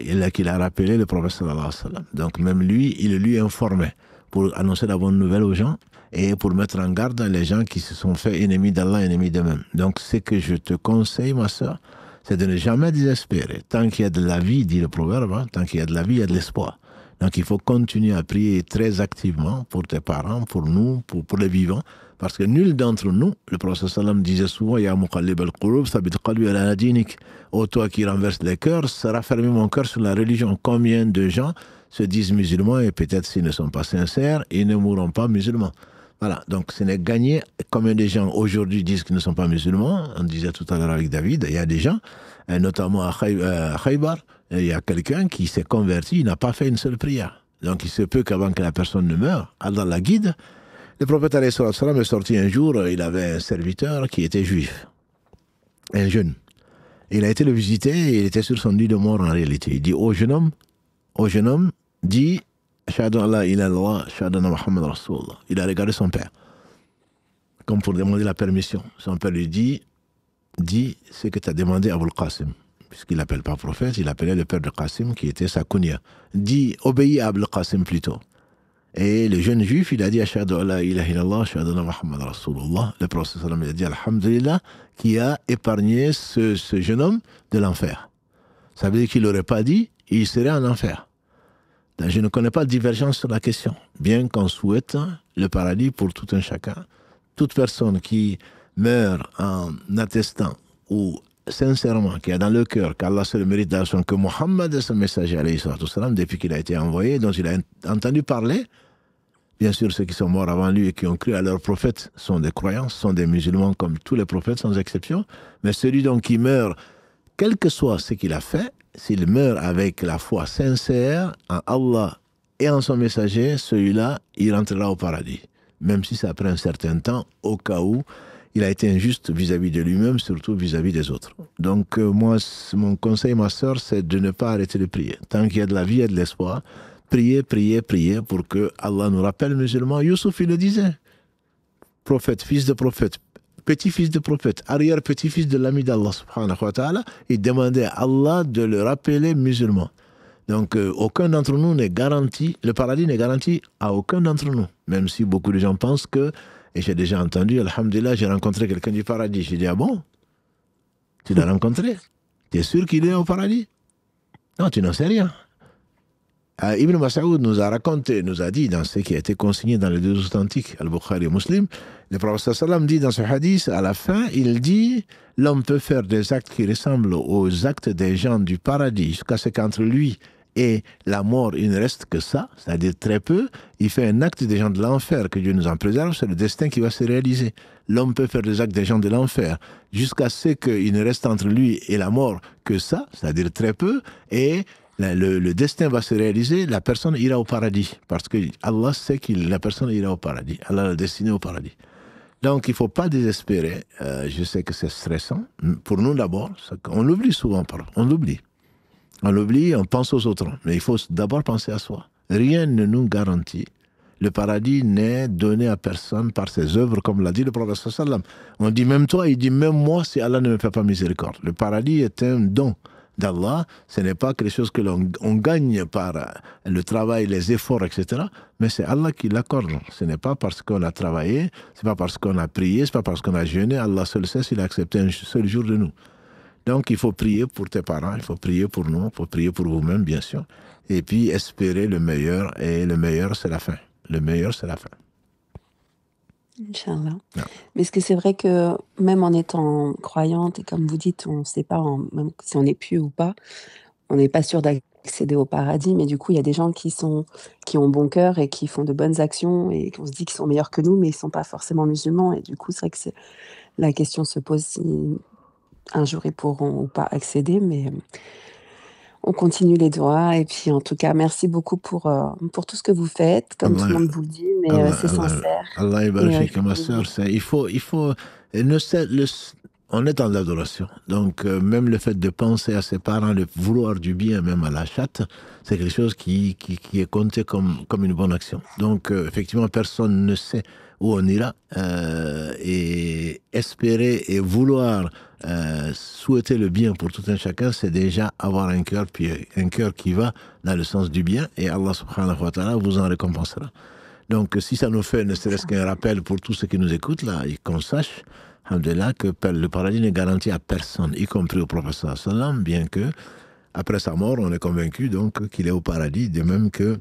rappelé le prophète sallallahu alayhi wa sallam. Donc même lui, il lui informait pour annoncer la bonne nouvelle aux gens et pour mettre en garde les gens qui se sont fait ennemis d'Allah, ennemis d'eux-mêmes. Donc ce que je te conseille, ma sœur, c'est de ne jamais désespérer. Tant qu'il y a de la vie, dit le proverbe, hein, tant qu'il y a de la vie, il y a de l'espoir. Donc il faut continuer à prier très activement pour tes parents, pour nous, pour les vivants, parce que nul d'entre nous, le prophète sallam disait souvent, Ya muqallib al-qulub, thabit qalbi ala dinik. Ô toi qui renverse les cœurs, raffermis mon cœur sur la religion. Combien de gens se disent musulmans et peut-être s'ils ne sont pas sincères, ils ne mourront pas musulmans. Voilà, donc ce n'est gagné. Combien de gens aujourd'hui disent qu'ils ne sont pas musulmans? On disait tout à l'heure avec David, il y a des gens, notamment à Khaybar, il y a quelqu'un qui s'est converti, il n'a pas fait une seule prière. Donc il se peut qu'avant que la personne ne meure, Allah la guide. Le prophète alayhi salam est sorti un jour, il avait un serviteur qui était juif, un jeune. Il a été le visiter et il était sur son lit de mort en réalité. Il dit au jeune homme, dis Ashhadu an la ilaha illallah, ashhadu anna Muhammad Rasulullah. Il a regardé son père, comme pour demander la permission. Son père lui dit ce que tu as demandé à Abul Qasim. Puisqu'il n'appelle pas prophète, il appelait le père de Qasim qui était sa kunya. Dis, obéis à Abul Qasim plutôt. Et le jeune juif, il a dit Ashhadu an la ilaha illallah, ashhadu anna Muhammad Rasulullah. Le prophète sallam il a dit Alhamdulillah, qui a épargné ce jeune homme de l'enfer. Ça veut dire qu'il n'aurait pas dit, il serait en enfer. Donc, je ne connais pas de divergence sur la question, bien qu'on souhaite le paradis pour tout un chacun. Toute personne qui meurt en attestant ou sincèrement, qui a dans le cœur qu'Allah seul mérite d'action, que Mohammed est son messager, alayhi salatu wassalam, depuis qu'il a été envoyé, dont il a entendu parler, Bien sûr, ceux qui sont morts avant lui et qui ont cru à leurs prophètes sont des croyants, sont des musulmans comme tous les prophètes sans exception. Mais celui donc qui meurt, quel que soit ce qu'il a fait, s'il meurt avec la foi sincère en Allah et en son messager, celui-là, il rentrera au paradis. Même si ça prend un certain temps, au cas où il a été injuste vis-à-vis de lui-même, surtout vis-à-vis des autres. Donc moi, mon conseil, ma sœur, c'est de ne pas arrêter de prier. Tant qu'il y a de la vie et de l'espoir, priez, priez, priez pour que Allah nous rappelle musulmans. Youssouf, il le disait. Prophète, fils de prophète, petit-fils de prophète, arrière-petit-fils de l'ami d'Allah subhanahu wa ta'ala, il demandait à Allah de le rappeler musulman. Donc aucun d'entre nous n'est garanti, le paradis n'est garanti à aucun d'entre nous. Même si beaucoup de gens pensent que, et j'ai déjà entendu, alhamdulillah, j'ai rencontré quelqu'un du paradis. J'ai dit, ah bon? Tu l'as rencontré? Tu es sûr qu'il est au paradis? Non, tu n'en sais rien. Ibn Mas'ud nous a raconté, nous a dit dans ce qui a été consigné dans les deux authentiques, Al-Bukhari et Muslim, le prophète sallam dit dans ce hadith, à la fin, il dit, l'homme peut faire des actes qui ressemblent aux actes des gens du paradis, jusqu'à ce qu'entre lui et la mort, il ne reste que ça, c'est-à-dire très peu. Il fait un acte des gens de l'enfer, que Dieu nous en préserve, c'est le destin qui va se réaliser. L'homme peut faire des actes des gens de l'enfer, jusqu'à ce qu'il ne reste entre lui et la mort que ça, c'est-à-dire très peu, et le destin va se réaliser, la personne ira au paradis, parce que Allah sait que la personne ira au paradis, Allah l'a destiné au paradis. Donc il ne faut pas désespérer, je sais que c'est stressant, pour nous d'abord, on l'oublie souvent, on l'oublie, on pense aux autres, mais il faut d'abord penser à soi. Rien ne nous garantit, le paradis n'est donné à personne par ses œuvres, comme l'a dit le prophète sallam. On dit même toi, il dit même moi, si Allah ne me fait pas miséricorde. Le paradis est un don d'Allah, ce n'est pas quelque chose que l'on gagne par le travail, les efforts, etc. Mais c'est Allah qui l'accorde. Ce n'est pas parce qu'on a travaillé, ce n'est pas parce qu'on a prié, ce n'est pas parce qu'on a jeûné. Allah seul sait s'il a accepté un seul jour de nous. Donc il faut prier pour tes parents, il faut prier pour nous, il faut prier pour vous-même, bien sûr. Et puis espérer le meilleur, et le meilleur, c'est la fin. Le meilleur, c'est la fin. Inch'Allah. Mais est-ce que c'est vrai que même en étant croyante, et comme vous dites, on ne sait pas même si on est pieux ou pas, on n'est pas sûr d'accéder au paradis, mais du coup, il y a des gens qui ont bon cœur et qui font de bonnes actions et qu'on se dit qu'ils sont meilleurs que nous, mais ils ne sont pas forcément musulmans. Et du coup, c'est vrai que la question se pose si un jour ils pourront ou pas accéder, mais on continue les doigts. Et puis, en tout cas, merci beaucoup pour tout ce que vous faites. Comme tout le monde vous le dit, mais c'est sincère. Allah est ma sœur. Il faut on est dans l'adoration. Donc, même le fait de penser à ses parents, de vouloir du bien, même à la chatte, c'est quelque chose qui est compté comme une bonne action. Donc, effectivement, personne ne sait où on ira. Et espérer et vouloir souhaiter le bien pour tout un chacun, c'est déjà avoir un cœur qui va dans le sens du bien, et Allah subhanahu wa ta'ala vous en récompensera. Donc si ça nous fait ne serait-ce qu'un rappel pour tous ceux qui nous écoutent là, et qu'on sache, alhamdoulilah, que le paradis n'est garanti à personne, y compris au prophète sallallahu alayhi wa sallam, bien que après sa mort, on est convaincu donc qu'il est au paradis, de même que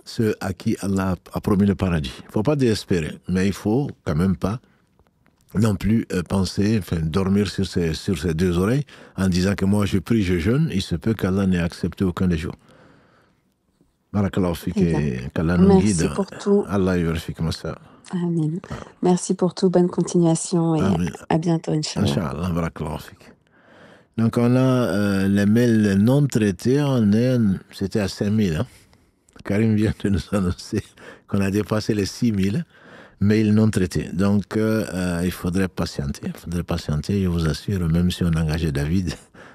ceux à qui Allah a promis le paradis. Il ne faut pas désespérer, mais il faut quand même pas non plus penser, dormir sur ses deux oreilles en disant que moi je prie, je jeûne, il se peut qu'Allah n'ait accepté aucun des jours. Barakallahu fik, et qu'Allah nous guide. Merci pour tout. Allah ybarfik, ma sœur. Amin. Merci pour tout, bonne continuation et Amin. à bientôt, Inch'Allah. Inch'Allah, barakallahu fik. Donc on a les mails non traités, c'était à 5000. Hein. Karim vient de nous annoncer qu'on a dépassé les 6000 mails non traités. Donc il faudrait patienter. Je vous assure, même si on engageait David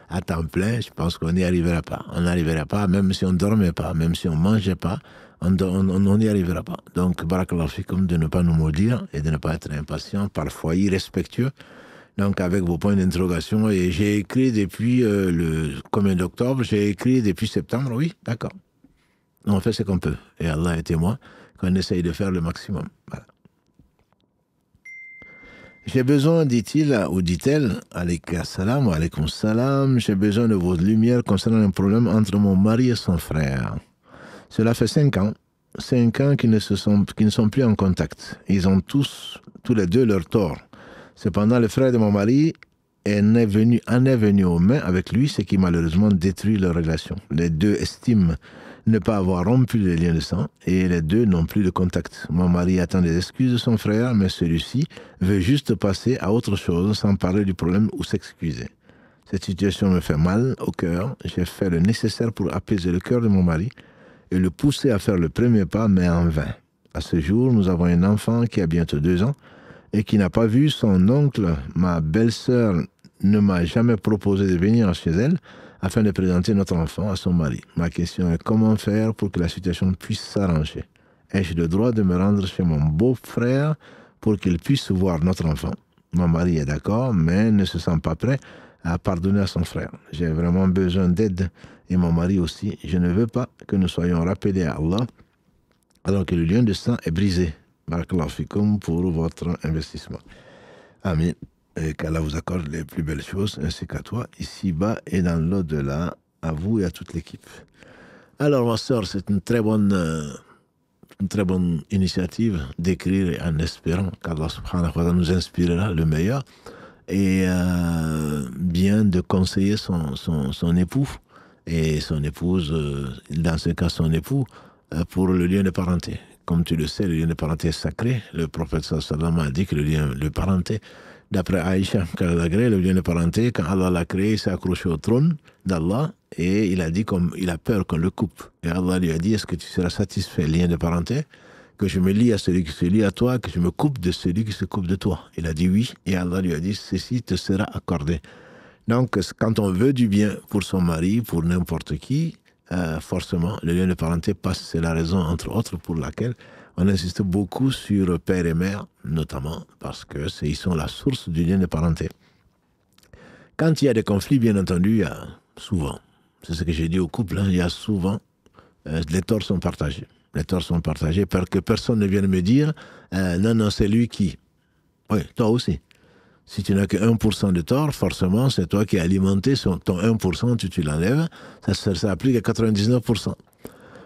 à temps plein, je pense qu'on n'y arrivera pas. On n'arrivera pas, même si on ne dormait pas, même si on ne mangeait pas, on n'y arrivera pas. Donc, barakallahu fikum, de ne pas nous maudire et de ne pas être impatient, parfois irrespectueux. Donc, avec vos points d'interrogation, et j'ai écrit depuis le combien d'octobre, j'ai écrit depuis septembre, oui, d'accord. On fait ce qu'on peut. Et Allah est témoin qu'on essaye de faire le maximum. Voilà. J'ai besoin, dit-il, ou dit-elle, alaykum salam, j'ai besoin de votre lumière concernant un problème entre mon mari et son frère. Cela fait 5 ans qu'ils ne sont plus en contact. Ils ont tous les deux leur tort. Cependant, le frère de mon mari en est venu aux mains avec lui, ce qui malheureusement détruit leur relation. Les deux estiment ne pas avoir rompu les liens de sang et les deux n'ont plus de contact. Mon mari attend des excuses de son frère, mais celui-ci veut juste passer à autre chose sans parler du problème ou s'excuser. Cette situation me fait mal au cœur. J'ai fait le nécessaire pour apaiser le cœur de mon mari et le pousser à faire le premier pas, mais en vain. À ce jour, nous avons un enfant qui a bientôt 2 ans et qui n'a pas vu son oncle. Ma belle-sœur ne m'a jamais proposé de venir chez elle afin de présenter notre enfant à son mari. Ma question est comment faire pour que la situation puisse s'arranger? Ai-je le droit de me rendre chez mon beau-frère pour qu'il puisse voir notre enfant? Mon mari est d'accord, mais ne se sent pas prêt à pardonner à son frère. J'ai vraiment besoin d'aide et mon mari aussi. Je ne veux pas que nous soyons rappelés à Allah alors que le lien de sang est brisé. Barakallahu fikum pour votre investissement. Amin. Et qu'Allah vous accorde les plus belles choses, ainsi qu'à toi, ici-bas et dans l'au-delà, à vous et à toute l'équipe. Alors, ma sœur, c'est une très bonne initiative d'écrire en espérant qu'Allah subhanahu wa ta'ala nous inspirera le meilleur et bien de conseiller son époux et son épouse, dans ce cas son époux, pour le lien de parenté. Comme tu le sais, le lien de parenté est sacré. Le prophète sallallahu a dit que le lien de parenté, d'après Aïcha, quand elle a créé le lien de parenté, quand Allah l'a créé, il s'est accroché au trône d'Allah et il a dit comme il a peur qu'on le coupe. Et Allah lui a dit, est-ce que tu seras satisfait, lien de parenté, que je me lie à celui qui se lie à toi, que je me coupe de celui qui se coupe de toi? Il a dit oui, et Allah lui a dit, ceci te sera accordé. Donc, quand on veut du bien pour son mari, pour n'importe qui, forcément, le lien de parenté passe. C'est la raison, entre autres, pour laquelle on insiste beaucoup sur père et mère, notamment, parce que ils sont la source du lien de parenté. Quand il y a des conflits, bien entendu, il y a souvent, c'est ce que j'ai dit au couple, il y a souvent, les torts sont partagés. Les torts sont partagés parce que personne ne vienne me dire, non, c'est lui qui. Oui, toi aussi. Si tu n'as que 1% de tort, forcément, c'est toi qui as alimenté ton 1%, tu l'enlèves, ça applique à 99%.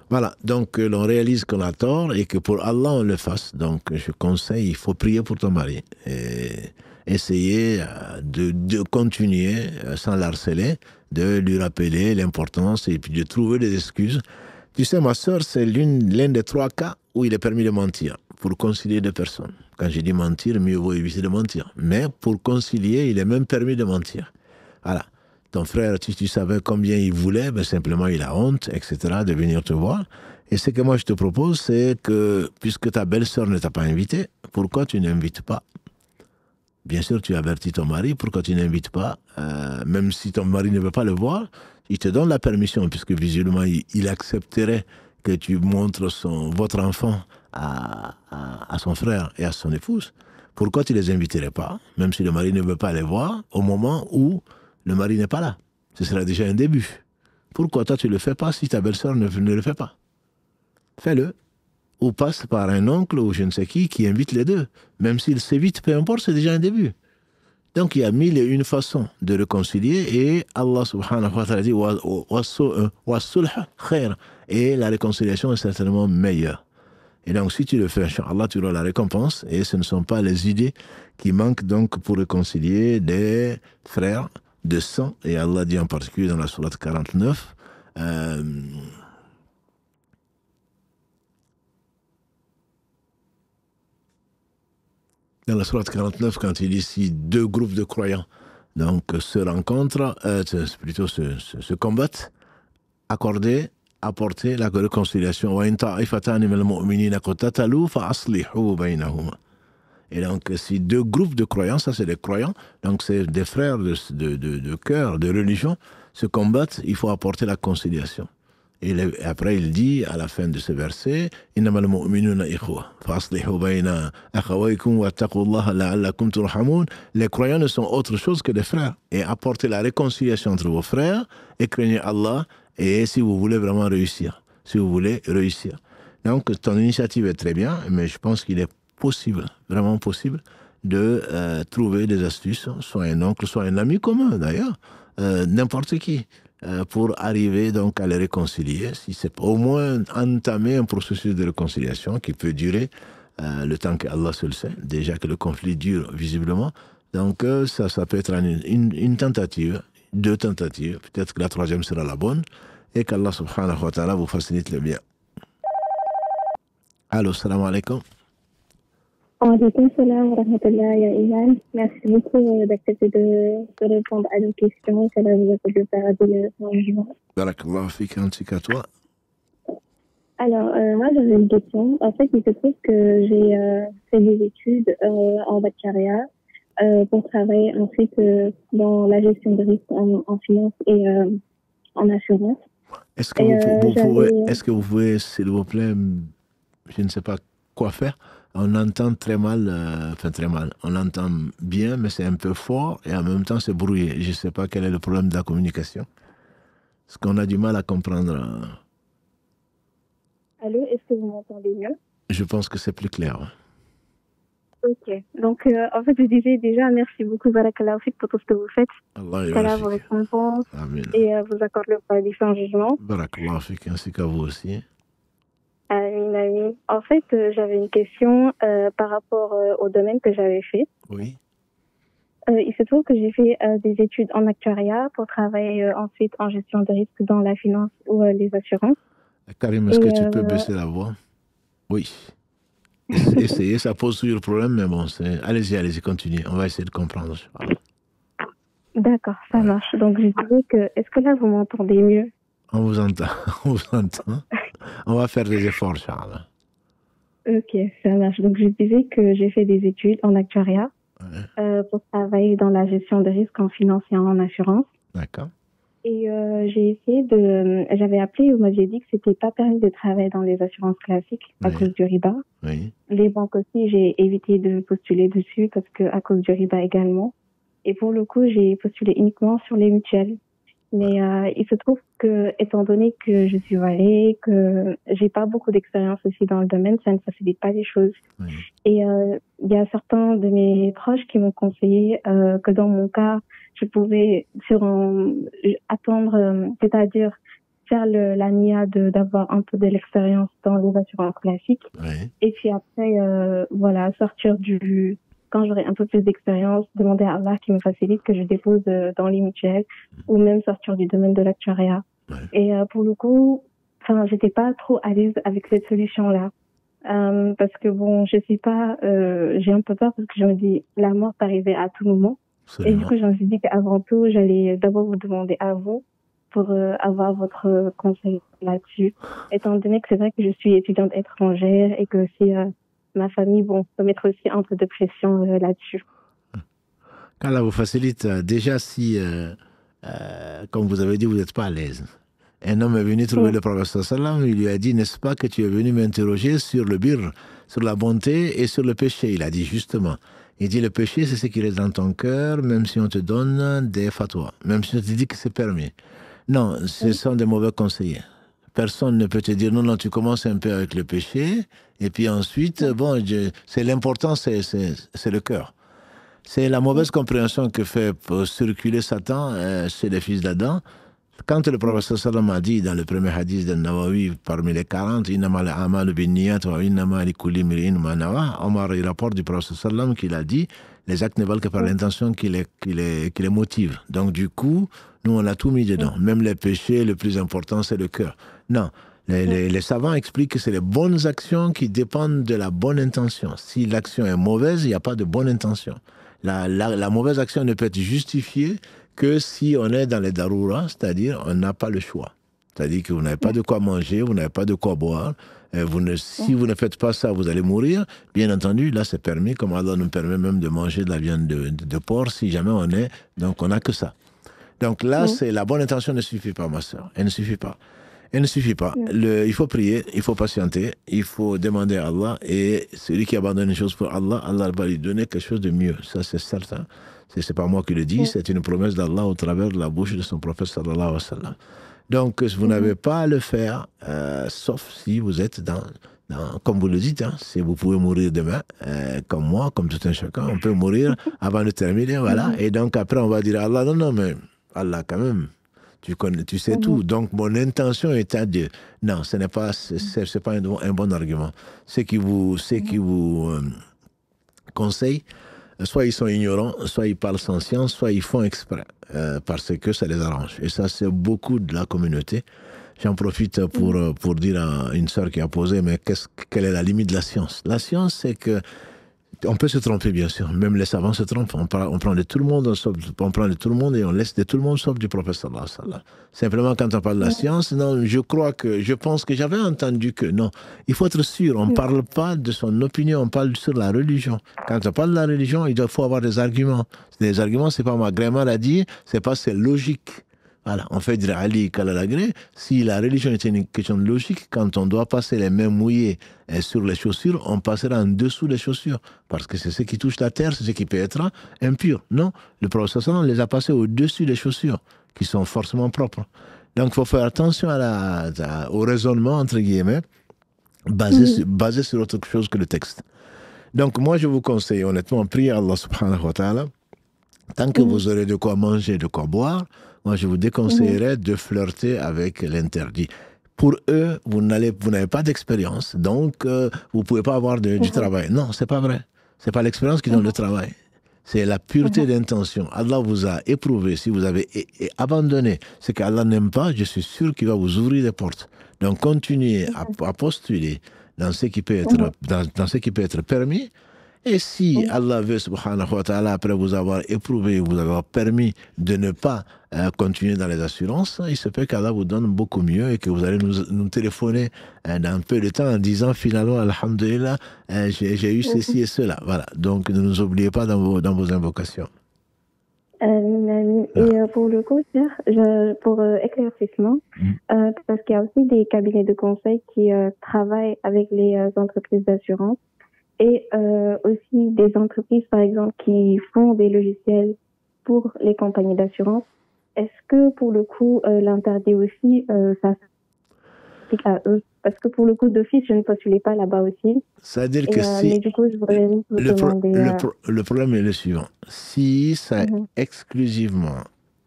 Voilà, donc l'on réalise qu'on a tort et que pour Allah, on le fasse. Donc je conseille, il faut prier pour ton mari. Et essayer de continuer, sans l'harceler, de lui rappeler l'importance et puis de trouver des excuses. Tu sais, ma sœur, c'est l'un des 3 cas où il est permis de mentir, pour concilier 2 personnes. Quand j'ai dit mentir, mieux vaut éviter de mentir. Mais pour concilier, il est même permis de mentir. Voilà. Ton frère, si tu savais combien il voulait, ben simplement il a honte, etc., de venir te voir. Et ce que moi je te propose, c'est que, puisque ta belle-sœur ne t'a pas invité, pourquoi tu n'invites pas? Bien sûr, tu avertis ton mari, pourquoi tu n'invites pas, même si ton mari ne veut pas le voir, il te donne la permission, puisque visuellement, il accepterait que tu montres votre enfant à son frère et à son épouse. Pourquoi tu ne les inviterais pas, même si le mari ne veut pas les voir, au moment où le mari n'est pas là? Ce sera déjà un début. Pourquoi toi tu ne le fais pas si ta belle-sœur ne le fait pas? Fais-le. Ou passe par un oncle ou je ne sais qui invite les deux. Même s'il s'évite, peu importe, c'est déjà un début. Donc il y a 1001 façons de réconcilier et Allah subhanahu wa ta'ala dit wa sulh khair. Et la réconciliation est certainement meilleure. Et donc si tu le fais, Inch'Allah, tu auras la récompense et ce ne sont pas les idées qui manquent donc pour réconcilier des frères de sang. Et Allah dit en particulier dans la sourate 49, dans la sourate 49, quand il dit si 2 groupes de croyants donc se rencontrent, plutôt se combattent, apporter la réconciliation. Et donc, si 2 groupes de croyants, ça c'est des croyants, donc c'est des frères de cœur, de religion, se combattent, il faut apporter la conciliation. Et après, il dit, à la fin de ce verset, les croyants ne sont autre chose que des frères. Et apportez la réconciliation entre vos frères et craignez Allah, et si vous voulez vraiment réussir. Donc, ton initiative est très bien, mais je pense qu'il est possible, vraiment possible, de trouver des astuces, soit un oncle, soit un ami commun d'ailleurs, n'importe qui, pour arriver donc à les réconcilier, si c'est au moins entamer un processus de réconciliation qui peut durer le temps que Allah seul sait, déjà que le conflit dure visiblement. Donc ça peut être une tentative, 2 tentatives, peut-être que la 3e sera la bonne, et qu'Allah subhanahu wa ta'ala vous facilite le bien. Allô, salam alaikum. Alaikum salam wa rahmatullah, ya Iman. Merci beaucoup d'accepter de répondre à nos questions. Ça va vous apporter le paradis sans jugement. Barakallah fik, ainsi qu'à toi. Alors, moi, j'avais une question. En fait, il se trouve que j'ai fait des études en baccalauréat pour travailler ensuite dans la gestion de risque en finance et en assurance. Est-ce que vous pouvez, s'il vous plaît, je ne sais pas quoi faire. On entend très mal, très mal. On entend bien, mais c'est un peu fort et en même temps c'est brouillé. Je ne sais pas quel est le problème de la communication. Parce qu'on a du mal à comprendre. Allô, est-ce que vous m'entendez mieux? Je pense que c'est plus clair. Ok. Donc, en fait, je disais déjà merci beaucoup, Barakallahu fik, pour tout ce que vous faites. Allah vous récompense et vous accorde le paradis sans jugement. Barakallahu fik, ainsi qu'à vous aussi. Amin, amin. En fait, j'avais une question par rapport au domaine que j'avais fait. Oui. Il se trouve que j'ai fait des études en actuariat pour travailler ensuite en gestion de risque dans la finance ou les assurances. Karim, est-ce que tu peux baisser la voix? Oui. Essayez, ça pose toujours le problème, mais bon, allez-y, continuez. On va essayer de comprendre. D'accord, ça marche. Donc, je disais que, est-ce que là, vous m'entendez mieux? On vous entend, on vous entend. On va faire des efforts, Charles. Ok, ça marche. Donc, je disais que j'ai fait des études en actuariat pour travailler dans la gestion de risque en finance et en assurance. D'accord. Et j'avais appelé, vous m'aviez dit que c'était pas permis de travailler dans les assurances classiques à cause du riba. Oui. Les banques aussi, j'ai évité de postuler dessus parce que à cause du riba également. Et pour le coup, j'ai postulé uniquement sur les mutuelles. Mais il se trouve que, étant donné que je suis voilée, que j'ai pas beaucoup d'expérience aussi dans le domaine, ça ne facilite pas les choses. Oui. Et il y a certains de mes proches qui m'ont conseillé que dans mon cas, je pouvais attendre, c'est-à-dire faire la NIA d'avoir un peu de l'expérience dans les assurances classiques. Oui. Et puis après, sortir quand j'aurai un peu plus d'expérience, demander à Allah qui me facilite que je dépose dans les mutuelles ou même sortir du domaine de l'actuariat. Ouais. Et pour le coup, j'étais pas trop à l'aise avec cette solution-là. Parce que bon, je sais pas, j'ai un peu peur parce que je me dis, la mort peut arriver à tout moment. Absolument. Et du coup, je me suis dit qu'avant tout, j'allais d'abord vous demander à vous pour avoir votre conseil là-dessus. Étant donné que c'est vrai que je suis étudiante étrangère et que aussi ma famille, peut mettre aussi un peu de pression là-dessus. Quand là vous facilite, déjà si, comme vous avez dit, vous n'êtes pas à l'aise. Un homme est venu trouver le prophète sallam, il lui a dit, n'est-ce pas que tu es venu m'interroger sur le birr, sur la bonté et sur le péché? Il a dit justement. Il dit, le péché, c'est ce qui reste dans ton cœur, même si on te donne des fatwas, même si on te dit que c'est permis. Non, ce sont des mauvais conseillers. Personne ne peut te dire, non, tu commences un peu avec le péché, et puis ensuite, c'est l'important, c'est le cœur. C'est la mauvaise compréhension que fait circuler Satan chez les fils d'Adam. Quand le prophète sallam a dit dans le premier hadith de Nawawi, parmi les 40, il rapporte du prophète sallam qu'il a dit, les actes ne valent que par l'intention qui les motive. Donc du coup, nous on a tout mis dedans. Même les péchés, le plus important c'est le cœur. Non, les savants expliquent que c'est les bonnes actions qui dépendent de la bonne intention. Si l'action est mauvaise, il n'y a pas de bonne intention. La mauvaise action ne peut être justifiée que si on est dans les darouras, c'est-à-dire on n'a pas le choix. C'est-à-dire que vous n'avez pas de quoi manger, vous n'avez pas de quoi boire. Si vous ne faites pas ça, vous allez mourir. Bien entendu, là c'est permis, comme Allah nous permet même de manger de la viande de porc, si jamais donc on n'a que ça. Donc là, c'est la bonne intention ne suffit pas, ma soeur. Elle ne suffit pas. Elle ne suffit pas. Il faut prier, il faut patienter, il faut demander à Allah, et celui qui abandonne une chose pour Allah, Allah va lui donner quelque chose de mieux. Ça, c'est certain. C'est pas moi qui le dis, c'est une promesse d'Allah au travers de la bouche de son prophète sallallahu alayhi wa sallam. Donc, vous n'avez pas à le faire, sauf si vous êtes comme vous le dites, si vous pouvez mourir demain, comme moi, comme tout un chacun, on peut mourir avant de terminer, voilà. Et donc, après, on va dire à Allah, non, mais Allah, quand même, tu sais tout. Donc, mon intention est à dire, non, ce n'est pas, c'est pas un bon argument. Ceux qui vous conseillent, soit ils sont ignorants, soit ils parlent sans science, soit ils font exprès, parce que ça les arrange. Et ça, c'est beaucoup de la communauté. J'en profite pour dire à une sœur qui a posé, mais quelle est la limite de la science? La science, c'est que on peut se tromper, bien sûr. Même les savants se trompent. On prend de tout le monde, on prend de tout le monde et on laisse de tout le monde sauf du prophète sallallahu alayhi wa sallam. Simplement, quand on parle de la science, non, je pense que j'avais entendu que non, il faut être sûr, on ne parle pas de son opinion, on parle sur la religion. Quand on parle de la religion, il faut avoir des arguments. Des arguments, c'est pas ma grand-mère a dit, c'est logique. Voilà, on fait dire Ali Kalalagré, si la religion était une question de logique, quand on doit passer les mains mouillées sur les chaussures, on passera en dessous des chaussures, parce que c'est ce qui touche la terre, c'est ce qui peut être impur. Non, le prophète sallallahu les a passés au-dessus des chaussures, qui sont forcément propres. Donc il faut faire attention au raisonnement, entre guillemets, basé sur autre chose que le texte. Donc moi je vous conseille honnêtement, priez Allah subhanahu wa ta'ala, tant que vous aurez de quoi manger, de quoi boire, moi, je vous déconseillerais de flirter avec l'interdit. Pour eux, vous n'avez pas d'expérience, donc vous ne pouvez pas avoir du travail. Non, ce n'est pas vrai. Ce n'est pas l'expérience qui donne le travail. C'est la pureté d'intention. Allah vous a éprouvé. Si vous avez abandonné ce qu'Allah n'aime pas, je suis sûr qu'il va vous ouvrir des portes. Donc, continuez à postuler dans ce qui peut être, dans ce qui peut être permis. Et si Allah veut, subhanahu wa ta'ala, après vous avoir éprouvé, vous avoir permis de ne pas continuer dans les assurances, il se peut qu'Allah vous donne beaucoup mieux et que vous allez nous téléphoner dans peu de temps en disant finalement, alhamdulillah, j'ai eu ceci et cela. Voilà. Donc ne nous oubliez pas dans vos invocations. Et pour le coup, pour éclaircissement, parce qu'il y a aussi des cabinets de conseil qui travaillent avec les entreprises d'assurance. Et aussi des entreprises, par exemple, qui font des logiciels pour les compagnies d'assurance. Est-ce que, pour le coup, l'interdit aussi, ça s'applique à eux? Parce que, pour le coup, d'office, je ne postulais pas là-bas aussi. C'est-à-dire que si... Mais du coup, je voudrais vous demander... Le problème est le suivant. Si ça exclusivement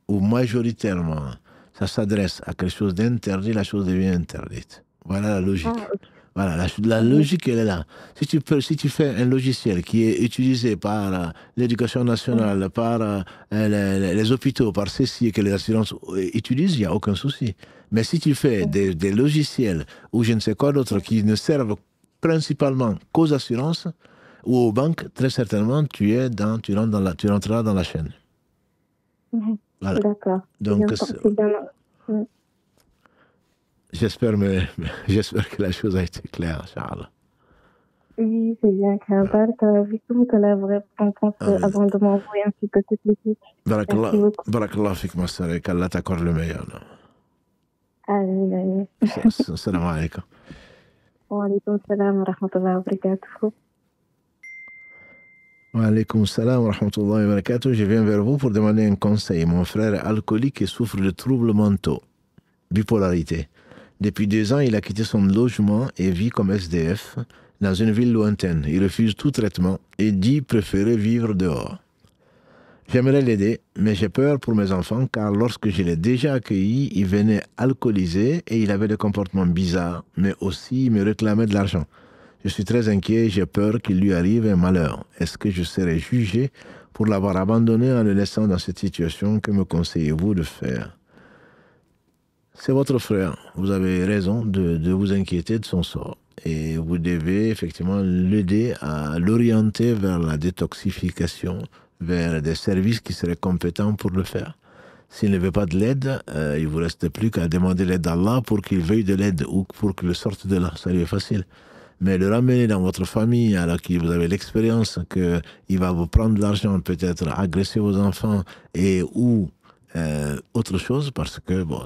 ou majoritairement, ça s'adresse à quelque chose d'interdit, la chose devient interdite. Voilà la logique. Ah, okay. Voilà, la logique, elle est là. Si tu fais un logiciel qui est utilisé par l'éducation nationale, par les hôpitaux, par ceci et que les assurances utilisent, il n'y a aucun souci. Mais si tu fais des logiciels ou je ne sais quoi d'autre qui ne servent principalement qu'aux assurances ou aux banques, très certainement, tu rentreras dans la chaîne. Voilà. D'accord. Donc, j'espère que la chose a été claire, Inch'Allah. Oui, c'est bien clair. Que la vraie réponse avant de m'envoyer un petit peu toute l'équipe. Barakallah fik, ma sœur, et qu'Allah t'accorde le meilleur. Amin. Salam alaikum. Wa alaikum salam wa rahmatullahi wa barakatuh. Wa alaikum salam wa rahmatullahi wa barakatuh. Je viens vers vous pour demander un conseil. Mon frère est alcoolique et souffre de troubles mentaux, bipolarité. Depuis 2 ans, il a quitté son logement et vit comme SDF dans une ville lointaine. Il refuse tout traitement et dit préférer vivre dehors. J'aimerais l'aider, mais j'ai peur pour mes enfants car lorsque je l'ai déjà accueilli, il venait alcoolisé et il avait des comportements bizarres, mais aussi il me réclamait de l'argent. Je suis très inquiet et j'ai peur qu'il lui arrive un malheur. Est-ce que je serai jugé pour l'avoir abandonné en le laissant dans cette situation? Que me conseillez-vous de faire? C'est votre frère. Vous avez raison de vous inquiéter de son sort. Et vous devez effectivement l'aider à l'orienter vers la détoxification, vers des services qui seraient compétents pour le faire. S'il ne veut pas de l'aide, il ne vous reste plus qu'à demander l'aide d'Allah pour qu'il veuille de l'aide ou pour qu'il sorte de là. Ça lui est facile. Mais le ramener dans votre famille, alors que vous avez l'expérience qu'il va vous prendre de l'argent, peut-être agresser vos enfants ou autre chose, parce que bon,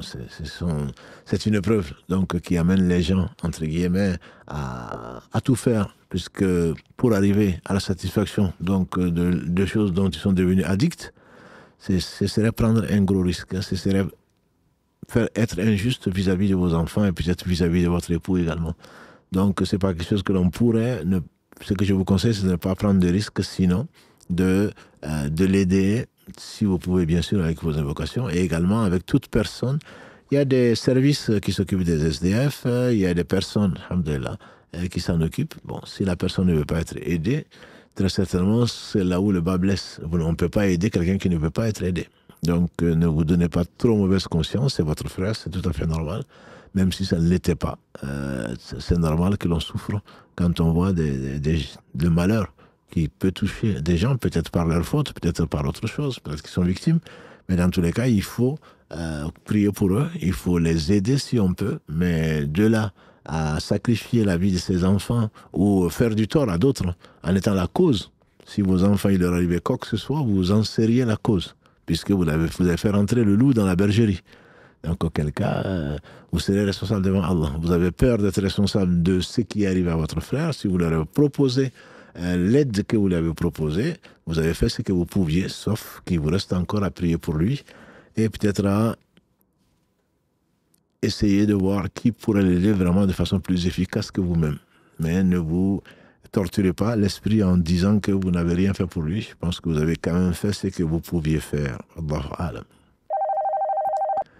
c'est une preuve donc, qui amène les gens, entre guillemets, à tout faire, puisque pour arriver à la satisfaction donc, de choses dont ils sont devenus addicts, ce serait prendre un gros risque, ce serait faire être injuste vis-à-vis de vos enfants et peut-être vis-à-vis de votre époux également. Donc, ce n'est pas quelque chose que l'on pourrait... Ce que je vous conseille, c'est de ne pas prendre de risques, sinon de l'aider, si vous pouvez bien sûr avec vos invocations, et également avec toute personne. Il y a des services qui s'occupent des SDF, il y a des personnes, alhamdoulilah, qui s'en occupent. Bon, si la personne ne veut pas être aidée, très certainement, c'est là où le bas blesse. On ne peut pas aider quelqu'un qui ne veut pas être aidé. Donc, ne vous donnez pas trop mauvaise conscience, c'est votre frère, c'est tout à fait normal. même si ça ne l'était pas. C'est normal que l'on souffre quand on voit des malheurs qui peut toucher des gens, peut-être par leur faute, peut-être par autre chose, peut-être qu'ils sont victimes. Mais dans tous les cas, il faut prier pour eux, il faut les aider si on peut, mais de là à sacrifier la vie de ses enfants ou faire du tort à d'autres en étant la cause. Si vos enfants, il leur arrivait quoi que ce soit, vous en seriez la cause, puisque vous avez fait rentrer le loup dans la bergerie. Donc, auquel cas, vous serez responsable devant Allah. Vous avez peur d'être responsable de ce qui arrive à votre frère. Si vous leur avez proposé l'aide que vous lui avez proposée, vous avez fait ce que vous pouviez, sauf qu'il vous reste encore à prier pour lui et peut-être à essayer de voir qui pourrait l'aider vraiment de façon plus efficace que vous-même. Mais ne vous torturez pas l'esprit en disant que vous n'avez rien fait pour lui. Je pense que vous avez quand même fait ce que vous pouviez faire. Allahu a'lam.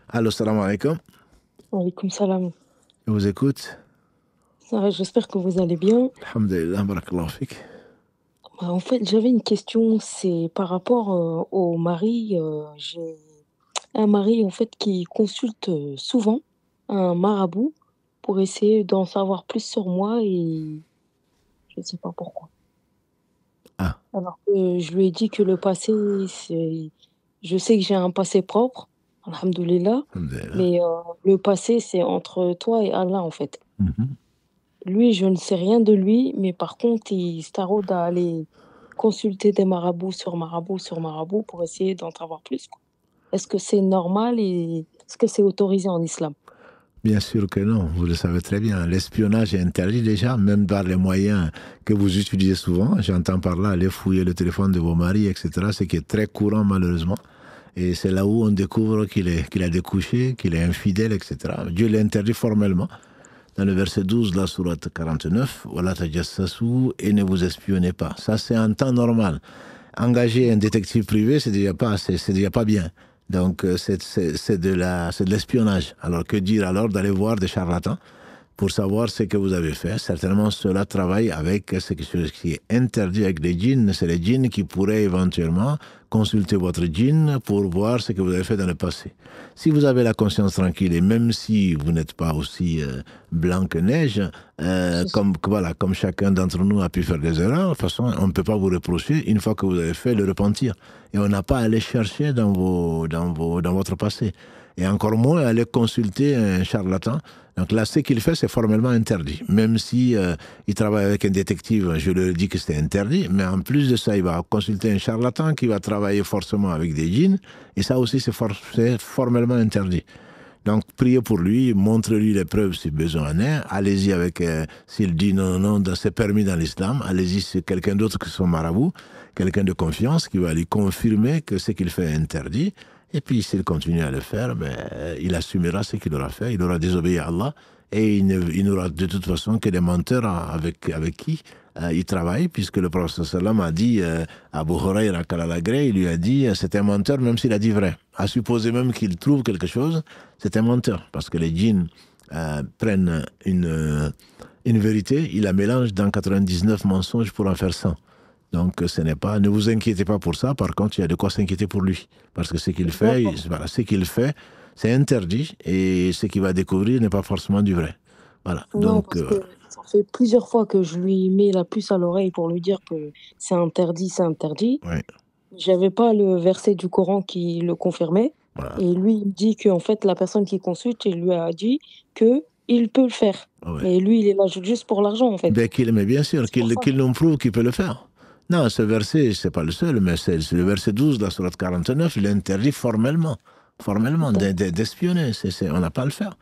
Allô, salam alaikum. Alaikum salam. Je vous écoute. J'espère que vous allez bien. Alhamdulillah, barakallahu fik. En fait, j'avais une question, c'est par rapport au mari. J'ai un mari en fait qui consulte souvent un marabout pour essayer d'en savoir plus sur moi et je ne sais pas pourquoi. Ah. Alors que je lui ai dit que le passé, je sais que j'ai un passé propre, alhamdoulilah, mais le passé, c'est entre toi et Allah en fait. Lui, je ne sais rien de lui, mais par contre, il se taraude à aller consulter des marabouts sur marabouts pour essayer d'en savoir plus. Est-ce que c'est normal et est-ce que c'est autorisé en islam? Bien sûr que non, vous le savez très bien. L'espionnage est interdit déjà, même par les moyens que vous utilisez souvent. J'entends par là aller fouiller le téléphone de vos maris, etc. Ce qui est très courant malheureusement. Et c'est là où on découvre qu'il a découché, qu'il est infidèle, etc. Dieu l'interdit formellement. Dans le verset 12 de la sourate 49, « Wala tajassasu » et ne vous espionnez pas. Ça, c'est en temps normal. Engager un détective privé, c'est déjà pas bien. Donc, c'est de l'espionnage. Alors, que dire alors d'aller voir des charlatans pour savoir ce que vous avez fait? Certainement, cela travaille avec ce qui est interdit avec les djinns. C'est les djinns qui pourraient éventuellement consulter votre djinn pour voir ce que vous avez fait dans le passé. Si vous avez la conscience tranquille, et même si vous n'êtes pas aussi blanc que neige, comme chacun d'entre nous a pu faire des erreurs, de toute façon, on ne peut pas vous reprocher une fois que vous avez fait le repentir. Et on n'a pas à aller chercher dans votre passé. Et encore moins aller consulter un charlatan. Donc là, ce qu'il fait, c'est formellement interdit. Même si il travaille avec un détective, je lui ai dit que c'était interdit, mais en plus de ça, il va consulter un charlatan qui va travailler forcément avec des djinns, et ça aussi, c'est formellement interdit. Donc, priez pour lui, montrez-lui les preuves si besoin en est. Allez-y avec, s'il dit non, c'est permis dans l'islam, allez-y c'est quelqu'un d'autre que son marabout, quelqu'un de confiance qui va lui confirmer que ce qu'il fait est interdit. Et puis, s'il continue à le faire, il assumera ce qu'il aura fait. Il aura désobéi à Allah. Et il n'aura de toute façon que des menteurs avec qui il travaille, puisque le prophète sallam a dit à Abu Huraira il lui a dit c'est un menteur même s'il a dit vrai. À supposer même qu'il trouve quelque chose, c'est un menteur. Parce que les djinns prennent une vérité, ils la mélangent dans 99 mensonges pour en faire 100. Donc, ne vous inquiétez pas pour ça. Par contre, il y a de quoi s'inquiéter pour lui. Parce que ce qu'il fait, c'est interdit. Et ce qu'il va découvrir n'est pas forcément du vrai. Voilà. Non, parce que ça fait plusieurs fois que je lui mets la puce à l'oreille pour lui dire que c'est interdit. Oui. J'avais pas le verset du Coran qui le confirmait. Voilà. Et lui, il me dit qu'en fait, la personne qui consulte, il lui a dit qu'il peut le faire. Ouais. Et lui, il est là juste pour l'argent, en fait. Mais bien sûr, qu'il nous prouve qu'il peut le faire. Non, ce verset, c'est pas le seul, mais c'est le verset 12 de la sourate 49, il interdit formellement d'espionner. On n'a pas à le faire.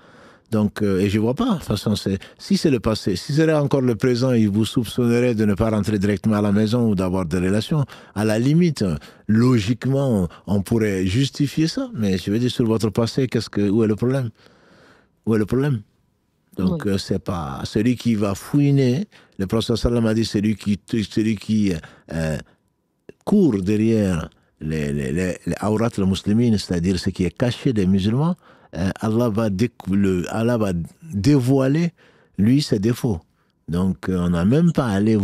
Donc, et je vois pas, de toute façon, si c'est le passé, si c'était encore le présent, il vous soupçonnerait de ne pas rentrer directement à la maison ou d'avoir des relations. À la limite, logiquement, on pourrait justifier ça, mais je veux dire, sur votre passé, où est le problème? Où est le problème? Donc, c'est pas celui qui va fouiner. Le prophète sallam a dit celui qui court derrière les awrat les muslimines, c'est-à-dire ce qui est caché des musulmans, Allah va dévoiler lui ses défauts. Donc, on n'a même pas aller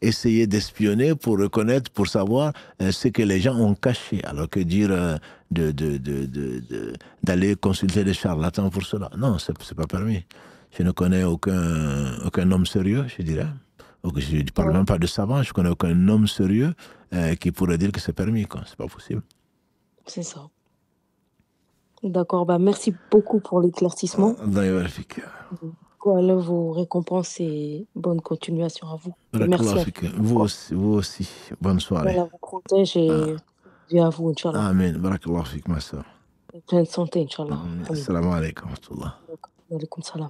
essayer d'espionner pour reconnaître, pour savoir ce que les gens ont caché. Alors que dire d'aller consulter des charlatans pour cela. Non, c'est pas permis. Je ne connais aucun homme sérieux, je dirais. Je ne parle même pas de savant, je connais aucun homme sérieux qui pourrait dire que c'est permis, quoi. C'est pas possible. C'est ça. D'accord, bah merci beaucoup pour l'éclaircissement. Voilà vos récompenses et bonne continuation à vous. Et merci à vous. Vous aussi. Bonne soirée. Allah vous protège et Dieu à vous, Inch'Allah. Amen. Barakallah fik, ma soeur. Plein de santé, Inch'Allah. Assalamu alaikum. Wa alaikum salam.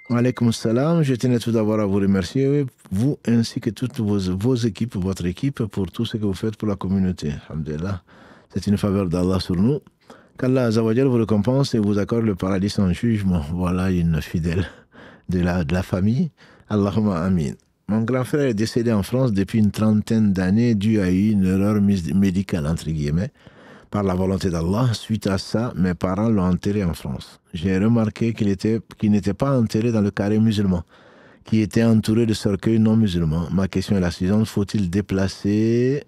Wa alaikum salam. Je tenais tout d'abord à vous remercier, vous ainsi que toutes vos équipes, votre équipe, pour tout ce que vous faites pour la communauté. Alhamdulillah. C'est une faveur d'Allah sur nous. Qu'Allah Azawajal vous récompense et vous accorde le paradis sans jugement. Voilà une fidèle de la famille. Allahumma amin. Mon grand frère est décédé en France depuis une trentaine d'années dû à une erreur médicale, entre guillemets, par la volonté d'Allah. Suite à ça, mes parents l'ont enterré en France. J'ai remarqué qu'il n'était pas enterré dans le carré musulman, qui était entouré de cercueils non musulmans. Ma question est la suivante. Faut-il déplacer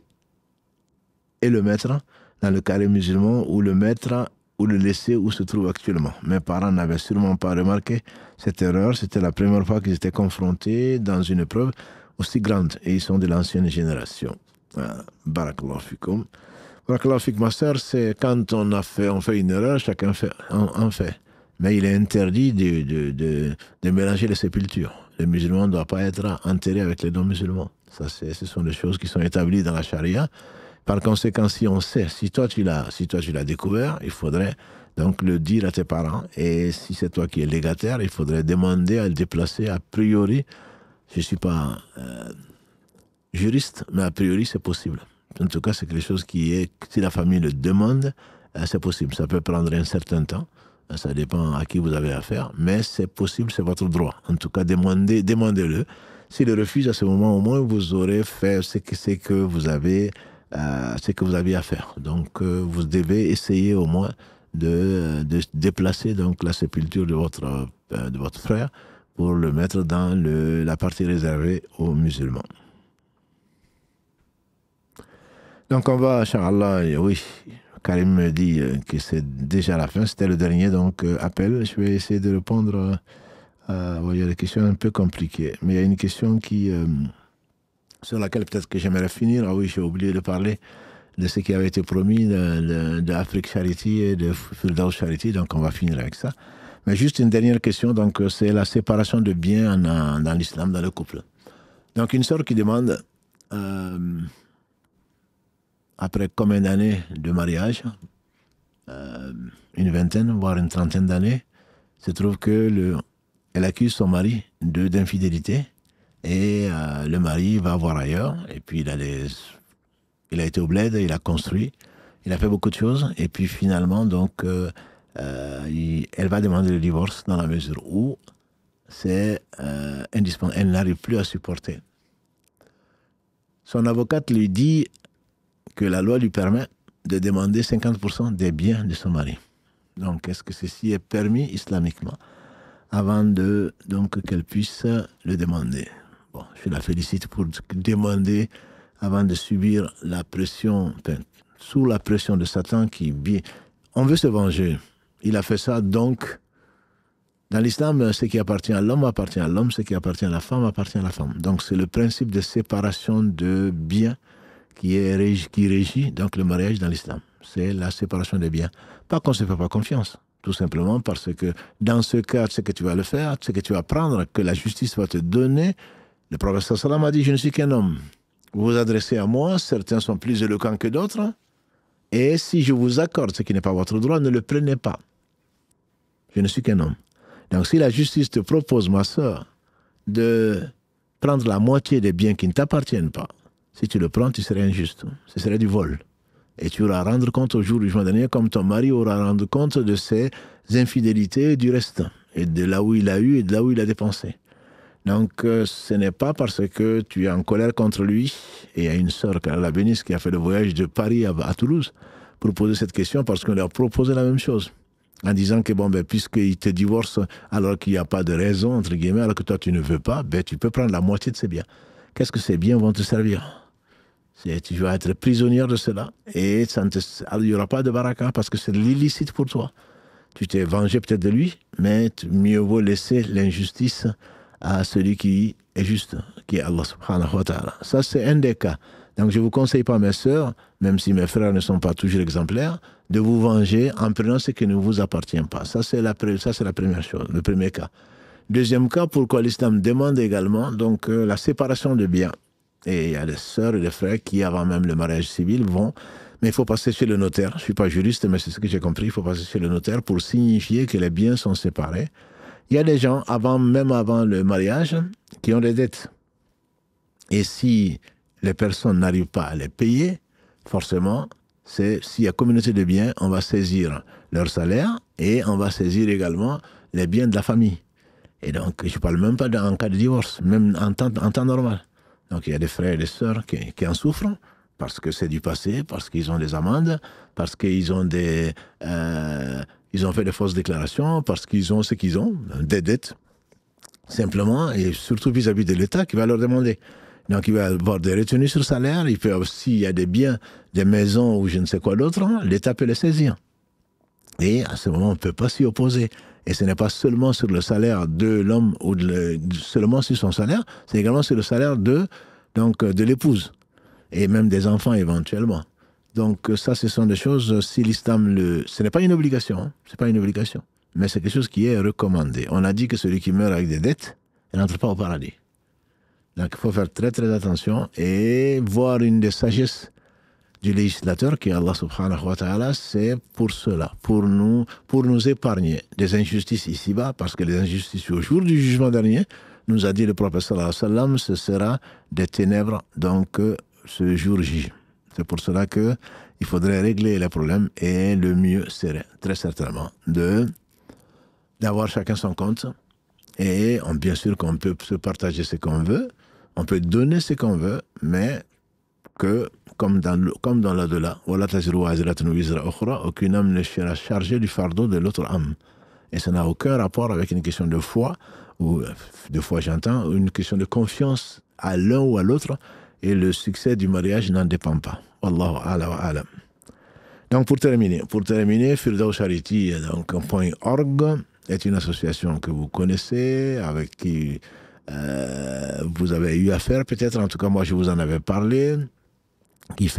et le mettre dans le carré musulman ou le mettre ou le laisser où se trouve actuellement? Mes parents n'avaient sûrement pas remarqué cette erreur. C'était la première fois qu'ils étaient confrontés dans une épreuve aussi grande et ils sont de l'ancienne génération. Barakallahu fikoum. Barakallahu fik, ma sœur, c'est quand on fait une erreur, chacun en fait. Mais il est interdit de mélanger les sépultures. Les musulmans ne doivent pas être enterrés avec les non-musulmans. Ça, ce sont des choses qui sont établies dans la charia. Par conséquent, si on sait, si toi tu l'as découvert, il faudrait donc le dire à tes parents. Et si c'est toi qui es légataire, il faudrait demander à le déplacer. A priori, je ne suis pas juriste, mais a priori, c'est possible. En tout cas, c'est quelque chose si la famille le demande, c'est possible. Ça peut prendre un certain temps. Ça dépend à qui vous avez affaire. Mais c'est possible, c'est votre droit. En tout cas, demandez-le. S'il le refuse, à ce moment, au moins, vous aurez fait ce que vous avez à faire. Donc, vous devez essayer au moins de déplacer donc, la sépulture de votre frère pour le mettre dans la partie réservée aux musulmans. Donc, on va, Inch'Allah, oui, Karim me dit que c'est déjà la fin, c'était le dernier donc appel. Je vais essayer de répondre il y a des questions un peu compliquées, mais il y a une question sur laquelle peut-être que j'aimerais finir. Ah oui, j'ai oublié de parler de ce qui avait été promis de Afrique Charity et de Firdaus Charity, donc on va finir avec ça. Mais juste une dernière question, donc c'est la séparation de biens dans l'islam, dans le couple. Donc une sœur qui demande, après combien d'années de mariage, une vingtaine, voire une trentaine d'années, se trouve que elle accuse son mari d'infidélité. Et le mari va voir ailleurs, et puis il a été au bled, il a construit, il a fait beaucoup de choses, et puis finalement, donc, elle va demander le divorce dans la mesure où c'est indispensable, elle n'arrive plus à supporter. Son avocate lui dit que la loi lui permet de demander 50% des biens de son mari. Donc, est-ce que ceci est permis islamiquement avant donc qu'elle puisse le demander? Bon, je la félicite pour demander avant de subir la pression, sous la pression de Satan on veut se venger. Il a fait ça, donc, dans l'islam, ce qui appartient à l'homme, ce qui appartient à la femme, appartient à la femme. Donc, c'est le principe de séparation de biens qui régit donc le mariage dans l'islam. C'est la séparation des biens. Pas qu'on ne se fait pas confiance. Tout simplement parce que dans ce cas, ce que tu vas le faire, ce que tu vas prendre, que la justice va te donner. Le prophète sallam a dit, je ne suis qu'un homme. Vous vous adressez à moi, certains sont plus éloquents que d'autres, et si je vous accorde ce qui n'est pas votre droit, ne le prenez pas. Je ne suis qu'un homme. Donc si la justice te propose, ma sœur, de prendre la moitié des biens qui ne t'appartiennent pas, si tu le prends, tu serais injuste. Ce serait du vol. Et tu auras à rendre compte au jour du jugement dernier, comme ton mari aura à rendre compte de ses infidélités et du reste, et de là où il a eu et de là où il a dépensé. Donc, ce n'est pas parce que tu es en colère contre lui, et il y a une sœur, la bénisse, qui a fait le voyage de Paris à Toulouse pour poser cette question, parce qu'on leur a proposé la même chose. en disant que, bon, ben, puisqu'il te divorce alors qu'il n'y a pas de raison, entre guillemets, alors que toi, tu ne veux pas, ben, tu peux prendre la moitié de ses biens. Qu'est-ce que ces biens vont te servir? Tu vas être prisonnière de cela et il n'y aura pas de baraka parce que c'est l'illicite pour toi. Tu t'es vengé peut-être de lui, mais mieux vaut laisser l'injustice à celui qui est juste, qui est Allah subhanahu wa ta'ala. Ça, c'est un des cas. Donc, je ne vous conseille pas, mes sœurs, même si mes frères ne sont pas toujours exemplaires, de vous venger en prenant ce qui ne vous appartient pas. Ça, c'est la première chose, le premier cas. Deuxième cas, pourquoi l'islam demande également donc, la séparation de biens. Et il y a des sœurs et des frères qui, avant même le mariage civil, vont... Mais il faut passer chez le notaire. Je ne suis pas juriste, mais c'est ce que j'ai compris. Il faut passer chez le notaire pour signifier que les biens sont séparés. Il y a des gens, même avant le mariage, qui ont des dettes. Et si les personnes n'arrivent pas à les payer, forcément, s'il y a communauté de biens, on va saisir leur salaire et on va saisir également les biens de la famille. Et donc, je ne parle même pas en cas de divorce, même en temps normal. Donc, il y a des frères et des sœurs qui en souffrent parce que c'est du passé, parce qu'ils ont des amendes, parce qu'ils ont ils ont fait des fausses déclarations, parce qu'ils ont ce qu'ils ont, des dettes, simplement, et surtout vis-à-vis de l'État qui va leur demander. Donc, il va y avoir des retenues sur salaire, il peut aussi, il y a des biens, des maisons ou je ne sais quoi d'autre, l'État peut les saisir. Et à ce moment, on ne peut pas s'y opposer. Et ce n'est pas seulement sur le salaire de l'homme ou seulement sur son salaire, c'est également sur le salaire de l'épouse et même des enfants éventuellement. Donc ça, ce sont des choses, si l'islam ce n'est pas une obligation, c'est pas une obligation, mais c'est quelque chose qui est recommandé. On a dit que celui qui meurt avec des dettes, il n'entre pas au paradis. Donc il faut faire très très attention et voir une des sagesses du législateur, qui est Allah subhanahu wa ta'ala, c'est pour cela, pour nous épargner des injustices ici-bas, parce que les injustices au jour du jugement dernier, nous a dit le prophète sallallahu alayhi wa sallam, ce sera des ténèbres, donc ce jour J. C'est pour cela qu'il faudrait régler les problèmes et le mieux serait très certainement d'avoir chacun son compte et bien sûr qu'on peut se partager ce qu'on veut, on peut donner ce qu'on veut, mais que comme dans l'au-delà, aucune âme ne sera chargée du fardeau de l'autre âme. Et ça n'a aucun rapport avec une question de foi, ou de foi j'entends, ou une question de confiance à l'un ou à l'autre, et le succès du mariage n'en dépend pas. Wallahu a'lam. Donc pour terminer, Firdaus Charity, donc .org, est une association que vous connaissez, avec qui vous avez eu affaire peut-être, en tout cas moi je vous en avais parlé, qui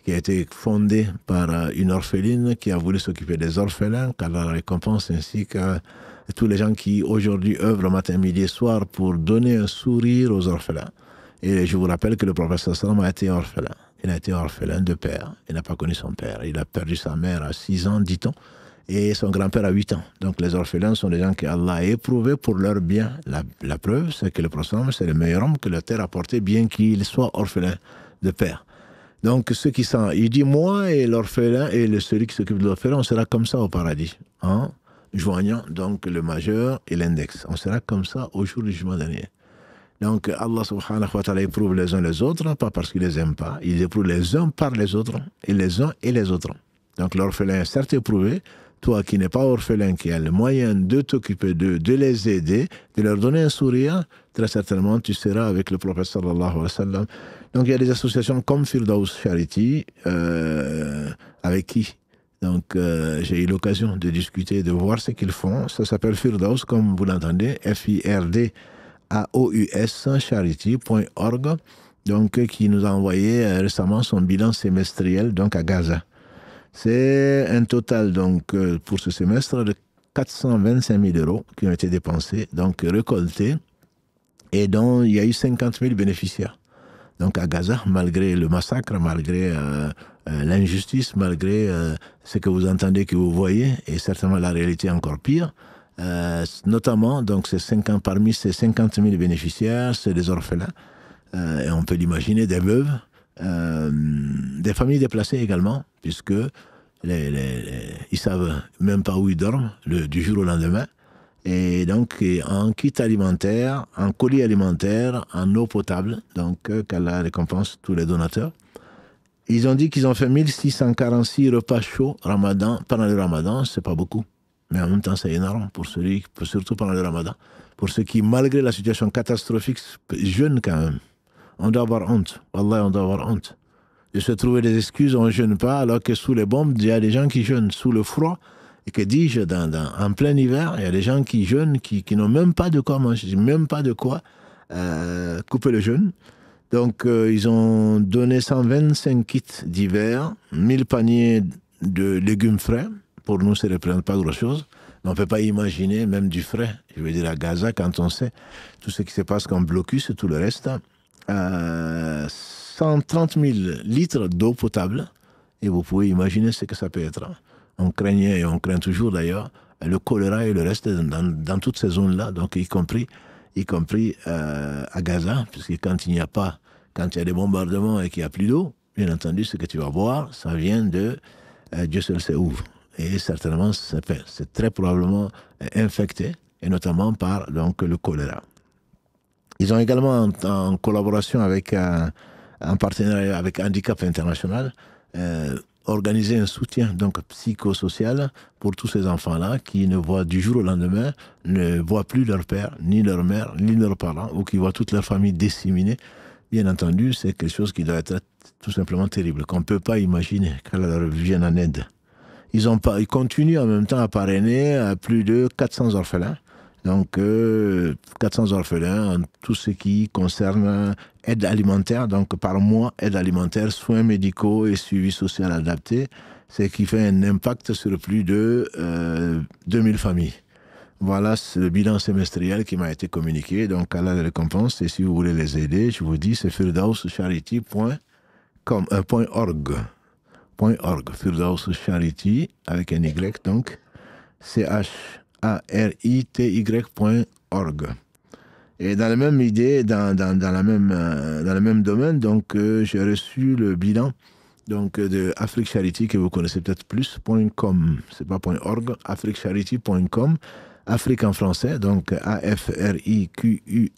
a été fondée par une orpheline qui a voulu s'occuper des orphelins, car la récompense ainsi que tous les gens qui aujourd'hui œuvrent matin, midi et soir pour donner un sourire aux orphelins. Et je vous rappelle que le prophète sallam a été orphelin. Il a été orphelin de père. Il n'a pas connu son père. Il a perdu sa mère à 6 ans, dit-on, et son grand-père à 8 ans. Donc les orphelins sont des gens que Allah a éprouvés pour leur bien. La preuve, c'est que le prophète, c'est le meilleur homme que la terre a porté, bien qu'il soit orphelin de père. Donc ceux qui sont, il dit moi et l'orphelin et celui qui s'occupe de l'orphelin, on sera comme ça au paradis, en joignant donc le majeur et l'index. On sera comme ça au jour du jugement dernier. Donc Allah subhanahu wa ta'ala éprouve les uns les autres, pas parce qu'il les aime pas, il éprouve les uns par les autres, et les uns et les autres. Donc l'orphelin est certes éprouvé, toi qui n'es pas orphelin, qui as le moyen de t'occuper d'eux, de les aider, de leur donner un sourire, très certainement tu seras avec le prophète sallallahu alayhi wa sallam. Donc il y a des associations comme Firdaus Charity, avec qui donc j'ai eu l'occasion de discuter, de voir ce qu'ils font. Ça s'appelle Firdaus, comme vous l'entendez, FIRDAUS, charity.org, donc qui nous a envoyé récemment son bilan semestriel donc à Gaza. C'est un total donc pour ce semestre de 425 000 € qui ont été dépensés, donc récoltés, et dont il y a eu 50 000 bénéficiaires. Donc à Gaza, malgré le massacre, malgré l'injustice, malgré ce que vous entendez, que vous voyez, et certainement la réalité encore pire, notamment donc parmi ces 50 000 bénéficiaires, c'est des orphelins, et on peut l'imaginer, des veuves, des familles déplacées également, puisque ils savent même pas où ils dorment du jour au lendemain, et donc en kit alimentaire, en colis alimentaire, en eau potable, donc qu'Allah récompense tous les donateurs, Ils ont dit qu'ils ont fait 1646 repas chauds Ramadan, pendant le Ramadan, c'est pas beaucoup. Mais en même temps, c'est énorme pour surtout pendant le Ramadan. Pour ceux qui, malgré la situation catastrophique, jeûnent quand même. On doit avoir honte. Wallah, on doit avoir honte. De se trouver des excuses, on ne jeûne pas, alors que sous les bombes, il y a des gens qui jeûnent. Sous le froid, et que dis-je, en plein hiver, il y a des gens qui jeûnent, qui n'ont même pas de quoi manger, même pas de quoi couper le jeûne. Donc, ils ont donné 125 kits d'hiver, 1000 paniers de légumes frais. Pour nous, ça ne représente pas grand-chose. Mais on ne peut pas imaginer, même du frais, je veux dire à Gaza, quand on sait tout ce qui se passe comme blocus et tout le reste. 130 000 litres d'eau potable. Et vous pouvez imaginer ce que ça peut être. On craignait, et on craint toujours d'ailleurs, le choléra et le reste dans toutes ces zones-là, donc y compris à Gaza, puisque quand il y a des bombardements et qu'il n'y a plus d'eau, bien entendu, ce que tu vas boire, ça vient de Dieu seul sait où. Et certainement, c'est très probablement infecté, et notamment par donc, le choléra. Ils ont également, en collaboration avec en partenariat avec Handicap International, organisé un soutien donc psychosocial pour tous ces enfants-là qui ne voient du jour au lendemain, ne voient plus leur père, ni leur mère, ni leurs parents, ou qui voient toute leur famille disséminée. Bien entendu, c'est quelque chose qui doit être tout simplement terrible, qu'on ne peut pas imaginer qu'elle leur vienne en aide. Ils continuent en même temps à parrainer à plus de 400 orphelins. Donc, 400 orphelins, en tout ce qui concerne aide alimentaire, donc par mois, aide alimentaire, soins médicaux et suivi social adapté, ce qui fait un impact sur plus de 2000 familles. Voilà le bilan semestriel qui m'a été communiqué, donc à la récompense, et si vous voulez les aider, je vous dis, c'est firdauscharity.org. Firdaus Charity, avec un Y, donc, CHARITY.org. Et dans la même idée, dans le même domaine, donc, j'ai reçu le bilan donc, de Afrique Charity, que vous connaissez peut-être plus, .com, c'est pas .org, afriquecharity.com, Afrique en français, donc AFRIQUE,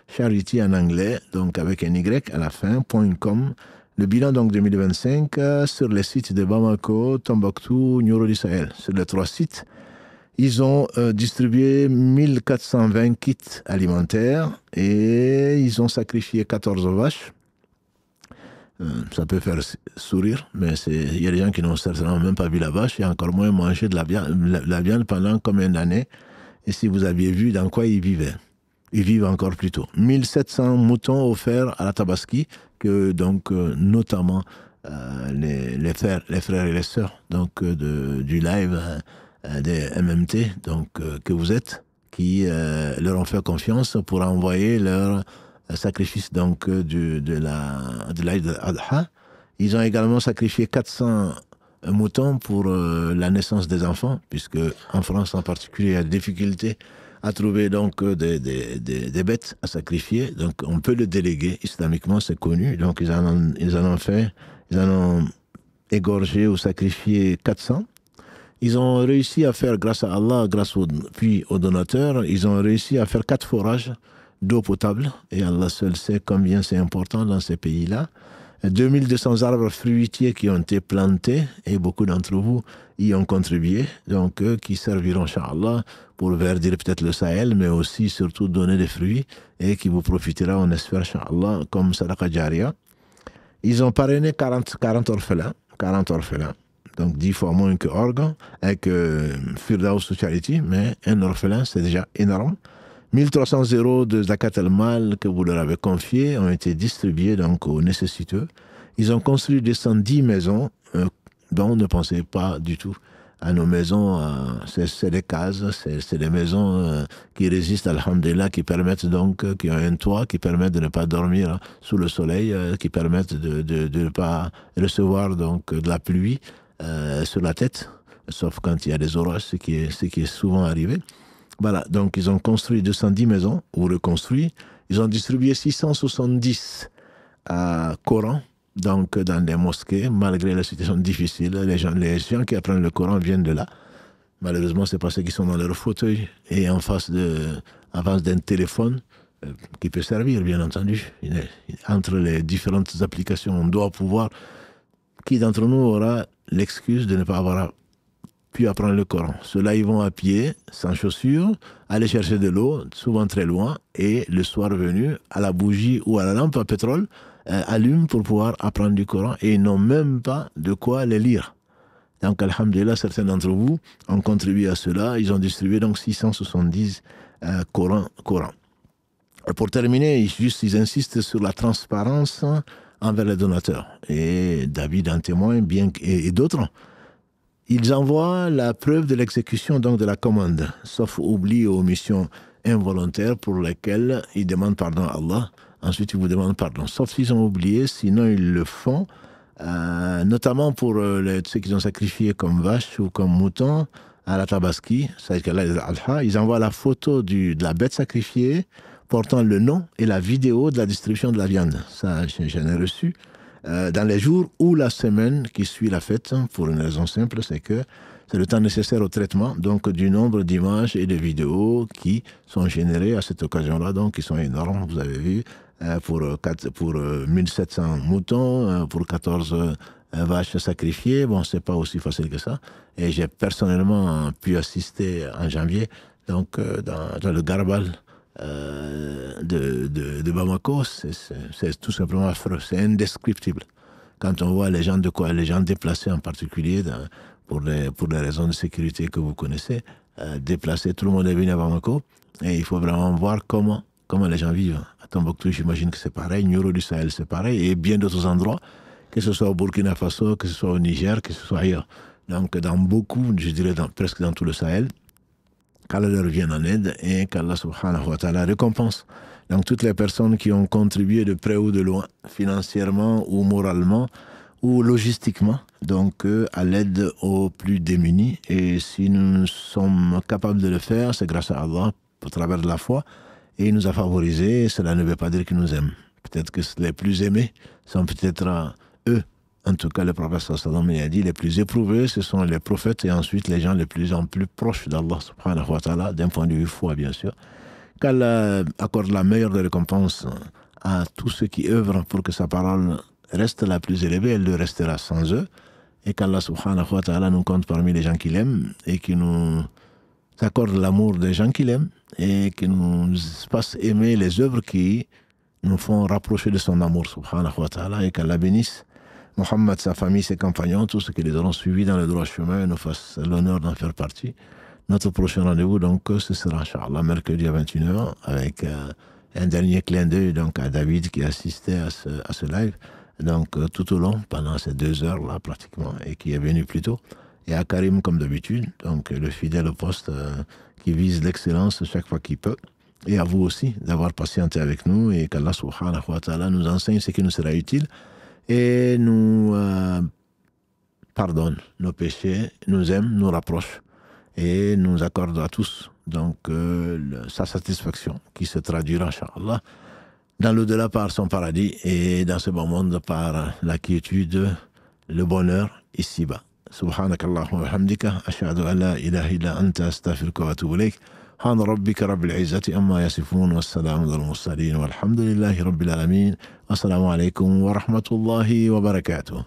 Charity en anglais, donc avec un Y à la fin, .com. Le bilan donc 2025 sur les sites de Bamako, Tombouctou, Nioro Sahel. Sur les 3 sites, ils ont distribué 1420 kits alimentaires et ils ont sacrifié 14 vaches. Ça peut faire sourire, mais il y a des gens qui n'ont certainement même pas vu la vache et encore moins mangé de la viande pendant combien d'années. Et si vous aviez vu dans quoi ils vivaient. Ils vivent encore plus tôt. 1700 moutons offerts à la Tabaski, que donc notamment les frères et les sœurs donc, du live des MMT donc, que vous êtes, qui leur ont fait confiance pour envoyer leur sacrifice donc, de l'Aïd al-Adha. Ils ont également sacrifié 400 moutons pour la naissance des enfants, puisque en France en particulier, il y a des difficultés à trouver donc des bêtes à sacrifier. Donc on peut le déléguer islamiquement, c'est connu. Donc ils en ont égorgé ou sacrifié 400. Ils ont réussi à faire, grâce à Allah, puis aux donateurs, ils ont réussi à faire 4 forages d'eau potable. Et Allah seul sait combien c'est important dans ces pays-là. 2200 arbres fruitiers qui ont été plantés, et beaucoup d'entre vous y ont contribué, donc qui serviront, Inch'Allah, pour verdir peut-être le Sahel, mais aussi, surtout, donner des fruits, et qui vous profitera, on espère, Inch'Allah, comme Sadaqa Jariya. Ils ont parrainé 40 orphelins, donc 10 fois moins que Organ, avec Firdaus Charity, mais un orphelin, c'est déjà énorme. 1300 euros de Zakat al-Mal que vous leur avez confiés ont été distribués donc aux nécessiteux. Ils ont construit 210 maisons dont ne pensez pas du tout à nos maisons. C'est des cases, c'est des maisons qui résistent, alhamdulillah, qui permettent donc, qui ont un toit, qui permettent de ne pas dormir sous le soleil, qui permettent de ne pas recevoir donc de la pluie sur la tête, sauf quand il y a des orages, ce qui est souvent arrivé. Voilà, donc ils ont construit 210 maisons, ou reconstruit. Ils ont distribué 670 Corans, donc dans les mosquées, malgré la situation difficile. Les gens qui apprennent le Coran viennent de là. Malheureusement, c'est pas ceux qui sont dans leur fauteuil et en face d'un téléphone qui peut servir, bien entendu. Entre les différentes applications, on doit pouvoir qui d'entre nous aura l'excuse de ne pas avoir pu apprendre le Coran? Ceux-là, ils vont à pied, sans chaussures, aller chercher de l'eau, souvent très loin, et le soir venu, à la bougie ou à la lampe à pétrole, allument pour pouvoir apprendre du Coran, et ils n'ont même pas de quoi les lire. Donc, alhamdulillah, certains d'entre vous ont contribué à cela. Ils ont distribué donc 670 Corans. Pour terminer, ils insistent sur la transparence envers les donateurs. Et David en témoigne, et d'autres. Ils envoient la preuve de l'exécution donc de la commande, sauf oubli ou omission involontaire pour lesquels ils demandent pardon à Allah. Ensuite, ils vous demandent pardon. Sauf s'ils ont oublié, sinon ils le font. Notamment pour ceux qu'ils ont sacrifiés comme vaches ou comme moutons à la tabaski, ils envoient la photo de la bête sacrifiée portant le nom et la vidéo de la distribution de la viande. Ça, j'en ai reçu dans les jours ou la semaine qui suit la fête, pour une raison simple, c'est que c'est le temps nécessaire au traitement donc du nombre d'images et de vidéos qui sont générées à cette occasion-là, donc qui sont énormes, vous avez vu, pour 1700 moutons, pour 14 vaches sacrifiées. Bon, c'est pas aussi facile que ça. Et j'ai personnellement pu assister en janvier, donc dans le Garbal de Bamako. C'est tout simplement affreux, c'est indescriptible. Quand on voit les gens déplacés en particulier, pour les raisons de sécurité que vous connaissez, déplacés, tout le monde est venu à Bamako, et il faut vraiment voir comment les gens vivent. À Tombouctou, j'imagine que c'est pareil, Nioro du Sahel, c'est pareil, et bien d'autres endroits, que ce soit au Burkina Faso, que ce soit au Niger, que ce soit ailleurs. Donc, dans beaucoup, je dirais presque dans tout le Sahel, qu'Allah leur vienne en aide et qu'Allah subhanahu wa ta'ala récompense. Donc, toutes les personnes qui ont contribué de près ou de loin, financièrement ou moralement ou logistiquement, donc à l'aide aux plus démunis. Et si nous sommes capables de le faire, c'est grâce à Allah, au travers de la foi. Et il nous a favorisés, cela ne veut pas dire qu'il nous aime. Peut-être que les plus aimés sont peut-être eux. En tout cas, le prophète sallallahu alayhi wa sallam a dit, les plus éprouvés, ce sont les prophètes et ensuite les gens les plus en plus proches d'Allah subhanahu wa ta'ala, d'un point de vue foi, bien sûr. Qu'Allah accorde la meilleure des récompenses à tous ceux qui œuvrent pour que sa parole reste la plus élevée, elle le restera sans eux. Et qu'Allah subhanahu wa ta'ala nous compte parmi les gens qu'il aime et qui nous accorde l'amour des gens qu'il aime et qui nous fasse aimer les œuvres qui nous font rapprocher de son amour subhanahu wa ta'ala, et qu'Allah bénisse Mohammed, sa famille, ses compagnons, tous ceux qui les auront suivis dans le droit chemin, nous fassent l'honneur d'en faire partie. Notre prochain rendez-vous, donc, ce sera, Inch'Allah, mercredi à 21h, avec un dernier clin d'œil donc, à David qui assistait à ce live, donc tout au long, pendant ces 2 heures-là, pratiquement, et qui est venu plus tôt. Et à Karim, comme d'habitude, donc le fidèle au poste qui vise l'excellence chaque fois qu'il peut. Et à vous aussi d'avoir patienté avec nous, et qu'Allah subhanahu wa ta'ala nous enseigne ce qui nous sera utile et nous pardonne nos péchés, nous aime, nous rapproche et nous accorde à tous donc sa satisfaction qui se traduira, Inch'Allah, dans l'au-delà par son paradis et dans ce bon monde par la quiétude, le bonheur ici-bas. Subhanakallahumma wa bihamdika, ashhadu an la ilaha illa anta, astaghfiruka wa atubu ilayk. سبحان ربك رب العزة أما يصفون والسلام على المرسلين والحمد لله رب العالمين والسلام عليكم ورحمة الله وبركاته.